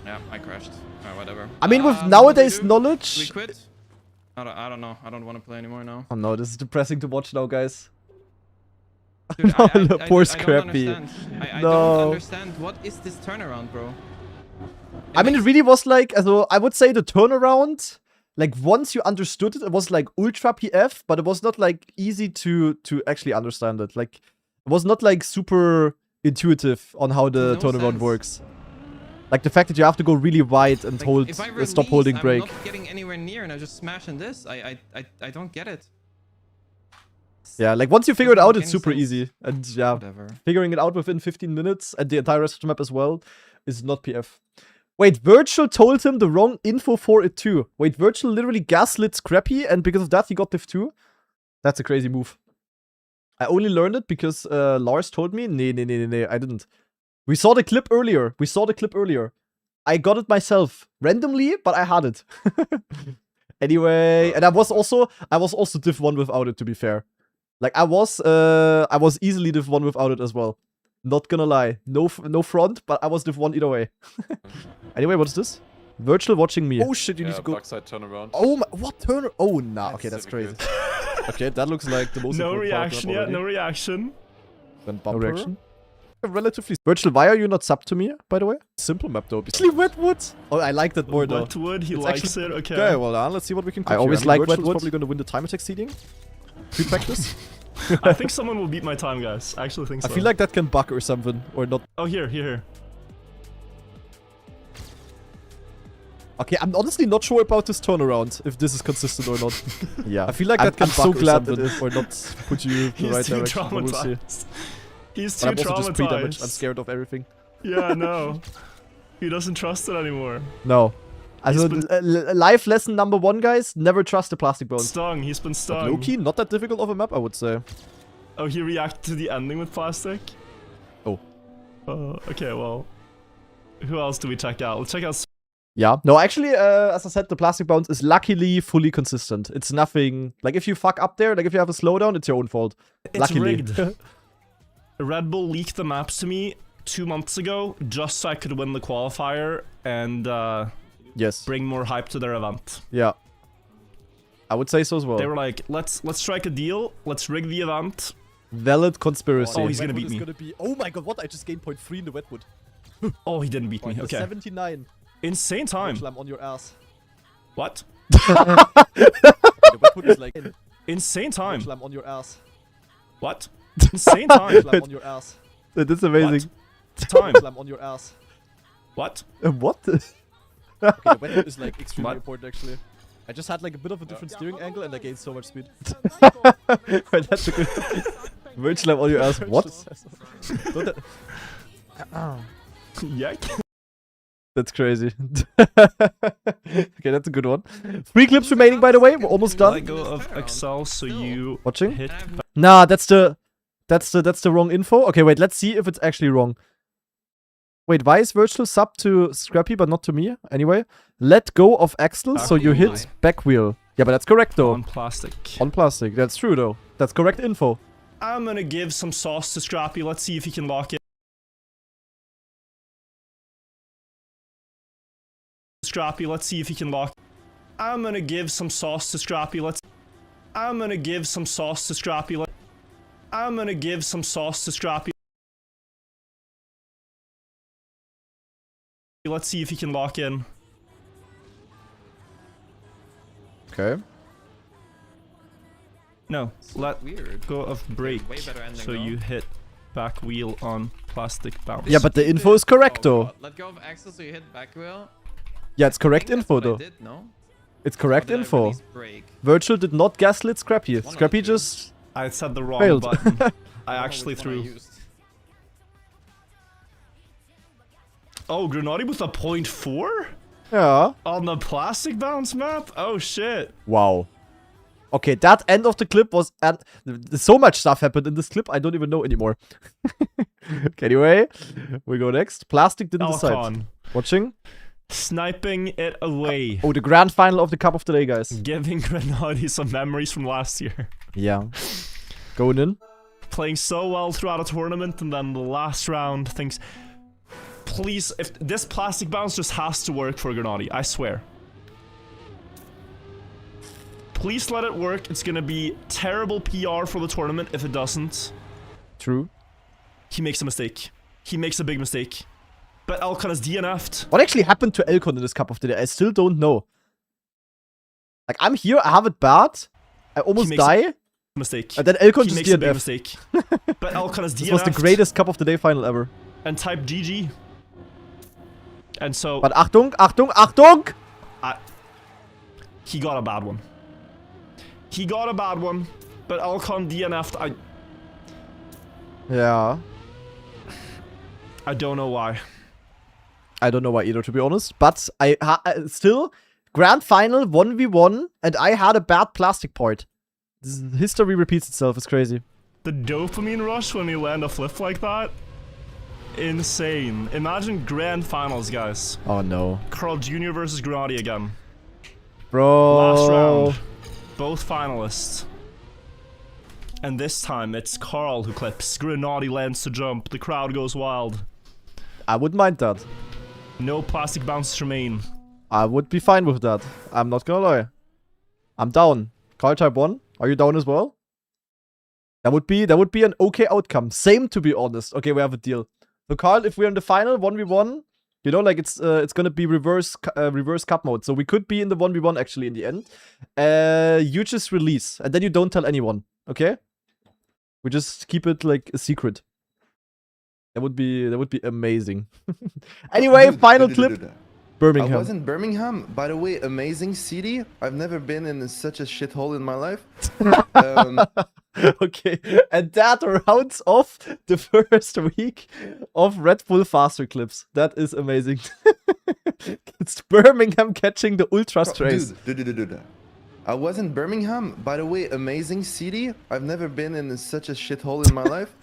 Yeah, I crashed. Whatever. I mean, with nowadays knowledge... We quit? I don't know. I don't want to play anymore now. Oh no, this is depressing to watch now, guys. Dude, No, poor Scrappy. I don't understand. What is this turnaround, bro? I mean, it really was like, also, I would say the turnaround, like, once you understood it, it was like ultra PF, but it was not like easy to actually understand it. Like, it was not like super intuitive on how the turnaround works. Like the fact that you have to go really wide and hold, stop holding brake. I'm not getting anywhere near, and I just smashing this. I don't get it. Yeah, like once you figure it out, it's super easy. And yeah, figuring it out within 15 minutes and the entire rest of the map as well is not PF. Wait, Virtual told him the wrong info for it too. Wait, Virtual literally gaslit Scrappy, and because of that he got Div 2? That's a crazy move. I only learned it because Lars told me. Nee, I didn't. We saw the clip earlier. I got it myself. Randomly, but I had it. Anyway, and I was also Div 1 without it, to be fair. Like, I was easily Div 1 without it as well. Not gonna lie. No front, but I was Div 1 either way. Anyway, what is this? Virtual watching me. Oh shit, you need to go. Backside turnaround. Oh my, what turn? Oh, nah. Okay, that's crazy. Okay, that looks like the most no important reaction yet, no reaction. Then bumper. No reaction. Relatively. Virtual, why are you not sub to me, by the way? Simple map though. Obviously Wetwood. Oh, I like that more though. Wetwood, he likes it, okay. Okay, well let's see what we can cook. I always like Wetwood. Probably gonna win the time attack seeding. Free practice. I think someone will beat my time, guys. I actually think so. I feel like that can bug or something, or not. Oh, here. Okay, I'm honestly not sure about this turnaround, if this is consistent or not. Yeah, I feel like that can bug so glad that it or not put you in the right direction. We'll see. He's too but I'm also traumatized. Just pre-damaged. I'm scared of everything. Yeah, no. He doesn't trust it anymore. No. Also, life lesson number 1, guys, never trust the plastic bones. Stung, he's been stung. But low-key, not that difficult of a map, I would say. Oh, he reacted to the ending with plastic? Oh. Okay, well. Who else do we check out? Let's check out. Yeah. No, actually, as I said, the plastic bounce is luckily fully consistent. It's nothing... Like, if you fuck up there, like, if you have a slowdown, it's your own fault. It's luckily. rigged. Red Bull leaked the maps to me 2 months ago just so I could win the qualifier and yes, bring more hype to their event. Yeah. I would say so as well. They were like, let's strike a deal, let's rig the event. Valid conspiracy. Oh, he's gonna beat me. Oh my god, what? I just gained 0.3 in the Wetwood. Oh, he didn't beat me. Okay. 79. Insane time. I'm on your ass. What? The Wetwood is like... Insane time. I'm on your ass. What? Insane time. I'm on your ass. That is amazing. What? Time. I'm on your ass. What? What? Okay, the Wetwood is like extremely important actually. I just had like a bit of a different steering angle and I gained so much speed. Wait, that's a good Virtual, I'm on your ass. What? Yuck. That's crazy. Okay, that's a good one. 3 clips remaining, by the way. We're almost done. Let go of Excel so you watching. Hit. Nah, that's the wrong info. Okay, wait. Let's see if it's actually wrong. Wait, why is virtual sub to Scrappy but not to me? Anyway, let go of Axel so you hit back wheel. Yeah, but that's correct though. On plastic. On plastic. That's true though. That's correct info. I'm gonna give some sauce to Scrappy. Let's see if he can lock it. Scrappy, let's see if he can lock. I'm gonna give some sauce to Scrappy. I'm gonna give some sauce to Scrappy. I'm gonna give some sauce to Scrappy. Let's see if he can lock in. Okay. No, let go of brake ending, so though. you hit back wheel on plastic bounce. Yeah, but the info is correct though. Let go of Axel so you hit back wheel. Yeah, it's correct info though. No? It's correct Or did I info. release brake? Virtual did not gaslit Scrappy. Scrappy just I said the wrong failed. button. I actually threw. Oh, Grenadi with a 0.4? Yeah. On the plastic bounce map? Oh shit. Wow. Okay, that end of the clip was... so much stuff happened in this clip, I don't even know anymore. Okay, anyway, we go next. Plastic didn't decide. Alcon. Watching. Sniping it away. Oh, the grand final of the Cup of the Day, guys. Giving Grenadi some memories from last year. Yeah. Going in. Playing so well throughout a tournament and then the last round thinks... Please, if this plastic bounce just has to work for Grenadi, I swear. Please let it work. It's gonna be terrible PR for the tournament if it doesn't. True. He makes a mistake. He makes a big mistake. But Alcon is DNF'd. What actually happened to Elcon in this Cup of the Day? I still don't know. Like, I'm here, I have it bad. I almost die. Mistake. And then Elcon He just makes a big DNF. mistake. But Alcon is DNF'd. This was the greatest Cup of the Day final ever. And type GG. And so... But Achtung, Achtung, Achtung! He got a bad one. He got a bad one. But Alcon DNF'd. Yeah. I don't know why. I don't know why either, to be honest. But I still, grand final 1v1, and I had a bad plastic part. History repeats itself. It's crazy. The dopamine rush when you land a flip like that? Insane. Imagine grand finals, guys. Oh no. Carl Jr. versus Grenadi again. Bro. Last round. Both finalists. And this time it's Carl who clips. Grenadi lands to jump. The crowd goes wild. I wouldn't mind that. No plastic bounces remain. I would be fine with that. I'm not gonna lie. I'm down. Carl type 1. Are you down as well? That would be an okay outcome. Same, to be honest. Okay, we have a deal. So Carl, if we're in the final 1v1, you know, like it's gonna be reverse cup mode. So we could be in the 1v1 actually in the end. You just release, and then you don't tell anyone. Okay? We just keep it like a secret. That would be amazing. Anyway, final clip. Birmingham. I was in Birmingham. By the way, amazing city. I've never been in such a shithole in my life. Okay, and that rounds off the first week of Red Bull Faster clips. That is amazing. It's Birmingham catching the Ultra Strays. Dude. I was in Birmingham. By the way, amazing city. I've never been in such a shithole in my life.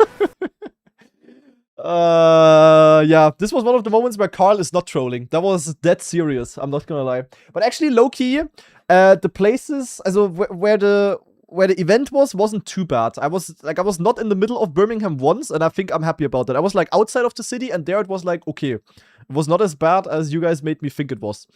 Yeah, this was one of the moments where Carl is not trolling. That was dead serious, I'm not gonna lie. But actually, low-key, the places, also where the event wasn't too bad. I was not in the middle of Birmingham once, and I think I'm happy about that. I was like outside of the city, and there it was like, okay, it was not as bad as you guys made me think it was.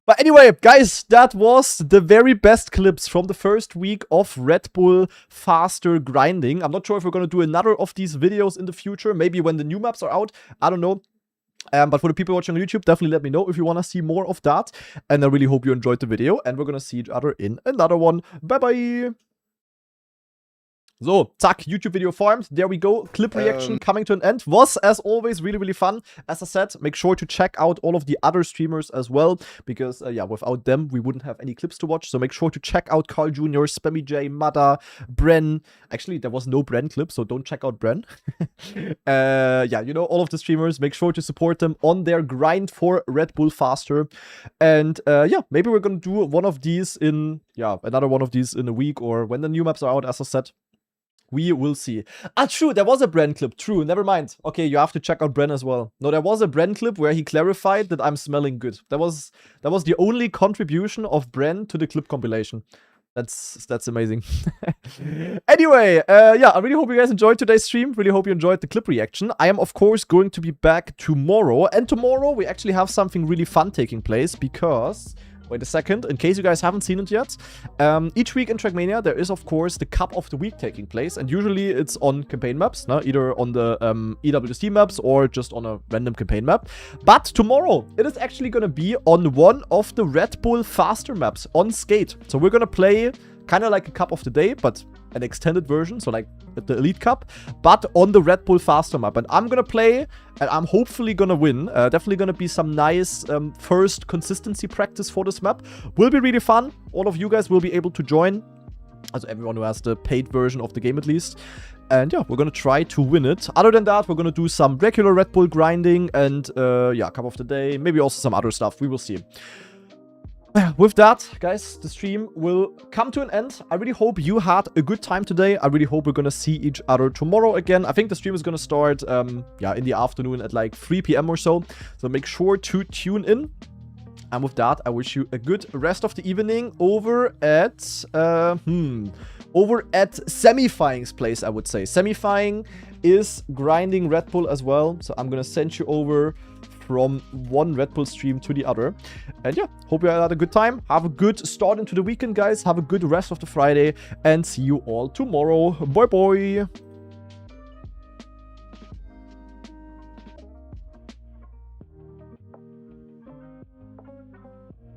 But anyway, guys, that was the very best clips from the first week of Red Bull Faster Grinding. I'm not sure if we're going to do another of these videos in the future, maybe when the new maps are out. I don't know. But for the people watching on YouTube, definitely let me know if you want to see more of that. And I really hope you enjoyed the video, and we're going to see each other in another one. Bye-bye! So, zack, YouTube video farmed. There we go. Clip reaction coming to an end. Was, as always, really, really fun. As I said, make sure to check out all of the other streamers as well. Because, yeah, without them, we wouldn't have any clips to watch. So make sure to check out Carl Jr., Spammy J, Mada, Bren. Actually, there was no Bren clip, so don't check out Bren. Yeah, you know, all of the streamers. Make sure to support them on their grind for Red Bull Faster. And, yeah, maybe we're going to do one of these in, yeah, another one of these in a week or when the new maps are out, as I said. We will see. Ah, true, there was a Bren clip. True, never mind. Okay, you have to check out Bren as well. No, there was a Bren clip where he clarified that I'm smelling good. That was the only contribution of Bren to the clip compilation. That's amazing. Anyway, yeah, I really hope you guys enjoyed today's stream. Really hope you enjoyed the clip reaction. I am, of course, going to be back tomorrow. And tomorrow, we actually have something really fun taking place because... Wait a second, in case you guys haven't seen it yet, each week in Trackmania there is of course the Cup of the Week taking place, and usually it's on campaign maps, no? Either on the EWC maps or just on a random campaign map. But tomorrow it is actually gonna be on one of the Red Bull Faster maps on Skate. So we're gonna play kind of like a Cup of the Day, but an extended version, so like the Elite Cup, but on the Red Bull Faster map. And I'm gonna play, and I'm hopefully gonna win. Definitely gonna be some nice first consistency practice for this map. Will be really fun. All of you guys will be able to join. Also everyone who has the paid version of the game at least. And yeah, we're gonna try to win it. Other than that, we're gonna do some regular Red Bull grinding and yeah, Cup of the Day, maybe also some other stuff. We will see. With that, guys, the stream will come to an end. I really hope you had a good time today. I really hope we're gonna see each other tomorrow again. I think the stream is gonna start, yeah, in the afternoon at like 3 PM or so. So make sure to tune in. And with that, I wish you a good rest of the evening over at, Semifying's place, I would say. Semifying is grinding Red Bull as well. So I'm gonna send you over from one Red Bull stream to the other. And yeah, hope you had a good time. Have a good start into the weekend, guys. Have a good rest of the Friday. And see you all tomorrow. Bye, bye.